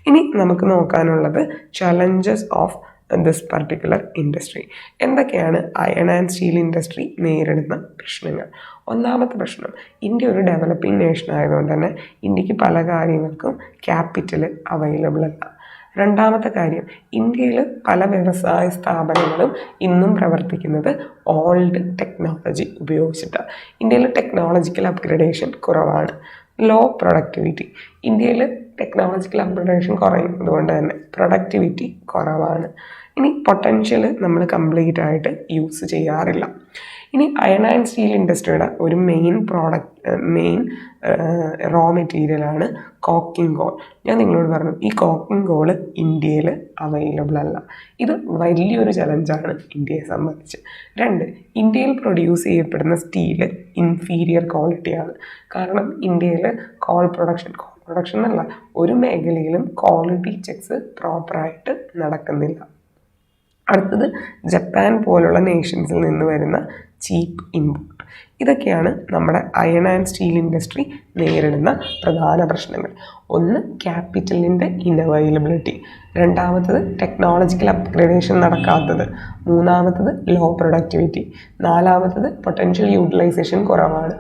ഇനി നമുക്ക് നോക്കാനുള്ളത് challenges of this particular industry. എന്തൊക്കെയാണ് അയൺ ആൻഡ് സ്റ്റീൽ ഇൻഡസ്ട്രി നേരിടുന്ന പ്രശ്നങ്ങൾ? ഒന്നാമത്തെ പ്രശ്നം, ഇന്ത്യ ഒരു ഡെവലപ്പിംഗ് നേഷൻ ആയതുകൊണ്ട് തന്നെ ഇന്ത്യക്ക് പല കാര്യങ്ങൾക്കും ക്യാപിറ്റൽ അവൈലബിൾ അല്ല. രണ്ടാമത്തെ കാര്യം, ഇന്ത്യയിൽ പല വ്യവസായ സ്ഥാപനങ്ങളും ഇന്നും പ്രവർത്തിക്കുന്നത് ഓൾഡ് ടെക്നോളജി ഉപയോഗിച്ചിട്ടാണ്. ഇന്ത്യയിൽ ടെക്നോളജിക്കൽ അപ്ഗ്രഡേഷൻ കുറവാണ്. ലോ പ്രൊഡക്ടിവിറ്റി, ഇന്ത്യയിൽ ടെക്നോളജിക്കൽ അപ്ഗ്രഡേഷൻ കുറയുന്നത് കൊണ്ട് തന്നെ പ്രൊഡക്ടിവിറ്റി കുറവാണ്. ഇനി പൊട്ടൻഷ്യൽ നമ്മൾ കംപ്ലീറ്റ് ആയിട്ട് യൂസ് ചെയ്യാറില്ല. ഇനി അയൺ ആൻഡ് സ്റ്റീൽ ഇൻഡസ്ട്രിയുടെ ഒരു മെയിൻ റോ മെറ്റീരിയലാണ് കോക്കിംഗ് കോൾ. ഞാൻ നിങ്ങളോട് പറഞ്ഞു ഈ കോക്കിംഗ് കോൾ ഇന്ത്യയിൽ അവൈലബിൾ അല്ല. ഇത് വലിയൊരു ചലഞ്ചാണ് ഇന്ത്യയെ സംബന്ധിച്ച്. 2, ഇന്ത്യയിൽ പ്രൊഡ്യൂസ് ചെയ്യപ്പെടുന്ന സ്റ്റീല് ഇൻഫീരിയർ ക്വാളിറ്റിയാണ്. കാരണം ഇന്ത്യയിൽ കോൾ പ്രൊഡക്ഷൻ എന്നല്ല, ഒരു മേഖലയിലും ക്വാളിറ്റി ചെക്സ് പ്രോപ്പറായിട്ട് നടക്കുന്നില്ല. അടുത്തത് ജപ്പാൻ പോലുള്ള നേഷൻസിൽ നിന്ന് വരുന്ന ചീപ്പ് ഇമ്പോർട്ട്. ഇതൊക്കെയാണ് നമ്മുടെ അയൺ ആൻഡ് സ്റ്റീൽ ഇൻഡസ്ട്രി നേരിടുന്ന പ്രധാന പ്രശ്നങ്ങൾ. 1, ക്യാപിറ്റലിൻ്റെ ഇൻഅവൈലബിലിറ്റി. 2, ടെക്നോളജിക്കൽ അപ്ഗ്രേഡേഷൻ നടക്കാത്തത്. 3, ലോ പ്രൊഡക്ടിവിറ്റി. 4, പൊട്ടൻഷ്യൽ യൂട്ടിലൈസേഷൻ കുറവാണ്.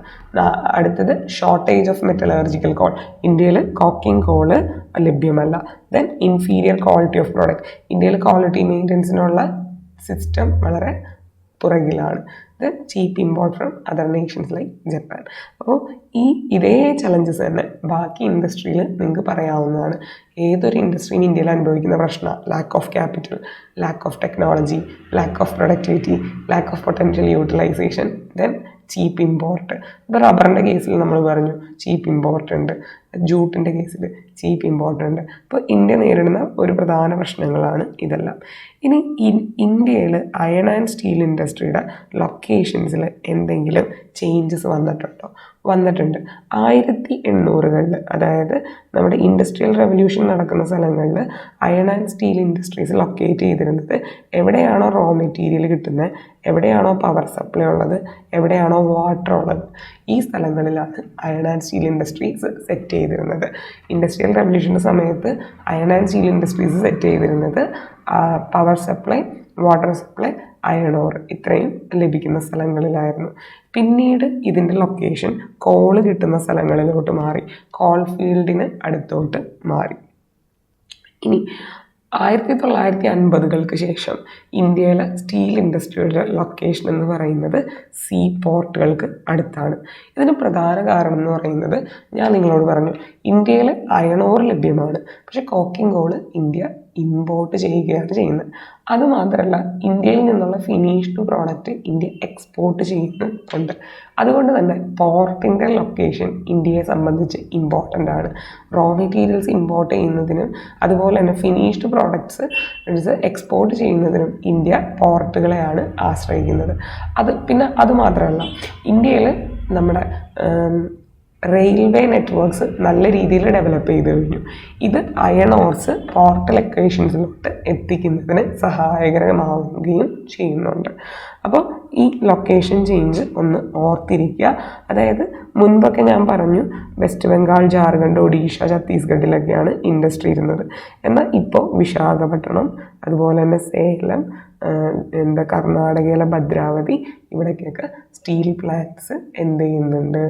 അടുത്തത് ഷോർട്ടേജ് ഓഫ് മെറ്റലർജിക്കൽ കോൾ. ഇന്ത്യയിൽ കോക്കിംഗ് കോള് ലഭ്യമല്ല. ദെൻ ഇൻഫീരിയർ ക്വാളിറ്റി ഓഫ് പ്രോഡക്റ്റ്. ഇന്ത്യയിൽ ക്വാളിറ്റി മെയിൻ്റെനൻസിനുള്ള സിസ്റ്റം വളരെ പുറകിലാണ്. Then cheap import from other nations like Japan. അപ്പോൾ ഇതേ ചലഞ്ചസ് തന്നെ ബാക്കി ഇൻഡസ്ട്രിയിൽ നിങ്ങൾക്ക് പറയാവുന്നതാണ്. ഏതൊരു ഇൻഡസ്ട്രിയും ഇന്ത്യയിൽ അനുഭവിക്കുന്ന പ്രശ്നമാണ് lack of capital, lack of technology, lack of productivity, lack of potential utilisation, then cheap import. ഇപ്പോൾ റബ്ബറിൻ്റെ കേസിൽ നമ്മൾ പറഞ്ഞു ചീപ്പ് ഇമ്പോർട്ട് ഉണ്ട്, ജൂട്ടിൻ്റെ കേസിൽ ചീപ്പ് ഇമ്പോർട്ട് ഉണ്ട്. അപ്പോൾ ഇന്ത്യ നേരിടുന്ന ഒരു പ്രധാന പ്രശ്നങ്ങളാണ് ഇതെല്ലാം. ഇനി ഇന്ത്യയിൽ അയൺ ആൻഡ് സ്റ്റീൽ ഇൻഡസ്ട്രിയുടെ ലൊക്കേഷൻസിൽ എന്തെങ്കിലും ചേഞ്ചസ് വന്നിട്ടുണ്ട്. 1800-കളിൽ, അതായത് നമ്മുടെ ഇൻഡസ്ട്രിയൽ റെവല്യൂഷൻ നടക്കുന്ന സ്ഥലങ്ങളിൽ iron and steel industries locate ചെയ്തിരുന്നത് എവിടെയാണോ റോ മെറ്റീരിയൽ കിട്ടുന്നത്, എവിടെയാണോ പവർ സപ്ലൈ ഉള്ളത്, എവിടെയാണോ വാട്ടർ ഉള്ളത്, ഈ സ്ഥലങ്ങളിലാണ് iron and steel industries set ചെയ്തിരുന്നത്. ഇൻഡസ്ട്രിയൽ റെവല്യൂഷൻ്റെ സമയത്ത് iron and steel industries set ചെയ്തിരുന്നത് power supply, water supply, iron ore ഇത്രയും ലഭിക്കുന്ന സ്ഥലങ്ങളിലായിരുന്നു. പിന്നീട് ഇതിൻ്റെ ലൊക്കേഷൻ കോള് കിട്ടുന്ന സ്ഥലങ്ങളിലോട്ട് മാറി, കോൾ ഫീൽഡിന് അടുത്തോട്ട് മാറി. ഇനി 1950-കൾക്ക് ശേഷം ഇന്ത്യയിലെ സ്റ്റീൽ ഇൻഡസ്ട്രിയുടെ ലൊക്കേഷൻ എന്ന് പറയുന്നത് സീ പോർട്ടുകൾക്ക് അടുത്താണ്. ഇതിന് പ്രധാന കാരണം എന്ന് പറയുന്നത് ഞാൻ നിങ്ങളോട് പറഞ്ഞു, ഇന്ത്യയിൽ അയൺ ഓർ ലഭ്യമാണ്, പക്ഷേ കോക്കിംഗ് കോൾ ഇന്ത്യ ഇമ്പോർട്ട് ചെയ്യുകയാണ് ചെയ്യുന്നത്. അതുമാത്രമല്ല ഇന്ത്യയിൽ നിന്നുള്ള ഫിനിഷ്ഡ് പ്രോഡക്റ്റ് ഇന്ത്യ എക്സ്പോർട്ട് ചെയ്യുന്നുണ്ട്. അതുകൊണ്ട് തന്നെ പോർട്ടിൻ്റെ ലൊക്കേഷൻ ഇന്ത്യയെ സംബന്ധിച്ച് ഇമ്പോർട്ടൻ്റ് ആണ്. റോ മെറ്റീരിയൽസ് ഇമ്പോർട്ട് ചെയ്യുന്നതിനും അതുപോലെ തന്നെ ഫിനിഷ്ഡ് പ്രോഡക്ട്സ് എക്സ്പോർട്ട് ചെയ്യുന്നതിനും ഇന്ത്യ പോർട്ടുകളെയാണ് ആശ്രയിക്കുന്നത്. അതുമാത്രമല്ല ഇന്ത്യയിൽ നമ്മുടെ റെയിൽവേ നെറ്റ്വർക്ക്സ് നല്ല രീതിയിൽ ഡെവലപ്പ് ചെയ്ത് കഴിഞ്ഞു. ഇത് അയൺ ഓർസ് പോർട്ട് ലൊക്കേഷൻസിലോട്ട് എത്തിക്കുന്നതിന് സഹായകരമാവുകയും ചെയ്യുന്നുണ്ട്. അപ്പോൾ ഈ ലൊക്കേഷൻ ചേഞ്ച് ഒന്ന് ഓർത്തിരിക്കുക. അതായത് മുൻപൊക്കെ ഞാൻ പറഞ്ഞു വെസ്റ്റ് ബംഗാൾ, ജാർഖണ്ഡ്, ഒഡീഷ, ഛത്തീസ്ഗഡിലൊക്കെയാണ് ഇൻഡസ്ട്രി ഇരുന്നത്. എന്നാൽ ഇപ്പോൾ വിശാഖപട്ടണം, അതുപോലെ തന്നെ സേലം, കർണാടകയിലെ ഭദ്രാവതി, ഇവിടേക്കൊക്കെ സ്റ്റീൽ പ്ലാന്റ്സ് എന്ത് ചെയ്യുന്നുണ്ട്,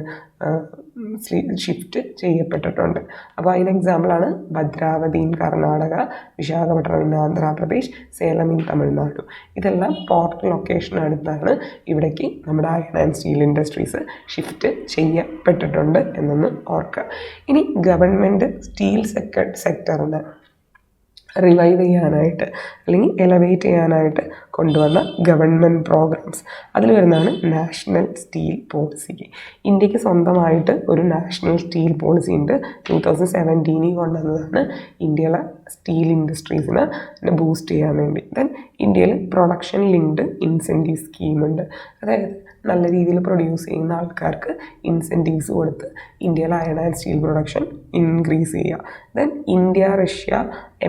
ഷിഫ്റ്റ് ചെയ്യപ്പെട്ടിട്ടുണ്ട്. അപ്പോൾ അതിന് എക്സാമ്പിളാണ് Bhadravati in Karnataka, Visakhapatnam in Andhra Pradesh, Salem in Tamil Nadu. ഇതെല്ലാം പോർട്ട് ലൊക്കേഷൻ അടുത്താണ് ഇവിടേക്ക് നമ്മുടെ iron and steel industries shift ചെയ്യപ്പെട്ടിട്ടുണ്ട് എന്നൊന്ന് ഓർക്കുക. ഇനി ഗവൺമെൻറ് സ്റ്റീൽ സെക്ടറിനെ റിവൈവ് ചെയ്യാനായിട്ട് അല്ലെങ്കിൽ എലവേറ്റ് ചെയ്യാനായിട്ട് കൊണ്ടുവന്ന ഗവൺമെൻറ് പ്രോഗ്രാംസ്, അതിൽ വരുന്നതാണ് നാഷണൽ സ്റ്റീൽ പോളിസി. ഇന്ത്യക്ക് സ്വന്തമായിട്ട് ഒരു നാഷണൽ സ്റ്റീൽ പോളിസി ഉണ്ട്. 2017 കൊണ്ടുവന്നതാണ് ഇന്ത്യയിലെ സ്റ്റീൽ ഇൻഡസ്ട്രീസിനെ ബൂസ്റ്റ് ചെയ്യാൻ വേണ്ടി. ദെൻ ഇന്ത്യയിൽ പ്രൊഡക്ഷൻ ലിങ്ക്ഡ് ഇൻസെൻറ്റീവ് സ്കീമുണ്ട്. അതായത് നല്ല രീതിയിൽ പ്രൊഡ്യൂസ് ചെയ്യുന്ന ആൾക്കാർക്ക് ഇൻസെൻറ്റീവ്സ് കൊടുത്ത് ഇന്ത്യയിലെ iron and steel production increase ചെയ്യുക. Then India Russia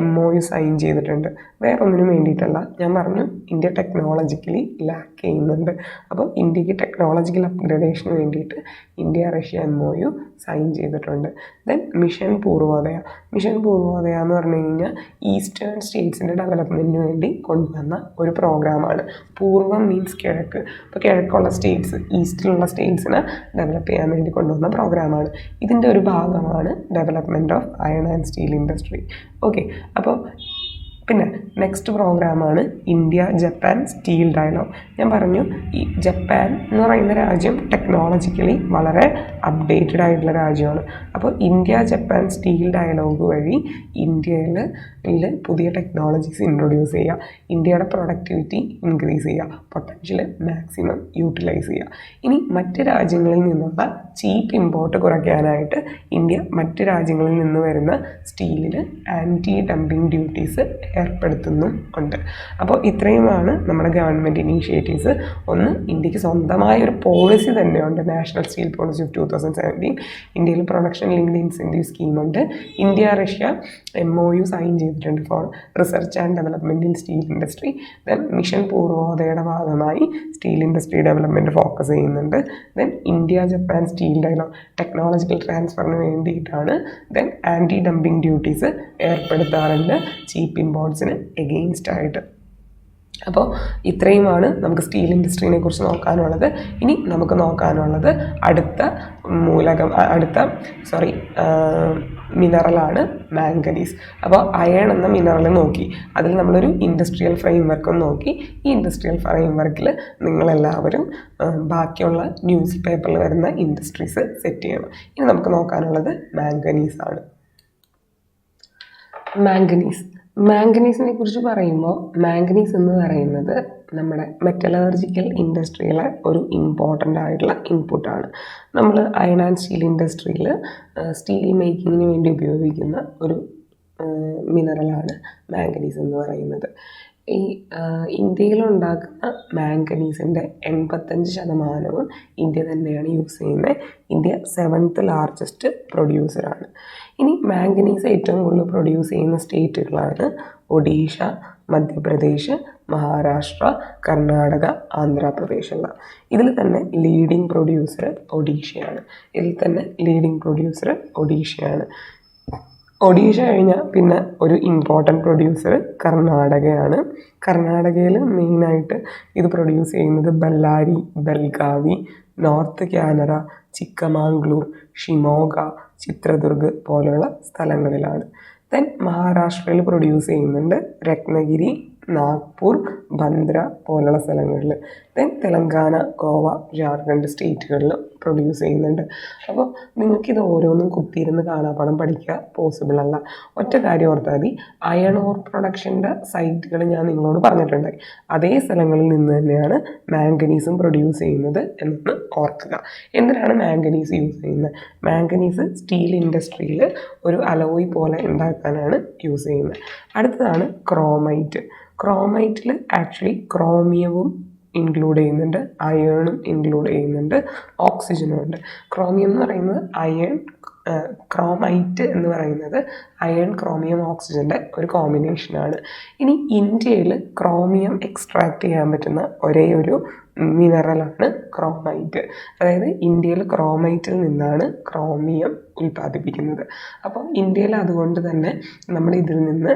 MOU sign ചെയ്തിട്ടുണ്ട്. വേറെ ഒന്നിനും വേണ്ടിയിട്ടല്ല, ഞാൻ പറഞ്ഞു ഇന്ത്യ ടെക്നോളജിക്കലി ലാക്ക് ചെയ്യുന്നുണ്ട്. അപ്പോൾ ഇന്ത്യക്ക് ടെക്നോളജിക്കൽ അപ്ഗ്രഡേഷന് വേണ്ടിയിട്ട് ഇന്ത്യ റഷ്യ MOU സൈൻ ചെയ്തിട്ടുണ്ട്. ദെൻ മിഷൻ പൂർവോദയ എന്ന് പറഞ്ഞു കഴിഞ്ഞാൽ ഈസ്റ്റേൺ സ്റ്റേറ്റ്സിൻ്റെ ഡെവലപ്മെൻറ്റിന് വേണ്ടി കൊണ്ടുവന്ന ഒരു പ്രോഗ്രാമാണ്. പൂർവം മീൻസ് കിഴക്ക്. അപ്പോൾ കിഴക്കുള്ള സ്റ്റേറ്റ്സ്, ഈസ്റ്റിലുള്ള സ്റ്റേറ്റ്സിനെ ഡെവലപ്പ് ചെയ്യാൻ വേണ്ടി കൊണ്ടുവന്ന പ്രോഗ്രാമാണ്. ഇതിൻ്റെ ഒരു ഭാഗമാണ് development of iron and steel industry. Okay, അപ്പോൾ പിന്നെ നെക്സ്റ്റ് പ്രോഗ്രാമാണ് ഇന്ത്യ ജപ്പാൻ സ്റ്റീൽ ഡയലോഗ്. ഞാൻ പറഞ്ഞു ഈ ജപ്പാൻ എന്ന് പറയുന്ന രാജ്യം ടെക്നോളജിക്കലി വളരെ അപ്ഡേറ്റഡ് ആയിട്ടുള്ള രാജ്യമാണ്. അപ്പോൾ ഇന്ത്യ ജപ്പാൻ സ്റ്റീൽ ഡയലോഗ് വഴി ഇന്ത്യയിൽ പുതിയ ടെക്നോളജീസ് ഇൻട്രൊഡ്യൂസ് ചെയ്യുക, ഇന്ത്യയുടെ പ്രൊഡക്ടിവിറ്റി ഇൻക്രീസ് ചെയ്യുക, പൊട്ടൻഷ്യൽ മാക്സിമം യൂട്ടിലൈസ് ചെയ്യുക. ഇനി മറ്റ് രാജ്യങ്ങളിൽ നിന്നുള്ള ചീപ്പ് ഇമ്പോർട്ട് കുറയ്ക്കാനായിട്ട് ഇന്ത്യ മറ്റ് രാജ്യങ്ങളിൽ നിന്ന് വരുന്ന സ്റ്റീലിൽ ആൻറ്റി ഡംപിങ് ഡ്യൂട്ടീസ് ഏർപ്പെടുത്തുന്നും ഉണ്ട്. അപ്പോൾ ഇത്രയുമാണ് നമ്മുടെ ഗവൺമെൻറ് ഇനീഷ്യേറ്റീവ്സ്. ഒന്ന്, ഇന്ത്യക്ക് സ്വന്തമായ ഒരു പോളിസി തന്നെയുണ്ട്, നാഷണൽ സ്റ്റീൽ പോളിസി ഓഫ് 2017. ഇന്ത്യയിൽ പ്രൊഡക്ഷൻ ലിങ്ക്ഡ് ഇൻസെൻറ്റീവ് സ്കീമുണ്ട്. ഇന്ത്യ റഷ്യ MOU സൈൻ ചെയ്തിട്ടുണ്ട് for research and development in steel industry. Then mission പൂർവോദയയുടെ ഭാഗമായി സ്റ്റീൽ ഇൻഡസ്ട്രി ഡെവലപ്മെൻറ്റ് ഫോക്കസ് ചെയ്യുന്നുണ്ട്. Then India Japan steel dialogue technological ട്രാൻസ്ഫറിന് വേണ്ടിയിട്ടാണ്. Then anti dumping duties ഏർപ്പെടുത്താറുണ്ട് cheap ഇമ്പോർട്ട്സിന് against ആയിട്ട്. അപ്പോൾ ഇത്രയുമാണ് നമുക്ക് സ്റ്റീൽ ഇൻഡസ്ട്രീനെ കുറിച്ച് നോക്കാനുള്ളത്. ഇനി നമുക്ക് നോക്കാനുള്ളത് അടുത്ത മിനറലാണ് മാംഗനീസ്. അപ്പോൾ അയൺ എന്ന മിനറൽ നോക്കി, അതിൽ നമ്മളൊരു ഇൻഡസ്ട്രിയൽ ഫ്രെയിംവർക്കും നോക്കി. ഈ ഇൻഡസ്ട്രിയൽ ഫ്രെയിംവർക്കിൽ നിങ്ങളെല്ലാവരും ബാക്കിയുള്ള ന്യൂസ് പേപ്പറിൽ വരുന്ന ഇൻഡസ്ട്രീസ് സെറ്റ് ചെയ്യണം. ഇനി നമുക്ക് നോക്കാനുള്ളത് മാംഗനീസാണ്. മാംഗനീസിനെ കുറിച്ച് പറയുമ്പോൾ മാംഗനീസ് എന്ന് പറയുന്നത് നമ്മുടെ മെറ്റലർജിക്കൽ ഇൻഡസ്ട്രിയിലെ ഒരു ഇമ്പോർട്ടൻ്റ് ആയിട്ടുള്ള ഇൻപുട്ടാണ്. നമ്മൾ അയൺ ആൻഡ് സ്റ്റീൽ ഇൻഡസ്ട്രിയിൽ സ്റ്റീൽ മേക്കിങ്ങിന് വേണ്ടി ഉപയോഗിക്കുന്ന ഒരു മിനറലാണ് മാംഗനീസ് എന്ന് പറയുന്നത്. ഈ ഇന്ത്യയിലുണ്ടാക്കുന്ന മാംഗനീസിൻ്റെ 85% ഇന്ത്യ തന്നെയാണ് യൂസ് ചെയ്യുന്നത്. ഇന്ത്യ 7th ലാർജസ്റ്റ് പ്രൊഡ്യൂസറാണ്. ഇനി മാംഗനീസ് ഏറ്റവും കൂടുതൽ പ്രൊഡ്യൂസ് ചെയ്യുന്ന സ്റ്റേറ്റുകളാണ് ഒഡീഷ, മധ്യപ്രദേശ്, മഹാരാഷ്ട്ര, കർണാടക, ആന്ധ്രാപ്രദേശ് എല്ലാം. ഇതിൽ തന്നെ ലീഡിങ് പ്രൊഡ്യൂസർ ഒഡീഷയാണ്. ഒഡീഷ കഴിഞ്ഞാൽ പിന്നെ ഒരു ഇമ്പോർട്ടൻറ്റ് പ്രൊഡ്യൂസർ കർണാടകയാണ്. കർണാടകയിൽ മെയിനായിട്ട് ഇത് പ്രൊഡ്യൂസ് ചെയ്യുന്നത് ബെല്ലാരി, ബെൽഗാവി, നോർത്ത് കാനറ, ചിക്കമാംഗ്ലൂർ, ഷിമോഗ, ചിത്രദുർഗ് പോലെയുള്ള സ്ഥലങ്ങളിലാണ്. ദെൻ മഹാരാഷ്ട്രയിൽ പ്രൊഡ്യൂസ് ചെയ്യുന്നുണ്ട് രത്നഗിരി, നാഗ്പൂർ, ബന്ദ്ര പോലുള്ള സ്ഥലങ്ങളിൽ. ദെൻ തെലങ്കാന, ഗോവ, ജാർഖണ്ഡ് സ്റ്റേറ്റുകളിലും പ്രൊഡ്യൂസ് ചെയ്യുന്നുണ്ട്. അപ്പോൾ നിങ്ങൾക്കിത് ഓരോന്നും കുത്തിയിരുന്ന് കാണാപ്പാഠം പഠിക്കുക പോസിബിൾ അല്ല. ഒറ്റ കാര്യം ഓർത്താൽ മതി, അയൺ ഓർ പ്രൊഡക്ഷൻ്റെ സൈറ്റുകൾ ഞാൻ നിങ്ങളോട് പറഞ്ഞിട്ടുണ്ടായി. അതേ സ്ഥലങ്ങളിൽ നിന്ന് തന്നെയാണ് മാംഗനീസും പ്രൊഡ്യൂസ് ചെയ്യുന്നത് എന്ന് ഓർക്കുക. എന്തിനാണ് മാംഗനീസ് യൂസ് ചെയ്യുന്നത്? മാംഗനീസ് സ്റ്റീൽ ഇൻഡസ്ട്രിയിൽ ഒരു അലോയ് പോലെ ഉണ്ടാക്കാനാണ് യൂസ് ചെയ്യുന്നത്. അടുത്തതാണ് ക്രോമൈറ്റിൽ ആക്ച്വലി ക്രോമിയവും ഇൻക്ലൂഡ് ചെയ്യുന്നുണ്ട്, അയേണും ഇൻക്ലൂഡ് ചെയ്യുന്നുണ്ട്, ഓക്സിജനും ഉണ്ട്. ക്രോമിയം എന്ന് പറയുന്നത് ക്രോമൈറ്റ് എന്ന് പറയുന്നത് അയൺ, ക്രോമിയം, ഓക്സിജൻ്റെ ഒരു കോമ്പിനേഷനാണ്. ഇനി ഇന്ത്യയിൽ ക്രോമിയം എക്സ്ട്രാക്ട് ചെയ്യാൻ പറ്റുന്ന ഒരേ ഒരു മിനറലാണ് ക്രോമൈറ്റ്. അതായത് ഇന്ത്യയിൽ ക്രോമൈറ്റിൽ നിന്നാണ് ക്രോമിയം ഉൽപ്പാദിപ്പിക്കുന്നത്. അപ്പോൾ ഇന്ത്യയിൽ അതുകൊണ്ട് തന്നെ നമ്മൾ ഇതിൽ നിന്ന്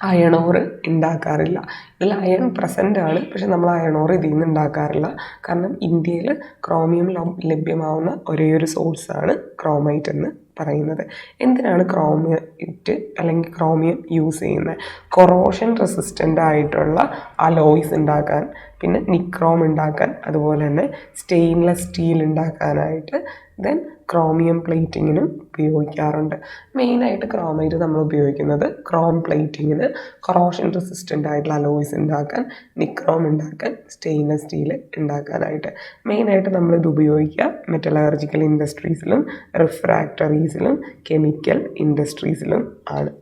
അയണോറ് ഉണ്ടാക്കാറില്ല. ഇതിൽ അയൺ പ്രസൻ്റ് ആണ്, പക്ഷെ നമ്മൾ അയണോറ് ഇതിൽ നിന്ന് ഉണ്ടാക്കാറില്ല. കാരണം ഇന്ത്യയിൽ ക്രോമിയം ലഭ്യമാവുന്ന ഒരേ ഒരു സോഴ്സാണ് ക്രോമൈറ്റ് എന്ന് പറയുന്നത്. എന്തിനാണ് ക്രോമൈറ്റ് അല്ലെങ്കിൽ ക്രോമിയം യൂസ് ചെയ്യുന്നത്? കൊറോഷൻ റെസിസ്റ്റൻ്റ് ആയിട്ടുള്ള അലോയ്സ് ഉണ്ടാക്കാൻ, പിന്നെ നിക്രോം ഉണ്ടാക്കാൻ, അതുപോലെ തന്നെ സ്റ്റെയിൻലെസ് സ്റ്റീൽ ഉണ്ടാക്കാനായിട്ട്, ദെൻ ക്രോമിയം പ്ലേറ്റിങ്ങിനും ഉപയോഗിക്കാറുണ്ട്. മെയിനായിട്ട് ക്രോമൈറ്റ് നമ്മൾ ഉപയോഗിക്കുന്നത് ക്രോം പ്ലേറ്റിങ്ങിന്, കൊറോഷൻ റെസിസ്റ്റൻ്റ് ആയിട്ടുള്ള അലോയ്സ് ഉണ്ടാക്കാൻ, നിക്രോം ഉണ്ടാക്കാൻ, സ്റ്റെയിൻലെസ് സ്റ്റീൽ ഉണ്ടാക്കാനായിട്ട്. മെയിനായിട്ട് നമ്മളിത് ഉപയോഗിക്കുക മെറ്റലർജിക്കൽ ഇൻഡസ്ട്രീസിലും റിഫ്രാക്ടറീസിലും കെമിക്കൽ ഇൻഡസ്ട്രീസിലും ആണ്.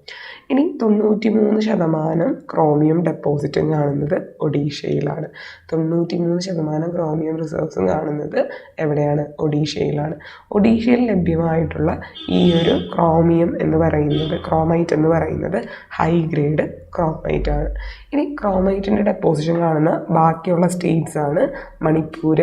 ഇനി 93% ക്രോമിയം ഡെപ്പോസിറ്റും കാണുന്നത് ഒഡീഷയിലാണ്. 93% ക്രോമിയം റിസർവ്സും കാണുന്നത് എവിടെയാണ്? ഒഡീഷയിലാണ്. ഒഡീഷയിൽ ലഭ്യമായിട്ടുള്ള ഈ ഒരു ക്രോമൈറ്റ് എന്ന് പറയുന്നത് ഹൈ ഗ്രേഡ് ക്രോമൈറ്റ് ആണ്. ഇനി ക്രോമൈറ്റിൻ്റെ ഡെപ്പോസിഷൻ കാണുന്ന ബാക്കിയുള്ള സ്റ്റേറ്റ്സ് ആണ് മണിപ്പൂർ,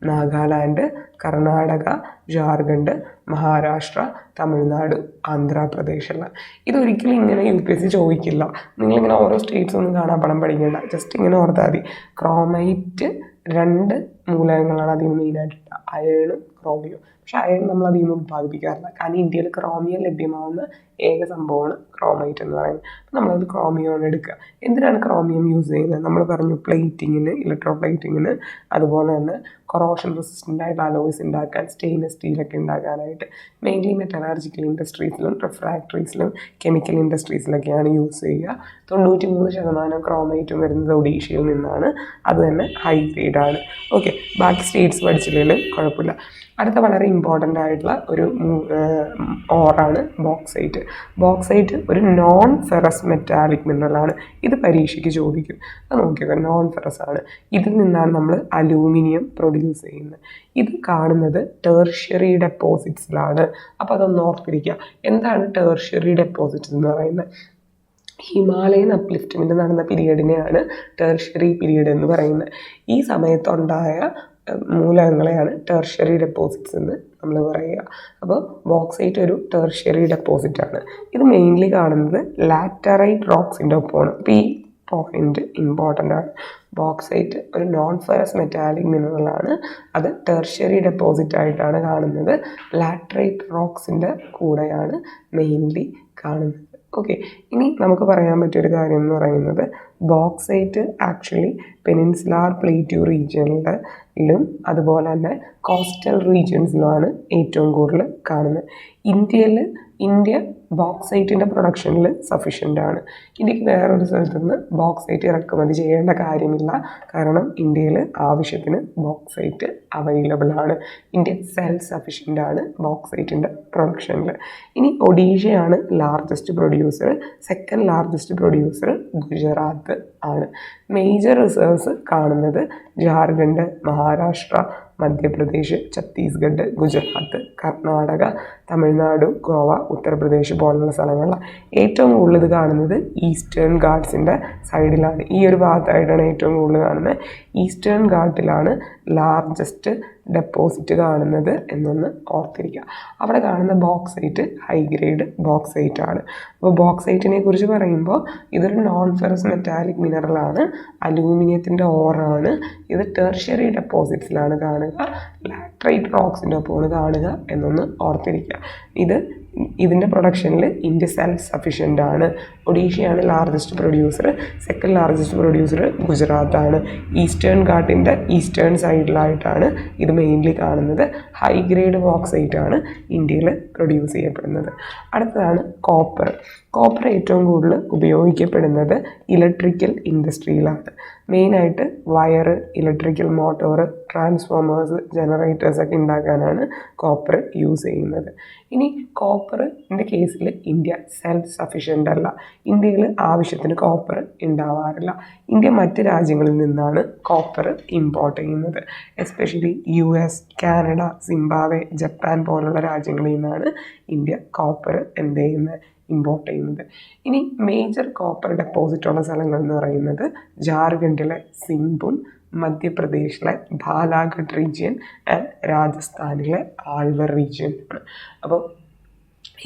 നാഗാലാൻഡ്, കർണാടക, ജാർഖണ്ഡ്, മഹാരാഷ്ട്ര, തമിഴ്നാട്, ആന്ധ്രാപ്രദേശ് എല്ലാം. ഇതൊരിക്കലും ഇങ്ങനെ UPSC ചോദിക്കില്ല. നിങ്ങളിങ്ങനെ ഓരോ സ്റ്റേറ്റ്സ് ഒന്നും കാണാപ്പാഠം പഠിക്കേണ്ട, ജസ്റ്റ് ഇങ്ങനെ ഓർത്താൽ മതി. ക്രോമൈറ്റ് 2 മൂലകങ്ങളാണ് അതിന് മെയിനായിട്ടുള്ള, അയണും ക്രോമിയം. പക്ഷെ അയൺ നമ്മൾ അതിൽ നിന്ന് ഉത്പാദിപ്പിക്കാറില്ല. കാരണം ഇന്ത്യയിൽ ക്രോമിയം ലഭ്യമാവുന്ന ഏക സംഭവമാണ് ക്രോമൈറ്റ് എന്ന് പറയുന്നത്. അപ്പം നമ്മളത് ക്രോമിയമാണ് എടുക്കുക. എന്തിനാണ് ക്രോമിയം യൂസ് ചെയ്യുന്നത്? നമ്മൾ പറഞ്ഞു പ്ലേറ്റിങ്ങിന്, ഇലക്ട്രോ പ്ലേറ്റിങ്ങിന്, അതുപോലെ തന്നെ കൊറോഷൻ റെസിസ്റ്റൻ്റ് ആയിട്ട് അലോയ്സ് ഉണ്ടാക്കാൻ, സ്റ്റെയിൻലെസ് സ്റ്റീലൊക്കെ ഉണ്ടാക്കാനായിട്ട് മെയിൻലി മെറ്റലർജിക്കൽ ഇൻഡസ്ട്രീസിലും റിഫ്രാക്ടറീസിലും കെമിക്കൽ ഇൻഡസ്ട്രീസിലൊക്കെയാണ് യൂസ് ചെയ്യുക. 93% ക്രോമൈറ്റും വരുന്നത് ഒഡീഷയിൽ നിന്നാണ്. അത് തന്നെ ഹൈ ഗ്രേഡാണ്. ഓക്കെ, ബാക്കി സ്റ്റേറ്റ്സ് പഠിച്ചില്ലെങ്കിലും കുഴപ്പമില്ല. അടുത്ത വളരെ ഇമ്പോർട്ടൻ്റ് ആയിട്ടുള്ള ഒരു ഓറാണ് ബോക്സൈറ്റ്. ബോക്സൈറ്റ് ഒരു നോൺ ഫെറസ് മെറ്റാലിക് മിനറലാണ്. ഇത് പരീക്ഷയ്ക്ക് ചോദിക്കും. അത് നോക്കിയത് നോൺ ഫെറസ് ആണ്. ഇതിൽ നിന്നാണ് നമ്മൾ അലൂമിനിയം പ്രൊഡ്യൂസ് ചെയ്യുന്നത്. ഇത് കാണുന്നത് ടെർഷ്യറി ഡെപ്പോസിറ്റ്സിലാണ്. അപ്പോൾ അതൊന്ന് ഓർത്തിരിക്കുക. എന്താണ് ടെർഷ്യറി ഡെപ്പോസിറ്റ്സ് എന്ന് പറയുന്നത്? ഹിമാലയൻ അപ്ലിഫ്റ്റ്മെൻറ്റ് നടന്ന പീരീഡിനെയാണ് ടെർഷ്യറി പീരീഡ് എന്ന് പറയുന്നത്. ഈ സമയത്തുണ്ടായ മൂലകങ്ങളെയാണ് ടെർഷ്യറി ഡെപ്പോസിറ്റ്സ് എന്ന് നമ്മൾ പറയുക. അപ്പോൾ ബോക്സൈറ്റ് ഒരു ടെർഷ്യറി ഡെപ്പോസിറ്റാണ്. ഇത് മെയിൻലി കാണുന്നത് ലാറ്ററൈറ്റ് റോക്സിൻ്റെ ഒപ്പമാണ്. അപ്പോൾ ഈ പോയിന്റ് ഇമ്പോർട്ടൻ്റ് ആണ്. ബോക്സൈറ്റ് ഒരു നോൺ ഫെറസ് മെറ്റാലിക് മിനറലാണ്. അത് ടെർഷ്യറി ഡെപ്പോസിറ്റ് ആയിട്ടാണ് കാണുന്നത്. ലാറ്ററൈറ്റ് റോക്സിൻ്റെ കൂടെയാണ് മെയിൻലി കാണുന്നത്. ഓക്കെ, ഇനി നമുക്ക് പറയാൻ പറ്റിയൊരു കാര്യം എന്ന് പറയുന്നത് ബോക്സൈറ്റ് ആക്ച്വലി പെനിൻസുലാർ പ്ലേറ്റ്യൂ റീജിയനിലും അതുപോലെ തന്നെ കോസ്റ്റൽ റീജിയൻസിലുമാണ് ഏറ്റവും കൂടുതൽ കാണുന്നത്. ഇന്ത്യ ബോക്സൈറ്റിൻ്റെ പ്രൊഡക്ഷനിൽ സഫീഷ്യൻ്റ് ആണ്. ഇന്ത്യക്ക് വേറൊരു സ്ഥലത്തു നിന്ന് ബോക്സൈറ്റ് ഇറക്കുമതി ചെയ്യേണ്ട കാര്യമില്ല. കാരണം ഇന്ത്യയിൽ ആവശ്യത്തിന് ബോക്സൈറ്റ് അവൈലബിൾ ആണ്. ഇന്ത്യ സെൽഫ് സഫീഷ്യൻ്റ് ആണ് ബോക്സൈറ്റിൻ്റെ പ്രൊഡക്ഷനിൽ. ഇനി ഒഡീഷയാണ് largest producer. Second largest producer Gujarat ആണ്. മേജർ റിസർവ്സ് കാണുന്നത് ജാർഖണ്ഡ്, മഹാരാഷ്ട്ര, മധ്യപ്രദേശ്, ഛത്തീസ്ഗഡ്, ഗുജറാത്ത്, കർണാടക, തമിഴ്നാട്, ഗോവ, ഉത്തർപ്രദേശ് പോലുള്ള സ്ഥലങ്ങളിലാണ്. ഏറ്റവും കൂടുതൽ ഇത് കാണുന്നത് ഈസ്റ്റേൺ ഗാട്ട്സിൻ്റെ സൈഡിലാണ്. ഈ ഒരു ഭാഗത്തായിട്ടാണ് ഏറ്റവും കൂടുതൽ കാണുന്നത്. ഈസ്റ്റേൺ ഗാട്ടിലാണ് ലാർജസ്റ്റ് ഡെപ്പോസിറ്റ് കാണുന്നത് എന്നൊന്ന് ഓർത്തിരിക്കുക. അവിടെ കാണുന്ന ബോക്സൈറ്റ് ഹൈ ഗ്രേഡ് ബോക്സൈറ്റ് ആണ്. അപ്പോൾ ബോക്സൈറ്റിനെ കുറിച്ച് പറയുമ്പോൾ ഇതൊരു നോൺ ഫെറസ് മെറ്റാലിക് മിനറലാണ്. അലൂമിനിയത്തിൻ്റെ ഓറാണ്. ഇത് ടെർഷ്യറി ഡെപ്പോസിറ്റ്സിലാണ് കാണുക. ലാറ്ററൈറ്റ് റോക്സിൻ്റെ ഒപ്പമാണ് കാണുക എന്നൊന്ന് ഓർത്തിരിക്കുക. ഇതിൻ്റെ പ്രൊഡക്ഷനിൽ ഇന്ത്യ സെൽഫ് സഫീഷ്യൻ്റ് ആണ്. ഒഡീഷയാണ് largest producer. Second largest producer ഗുജറാത്താണ്. ഈസ്റ്റേൺ ഗാട്ടിൻ്റെ ഈസ്റ്റേൺ സൈഡിലായിട്ടാണ് ഇത് മെയിൻലി കാണുന്നത്. ഹൈ ഗ്രേഡ് ബോക്സൈറ്റ് ആണ് ഇന്ത്യയിൽ പ്രൊഡ്യൂസ് ചെയ്യപ്പെടുന്നത്. അടുത്തതാണ് കോപ്പർ. കോപ്പർ ഏറ്റവും കൂടുതൽ ഉപയോഗിക്കപ്പെടുന്നത് ഇലക്ട്രിക്കൽ ഇൻഡസ്ട്രിയിലാണ്. മെയിനായിട്ട് വയറ്, ഇലക്ട്രിക്കൽ മോട്ടോർ, ട്രാൻസ്ഫോമേഴ്സ്, ജനറേറ്റേഴ്സൊക്കെ ഉണ്ടാക്കാനാണ് കോപ്പർ യൂസ് ചെയ്യുന്നത്. ഇനി കോപ്പറിൻ്റെ കേസിൽ ഇന്ത്യ സെൽഫ് സഫീഷ്യൻ്റ് അല്ല. ഇന്ത്യയിൽ ആവശ്യത്തിന് കോപ്പർ ഉണ്ടാവാറില്ല. ഇന്ത്യ മറ്റ് രാജ്യങ്ങളിൽ നിന്നാണ് കോപ്പർ ഇമ്പോർട്ട് ചെയ്യുന്നത്. Especially US, Canada, Zimbabwe, Japan പോലുള്ള രാജ്യങ്ങളിൽ നിന്നാണ് ഇന്ത്യ കോപ്പർ ഇമ്പോർട്ട് ചെയ്യുന്നത്. ഇനി മേജർ കോപ്പർ ഡെപ്പോസിറ്റ് ഉള്ള സ്ഥലങ്ങൾ എന്ന് പറയുന്നത് ജാർഖണ്ഡിലെ സിംഭും, മധ്യപ്രദേശിലെ ബാലാഘട്ട് റീജിയൻ ആൻഡ് രാജസ്ഥാനിലെ ആൾവർ റീജിയൻ ആണ്. അപ്പോൾ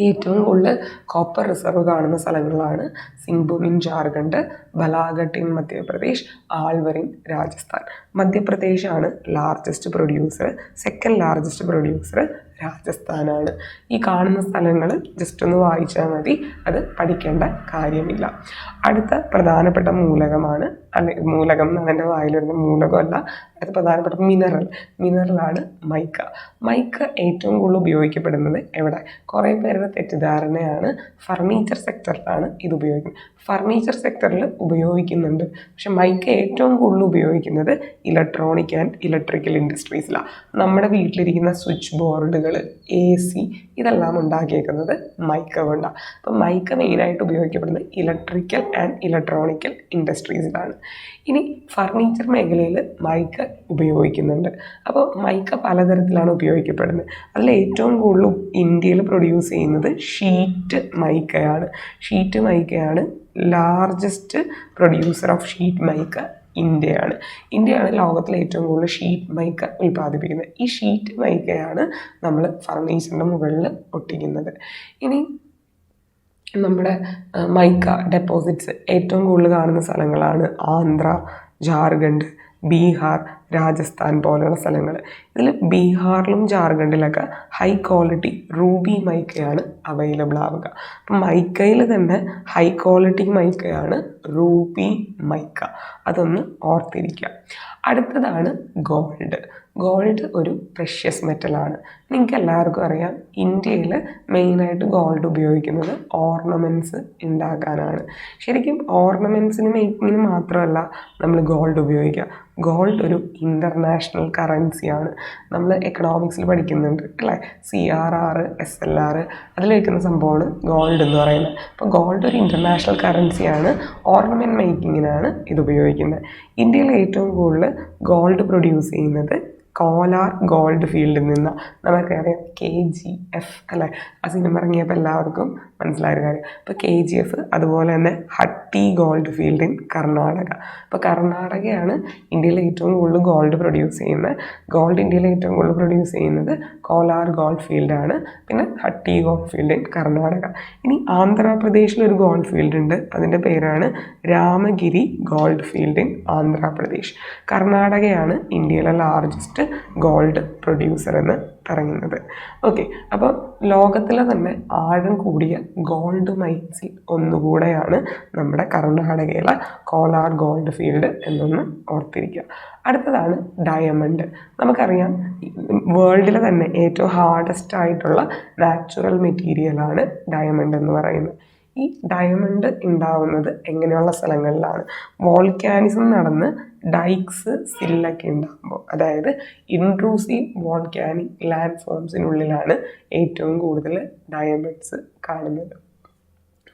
ഏറ്റവും കൂടുതൽ കോപ്പർ റിസർവ് കാണുന്ന സ്ഥലങ്ങളാണ് Singhbhum in Jharkhand, Balaghat in Madhya Pradesh, Alwar in Rajasthan. മധ്യപ്രദേശാണ് largest producer. Second largest producer രാജസ്ഥാനാണ്. ഈ കാണുന്ന സ്ഥലങ്ങൾ ജസ്റ്റ് ഒന്ന് വായിച്ചാൽ മതി, അത് പഠിക്കേണ്ട കാര്യമില്ല. അടുത്ത പ്രധാനപ്പെട്ട മൂലകമാണ്, മൂലകം അതിൻ്റെ വായിലിരുന്ന മൂലകമല്ല, അടുത്ത പ്രധാനപ്പെട്ട മിനറലാണ് മൈക്ക. മൈക്ക ഏറ്റവും കൂടുതൽ ഉപയോഗിക്കപ്പെടുന്നത് എവിടെ? കുറേ പേരുടെ തെറ്റിദ്ധാരണയാണ് ഫർണിച്ചർ സെക്ടറിലാണ് ഇത് ഉപയോഗിക്കുന്നത്. ഫർണിച്ചർ സെക്ടറിൽ ഉപയോഗിക്കുന്നുണ്ട്, പക്ഷെ മൈക്ക ഏറ്റവും കൂടുതൽ ഉപയോഗിക്കുന്നത് ഇലക്ട്രോണിക് ആൻഡ് ഇലക്ട്രിക്കൽ ഇൻഡസ്ട്രീസിലാണ്. നമ്മുടെ വീട്ടിലിരിക്കുന്ന സ്വിച്ച് ബോർഡുകൾ, AC ഇതെല്ലാം ഉണ്ടാക്കിയേക്കുന്നത് മൈക്ക കൊണ്ടാണ്. അപ്പം മൈക്ക മെയിനായിട്ട് ഉപയോഗിക്കപ്പെടുന്നത് ഇലക്ട്രിക്കൽ ആൻഡ് ഇലക്ട്രോണിക്കൽ ഇൻഡസ്ട്രീസിലാണ്. ഇനി ഫർണിച്ചർ മേഖലയിൽ മൈക്ക ഉപയോഗിക്കുന്നുണ്ട്. അപ്പോൾ മൈക്ക പലതരത്തിലാണ് ഉപയോഗിക്കപ്പെടുന്നത്. അതിൽ ഏറ്റവും കൂടുതൽ ഇന്ത്യയിൽ പ്രൊഡ്യൂസ് ചെയ്യുന്നത് ഷീറ്റ് മൈക്കയാണ്. ഷീറ്റ് മൈക്കയാണ് largest producer of sheet mica ഇന്ത്യയാണ് ലോകത്തിലെ ഏറ്റവും കൂടുതൽ ഷീറ്റ് മൈക്ക ഉൽപ്പാദിപ്പിക്കുന്നത്. ഈ ഷീറ്റ് മൈക്കയാണ് നമ്മൾ ഫർണിച്ചറിൻ്റെ മുകളിൽ ഒട്ടിക്കുന്നത്. ഇനി നമ്മുടെ മൈക്ക ഡെപ്പോസിറ്റ്സ് ഏറ്റവും കൂടുതൽ കാണുന്ന സ്ഥലങ്ങളാണ് ആന്ധ്ര, ജാർഖണ്ഡ്, ബീഹാർ, രാജസ്ഥാൻ പോലെയുള്ള സ്ഥലങ്ങൾ. ഇതിൽ ബീഹാറിലും ജാർഖണ്ഡിലൊക്കെ ഹൈ ക്വാളിറ്റി റൂബി മൈക്കയാണ് അവൈലബിൾ ആവുക. അപ്പം മൈക്കയിൽ തന്നെ ഹൈ ക്വാളിറ്റി മൈക്കയാണ് റൂബി മൈക്ക. അതൊന്ന് ഓർത്തിരിക്കുക. അടുത്തതാണ് ഗോൾഡ്. ഗോൾഡ് ഒരു പ്രഷ്യസ് മെറ്റലാണ്. നിങ്ങൾക്ക് എല്ലാവർക്കും അറിയാം, ഇന്ത്യയിൽ മെയിനായിട്ട് ഗോൾഡ് ഉപയോഗിക്കുന്നത് ഓർണമെൻറ്റ്സ് ഉണ്ടാക്കാനാണ്. ശരിക്കും ഓർണമെൻറ്റ്സിന് മേക്കിങ്ങിന് മാത്രമല്ല നമ്മൾ ഗോൾഡ് ഉപയോഗിക്കുക. ഗോൾഡ് ഒരു ഇൻ്റർനാഷണൽ കറൻസിയാണ്. നമ്മൾ എക്കണോമിക്സിൽ പഠിക്കുന്നുണ്ട് അല്ലേ, CRR SLR അതിൽ വയ്ക്കുന്ന സംഭവമാണ് ഗോൾഡ് എന്ന് പറയുന്നത്. അപ്പോൾ ഗോൾഡ് ഒരു ഇൻ്റർനാഷണൽ കറൻസിയാണ്. ഓർണമെൻറ്റ് മേക്കിങ്ങിനാണ് ഇത് ഉപയോഗിക്കുന്നത്. ഇന്ത്യയിൽ ഏറ്റവും കൂടുതൽ ഗോൾഡ് പ്രൊഡ്യൂസ് ചെയ്യുന്നത് കോലാർ ഗോൾഡ് ഫീൽഡിൽ നിന്ന്. നമുക്കറിയാം KGF അല്ലേ, ആ സിനിമ ഇറങ്ങിയപ്പോൾ എല്ലാവർക്കും മനസ്സിലായൊരു കാര്യം. അപ്പോൾ KGF, അതുപോലെ തന്നെ Hutti gold field in Karnataka. അപ്പോൾ കർണാടകയാണ് ഇന്ത്യയിൽ ഏറ്റവും കൂടുതൽ ഗോൾഡ് പ്രൊഡ്യൂസ് ചെയ്യുന്നത്. ഇന്ത്യയിൽ ഏറ്റവും കൂടുതൽ പ്രൊഡ്യൂസ് ചെയ്യുന്നത് കോലാർ ഗോൾഡ് ഫീൽഡാണ്. പിന്നെ Hutti gold field in Karnataka. ഇനി ആന്ധ്രാപ്രദേശിലൊരു ഗോൾഡ് ഫീൽഡ് ഉണ്ട്, അതിൻ്റെ പേരാണ് Ramagiri gold field in Andhra Pradesh. കർണാടകയാണ് ഇന്ത്യയിലെ ലാർജസ്റ്റ് ഗോൾഡ് പ്രൊഡ്യൂസർ എന്ന് പറയുന്നത്. ഓക്കെ, അപ്പോൾ ലോകത്തിലെ തന്നെ ആഴം കൂടിയ ഗോൾഡ് മൈൻസിൽ ഒന്നുകൂടെയാണ് നമ്മുടെ കർണാടകയിലെ കോലാർ ഗോൾഡ് ഫീൽഡ് എന്നൊന്ന് ഓർത്തിരിക്കുക. അടുത്തതാണ് ഡയമണ്ട്. നമുക്കറിയാം വേൾഡിലെ തന്നെ ഏറ്റവും ഹാർഡസ്റ്റ് ആയിട്ടുള്ള നാച്ചുറൽ മെറ്റീരിയലാണ് ഡയമണ്ട് എന്ന് പറയുന്നത്. ഈ ഡയമണ്ട് ഉണ്ടാവുന്നത് എങ്ങനെയുള്ള സ്ഥലങ്ങളിലാണ്? വോൾക്കാനിസം നടന്ന് ഡൈക്സ് സില്ലൊക്കെ ഉണ്ടാകുമ്പോൾ, അതായത് ഇൻട്രൂസീവ് വോൾക്കാനിക് ലാൻഡ് ഫോംസിനുള്ളിലാണ് ഏറ്റവും കൂടുതൽ ഡയമണ്ട്സ് കാണുന്നത്.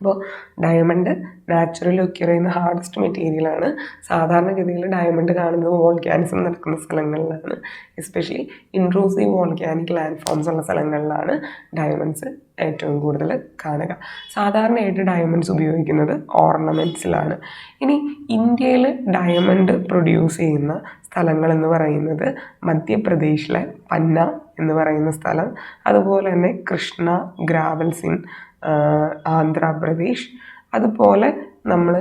അപ്പോൾ ഡയമണ്ട് നാച്ചുറലി ഒക്യൂർ ചെയ്യുന്ന ഹാർഡസ്റ്റ് മെറ്റീരിയലാണ്. സാധാരണഗതിയിൽ ഡയമണ്ട് കാണുന്നത് വോൾക്കാനിസം നടക്കുന്ന സ്ഥലങ്ങളിലാണ്. Especially intrusive volcanic land forms ഉള്ള സ്ഥലങ്ങളിലാണ് ഡയമണ്ട്സ് ഏറ്റവും കൂടുതൽ കാണുക. സാധാരണയായിട്ട് ഡയമണ്ട്സ് ഉപയോഗിക്കുന്നത് ഓർണമെൻറ്റ്സിലാണ്. ഇനി ഇന്ത്യയിൽ ഡയമണ്ട് പ്രൊഡ്യൂസ് ചെയ്യുന്ന സ്ഥലങ്ങളെന്ന് പറയുന്നത് മധ്യപ്രദേശിലെ പന്ന എന്ന് പറയുന്ന സ്ഥലം, അതുപോലെ തന്നെ കൃഷ്ണ ഗ്രാവൽസ് ഇൻ ആന്ധ്രാപ്രദേശ്, അതുപോലെ നമ്മൾ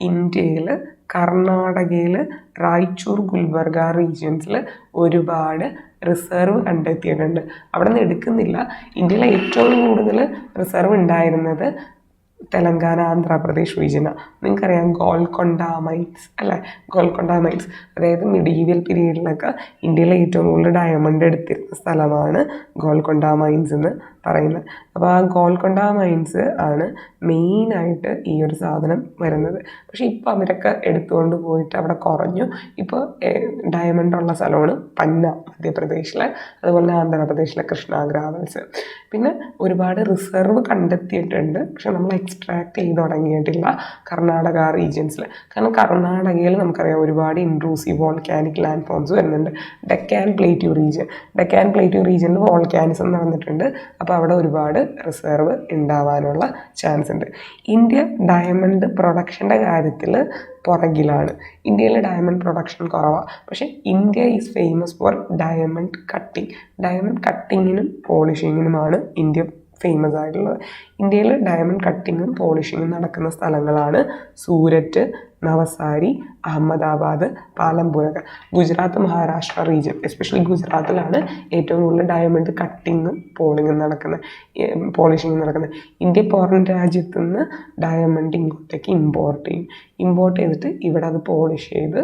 ഇന്ത്യയിൽ കർണാടകയിൽ റായ്ചൂർ ഗുൽബർഗ റീജിയൻസിൽ ഒരുപാട് റിസർവ് കണ്ടെത്തിയിട്ടുണ്ട്. അവിടെ നിന്ന് എടുക്കുന്നില്ല. ഇന്ത്യയിലെ ഏറ്റവും കൂടുതൽ റിസർവ് ഉണ്ടായിരുന്നത് തെലങ്കാന ആന്ധ്രാപ്രദേശ് റീജിയനാണ്. നിങ്ങൾക്കറിയാം ഗോൽക്കൊണ്ട മൈൻസ് അല്ലേ, ഗോൽക്കൊണ്ട മൈൻസ് അതായത് മിഡീവിയൽ പീരീഡിലൊക്കെ ഇന്ത്യയിലെ ഏറ്റവും കൂടുതൽ ഡയമണ്ട് എടുത്തിരുന്ന സ്ഥലമാണ് ഗോൽക്കൊണ്ട മൈൻസ് എന്ന് പറയുന്നത്. അപ്പോൾ ആ ഗോൽക്കൊണ്ട മൈൻസ് ആണ് മെയിനായിട്ട് ഈ ഒരു സാധനം വരുന്നത്. പക്ഷേ ഇപ്പോൾ അവരൊക്കെ എടുത്തുകൊണ്ട് പോയിട്ട് അവിടെ കുറഞ്ഞു. ഇപ്പോൾ ഡയമണ്ട് ഉള്ള സ്ഥലമാണ് പന്ന മധ്യപ്രദേശിലെ, അതുപോലെ ആന്ധ്രാപ്രദേശിലെ കൃഷ്ണ ഗ്രാവൽസ്. പിന്നെ ഒരുപാട് റിസർവ് കണ്ടെത്തിയിട്ടുണ്ട്, പക്ഷെ നമ്മൾ എക്സ്ട്രാക്ട് ചെയ്ത് തുടങ്ങിയിട്ടില്ല കർണാടക റീജിയൻസിൽ. കാരണം കർണാടകയിൽ നമുക്കറിയാം ഒരുപാട് ഇൻട്രൂസീവ് വോൾക്കാനിക് ലാൻഡ് ഫോംസ് വരുന്നുണ്ട്. ഡെക്കാൻ പ്ലേറ്റ്യൂ റീജിയനിൽ വോൾക്കാനിസം നടന്നിട്ടുണ്ട്. അപ്പോൾ അവിടെ ഒരുപാട് റിസർവ് ഉണ്ടാവാനുള്ള ചാൻസ് ഉണ്ട്. ഇന്ത്യ ഡയമണ്ട് പ്രൊഡക്ഷൻ്റെ കാര്യത്തിൽ പുറകിലാണ്. ഇന്ത്യയിൽ ഡയമണ്ട് പ്രൊഡക്ഷൻ കുറവാണ്. പക്ഷേ India is famous for diamond കട്ടിങ്ങിനും പോളിഷിങ്ങിനുമാണ് ഇന്ത്യ ഫേമസ് ആയിട്ടുള്ളത്. ഇന്ത്യയിൽ ഡയമണ്ട് കട്ടിങ്ങും പോളിഷിങ്ങും നടക്കുന്ന സ്ഥലങ്ങളാണ് സൂരറ്റ്, നവസാരി, അഹമ്മദാബാദ്, പാലംപൂരൊക്കെ. ഗുജറാത്ത്, മഹാരാഷ്ട്ര റീജിയൻ, എസ്പെഷ്യലി ഗുജറാത്തിലാണ് ഏറ്റവും കൂടുതൽ ഡയമണ്ട് കട്ടിങ്ങും പോളിഷിങ്ങും നടക്കുന്നത്. ഇന്ത്യ പുറം രാജ്യത്തു നിന്ന് ഡയമണ്ട് ഇങ്ങോട്ടേക്ക് ഇമ്പോർട്ട് ചെയ്തിട്ട് ഇവിടെ അത് പോളിഷ് ചെയ്ത്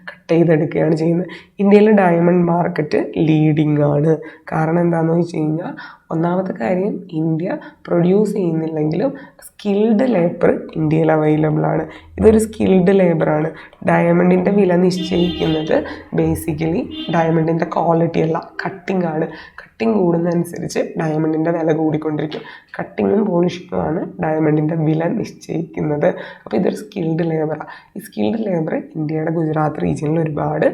കട്ട് ചെയ്തെടുക്കുകയാണ് ചെയ്യുന്നത്. ഇന്ത്യയിൽ ഡയമണ്ട് മാർക്കറ്റ് ലീഡിങ് ആണ്. കാരണം എന്താണെന്ന് വെച്ച് കഴിഞ്ഞാൽ, ഒന്നാമത്തെ കാര്യം ഇന്ത്യ പ്രൊഡ്യൂസ് ചെയ്യുന്നില്ലെങ്കിലും സ്കിൽഡ് ലേബർ ഇന്ത്യയിൽ അവൈലബിൾ ആണ്. ഇതൊരു സ്കിൽഡ് ലേബറാണ്. ഡയമണ്ടിൻ്റെ വില നിശ്ചയിക്കുന്നത് ബേസിക്കലി ഡയമണ്ടിൻ്റെ ക്വാളിറ്റി അല്ല, കട്ടിംഗ് ആണ്. കട്ടിങ് കൂടുന്നതനുസരിച്ച് ഡയമണ്ടിൻ്റെ വില കൂടിക്കൊണ്ടിരിക്കും. കട്ടിങ്ങും പോളിഷിങ്ങുമാണ് ഡയമണ്ടിൻ്റെ വില നിശ്ചയിക്കുന്നത്. അപ്പോൾ ഇതൊരു സ്കിൽഡ് ലേബറാണ്. ഈ സ്കിൽഡ് ലേബർ ഇന്ത്യയുടെ ഗുജറാത്ത് റീജിയനിൽ ഒരുപാട്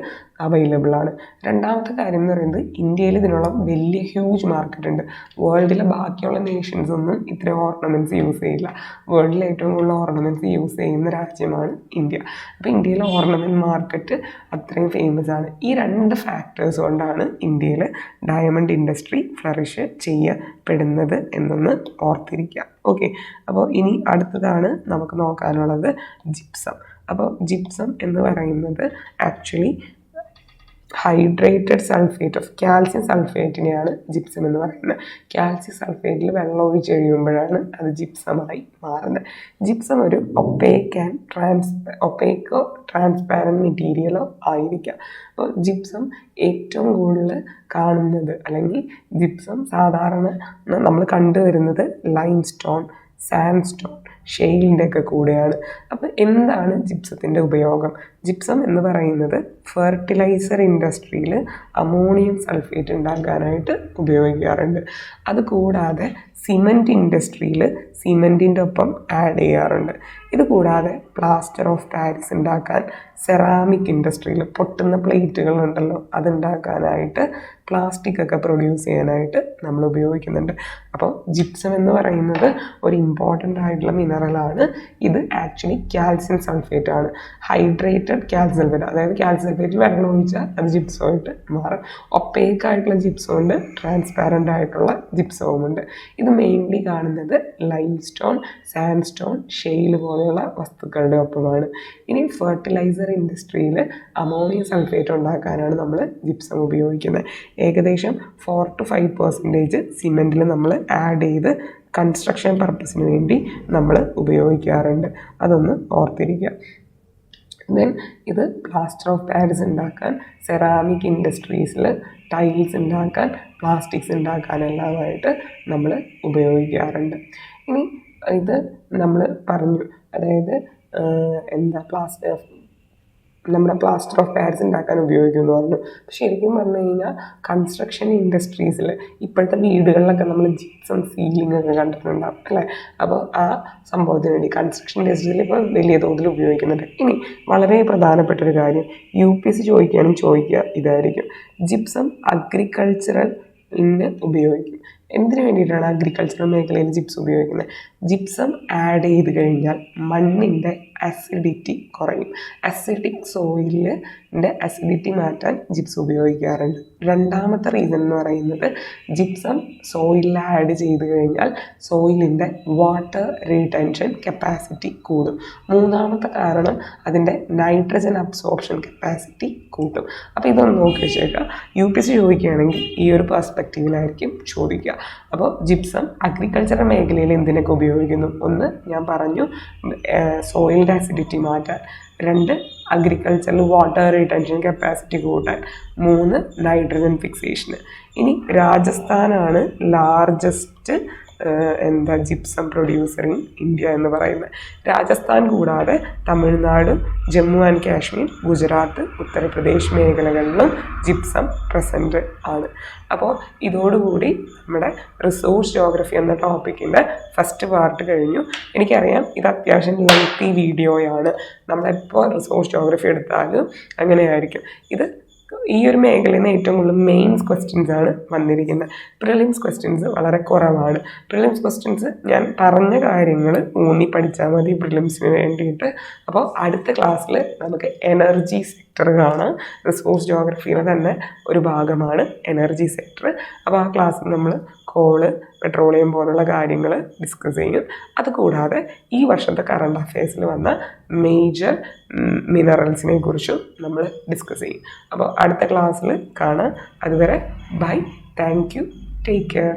അവൈലബിൾ ആണ്. രണ്ടാമത്തെ കാര്യം എന്ന് പറയുന്നത്, ഇന്ത്യയിൽ ഇതിനുള്ള വലിയ ഹ്യൂജ് മാർക്കറ്റ് ഉണ്ട്. വേൾഡിലെ ബാക്കിയുള്ള നേഷൻസ് ഒന്നും ഇത്രയും ഓർണമെൻറ്റ്സ് യൂസ് ചെയ്യില്ല. വേൾഡിൽ ഏറ്റവും കൂടുതൽ ഓർണമെൻറ്റ്സ് യൂസ് ചെയ്യുന്ന രാജ്യമാണ് ഇന്ത്യ. അപ്പോൾ ഇന്ത്യയിലെ ഓർണമെൻറ്റ് മാർക്കറ്റ് അത്രയും ഫേമസ് ആണ്. ഈ രണ്ട് ഫാക്ടേഴ്സ് കൊണ്ടാണ് ഇന്ത്യയിൽ ഡയമണ്ട് ഇൻഡസ്ട്രി ഫ്ലറിഷ് ചെയ്യപ്പെടുന്നത് എന്നൊന്ന് ഓർത്തിരിക്കുക. ഓക്കെ, അപ്പോൾ ഇനി അടുത്തതാണ് നമുക്ക് നോക്കാനുള്ളത് ജിപ്സം. അപ്പോൾ ജിപ്സം എന്ന് പറയുന്നത് actually hydrated sulphate of calcium സൾഫേറ്റിനെയാണ് ജിപ്സം എന്ന് പറയുന്നത്. കാൽസ്യം സൾഫേറ്റിൽ വെള്ളം ഒഴിച്ച് കഴിയുമ്പോഴാണ് അത് ജിപ്സമായി മാറുന്നത്. ജിപ്സം ഒരു ഒപ്പേക്കോ ട്രാൻസ്പാരൻറ്റ് മെറ്റീരിയലോ ആയിരിക്കാം. അപ്പോൾ ജിപ്സം ഏറ്റവും കൂടുതൽ കാണുന്നത് അല്ലെങ്കിൽ ജിപ്സം സാധാരണ നമ്മൾ കണ്ടുവരുന്നത് ലൈംസ്റ്റോൺ, സാൻഡ്സ്റ്റോൺ, ഷെയിലിൻ്റെ ഒക്കെ കൂടെയാണ്. അപ്പോൾ എന്താണ് ജിപ്സത്തിൻ്റെ ഉപയോഗം? ജിപ്സം എന്ന് പറയുന്നത് ഫെർട്ടിലൈസർ ഇൻഡസ്ട്രിയിൽ അമോണിയം സൾഫേറ്റ് ഉണ്ടാക്കാനായിട്ട് ഉപയോഗിക്കാറുണ്ട്. അതുകൂടാതെ സിമൻറ്റ് ഇൻഡസ്ട്രിയിൽ സിമൻറ്റിൻ്റെ ഒപ്പം ആഡ് ചെയ്യാറുണ്ട്. ഇത് കൂടാതെ പ്ലാസ്റ്റർ ഓഫ് പാരീസ് ഉണ്ടാക്കാൻ സെറാമിക് ഇൻഡസ്ട്രിയിൽ പൊട്ടുന്ന പ്ലേറ്റുകൾ ഉണ്ടല്ലോ അതുണ്ടാക്കാനായിട്ട് പ്ലാസ്റ്റിക് ഒക്കെ പ്രൊഡ്യൂസ് ചെയ്യാനായിട്ട് നമ്മൾ ഉപയോഗിക്കുന്നുണ്ട്. അപ്പോൾ ജിപ്സം എന്ന് പറയുന്നത് ഒരു ഇമ്പോർട്ടൻ്റ് ആയിട്ടുള്ള മിനറലാണ്. ഇത് ആക്ച്വലി കാൽസ്യം സൾഫേറ്റ് ആണ്. ഹൈഡ്രേറ്റഡ് കാൽസ്യം സൾഫേറ്റ്, അതായത് കാൽസ്യം സൾഫേറ്റ് വെള്ളം ഒഴിച്ചാൽ അത് ജിപ്സമായിട്ട് മാറും. ഒപ്പേക്ക് ആയിട്ടുള്ള ജിപ്സം ഉണ്ട്, ട്രാൻസ്പാരൻ്റ് ആയിട്ടുള്ള ജിപ്സവും ഉണ്ട്. ഇത് മെയിൻലി കാണുന്നത് ലൈംസ്റ്റോൺ, സാൻഡ്സ്റ്റോൺ, ഷെയിൽ പോലെയുള്ള വസ്തുക്കളുടെ ഒപ്പമാണ്. ഇനി ഫെർട്ടിലൈസർ ഇൻഡസ്ട്രിയിൽ അമോണിയം സൾഫേറ്റ് ഉണ്ടാക്കാനാണ് നമ്മൾ ജിപ്സം ഉപയോഗിക്കുന്നത്. ഏകദേശം 4 to 5% സിമെൻറ്റിൽ നമ്മൾ ആഡ് ചെയ്ത് കൺസ്ട്രക്ഷൻ പർപ്പസിന് വേണ്ടി നമ്മൾ ഉപയോഗിക്കാറുണ്ട്. അതൊന്ന് ഓർത്തിരിക്കുക. ദെൻ ഇത് പ്ലാസ്റ്റർ ഓഫ് പാരീസ് ഉണ്ടാക്കാൻ, സെറാമിക് ഇൻഡസ്ട്രീസിൽ ടൈൽസ് ഉണ്ടാക്കാൻ, പ്ലാസ്റ്റിക്സ് ഉണ്ടാക്കാനെല്ലാമായിട്ട് നമ്മൾ ഉപയോഗിക്കാറുണ്ട്. ഇനി ഇത് നമ്മൾ പറഞ്ഞു, അതായത് നമ്മുടെ പ്ലാസ്റ്റർ ഓഫ് പാരീസ് ഉണ്ടാക്കാൻ ഉപയോഗിക്കുമെന്ന് പറഞ്ഞു. ശരിക്കും പറഞ്ഞു കഴിഞ്ഞാൽ കൺസ്ട്രക്ഷൻ ഇൻഡസ്ട്രീസിൽ ഇപ്പോഴത്തെ വീടുകളിലൊക്കെ നമ്മൾ ജിപ്സം സീലിംഗ് ഒക്കെ കണ്ടിട്ടുണ്ടാകും അല്ലേ. അപ്പോൾ ആ സംഭവത്തിന് വേണ്ടി കൺസ്ട്രക്ഷൻ ഇൻഡസ്ട്രിയിൽ ഇപ്പോൾ വലിയ തോതിൽ ഉപയോഗിക്കുന്നുണ്ട്. ഇനി വളരെ പ്രധാനപ്പെട്ടൊരു കാര്യം UPSC ചോദിക്കുക ഇതായിരിക്കും: ജിപ്സം അഗ്രികൾച്ചറൽ ഉപയോഗിക്കും. എന്തിനു വേണ്ടിയിട്ടാണ് അഗ്രികൾച്ചറൽ മേഖലയിൽ ജിപ്സം ഉപയോഗിക്കുന്നത്? ജിപ്സം ആഡ് ചെയ്ത് കഴിഞ്ഞാൽ മണ്ണിൻ്റെ അസിഡിറ്റി കുറയും. അസിഡിക് സോയിലിൻ്റെ അസിഡിറ്റി മാറ്റാൻ ജിപ്സം ഉപയോഗിക്കാറുണ്ട്. രണ്ടാമത്തെ റീസൺ എന്ന് പറയുന്നത് ജിപ്സം സോയിലിൽ ആഡ് ചെയ്ത് കഴിഞ്ഞാൽ സോയിലിൻ്റെ വാട്ടർ റീടെൻഷൻ കപ്പാസിറ്റി കൂടും. മൂന്നാമത്തെ കാരണം അതിൻ്റെ നൈട്രജൻ അബ്സോർപ്ഷൻ കപ്പാസിറ്റി കൂട്ടും. അപ്പോൾ ഇതൊന്ന് നോക്കി വെച്ചേക്കാം. UPSC ചോദിക്കുകയാണെങ്കിൽ ഈ ഒരു പെർസ്പെക്റ്റീവിലായിരിക്കും ചോദിക്കുക. അപ്പോൾ ജിപ്സം അഗ്രികൾച്ചറൽ മേഖലയിൽ എന്തിനൊക്കെ ഉപയോഗിക്കുന്നു? ഒന്ന് ഞാൻ പറഞ്ഞു, സോയിലിൻ്റെ അസിഡിറ്റി മാറ്റാൻ. 2 അഗ്രികൾച്ചറിൽ വാട്ടർ റിട്ടൻഷൻ കപ്പാസിറ്റി കൂട്ടാൻ. 3 നൈട്രജൻ ഫിക്സേഷന്. ഇനി രാജസ്ഥാനാണ് largest gypsum producer in India എന്ന് പറയുന്നത്. രാജസ്ഥാൻ കൂടാതെ തമിഴ്നാട്, ജമ്മു ആൻഡ് കാശ്മീർ, ഗുജറാത്ത്, ഉത്തർപ്രദേശ് മേഖലകളിലും ജിപ്സം പ്രസൻറ്റ് ആണ്. അപ്പോൾ ഇതോടുകൂടി നമ്മുടെ റിസോഴ്സ് ജോഗ്രഫി എന്ന ടോപ്പിക്കിൻ്റെ ഫസ്റ്റ് പാർട്ട് കഴിഞ്ഞു. എനിക്കറിയാം ഇത് അത്യാവശ്യം ലെങ്തി വീഡിയോയാണ്. നമ്മളെപ്പോൾ റിസോഴ്സ് ജോഗ്രഫി എടുത്താലും അങ്ങനെയായിരിക്കും. ഇത് ഈ ഒരു മേഖലയിൽ നിന്ന് ഏറ്റവും കൂടുതൽ മെയിൻസ് ക്വസ്റ്റ്യൻസ് ആണ് വന്നിരിക്കുന്നത്. പ്രിലിംസ് ക്വസ്റ്റ്യൻസ് വളരെ കുറവാണ്. പ്രിലിംസ് ക്വസ്റ്റ്യൻസ് ഞാൻ പറഞ്ഞ കാര്യങ്ങൾ ഊന്നി പഠിച്ചാൽ മതി പ്രിലിംസിന് വേണ്ടിയിട്ട്. അപ്പോൾ അടുത്ത ക്ലാസ്സിൽ നമുക്ക് എനർജി സെക്ടർ കാണാം. റിസോഴ്സ് ജോഗ്രഫിയിലെ തന്നെ ഒരു ഭാഗമാണ് എനർജി സെക്ടർ. അപ്പോൾ ആ ക്ലാസ്സിൽ നമ്മൾ കോള്, പെട്രോളിയം പോലുള്ള കാര്യങ്ങൾ ഡിസ്കസ് ചെയ്യും. അതുകൂടാതെ ഈ വർഷത്തെ കറണ്ട് അഫയേഴ്സിൽ വന്ന മേജർ മിനറൽസിനെ കുറിച്ചും നമ്മൾ ഡിസ്കസ് ചെയ്യും. അപ്പോൾ അടുത്ത ക്ലാസ്സിൽ കാണാം. അതുവരെ bye, thank you, take care.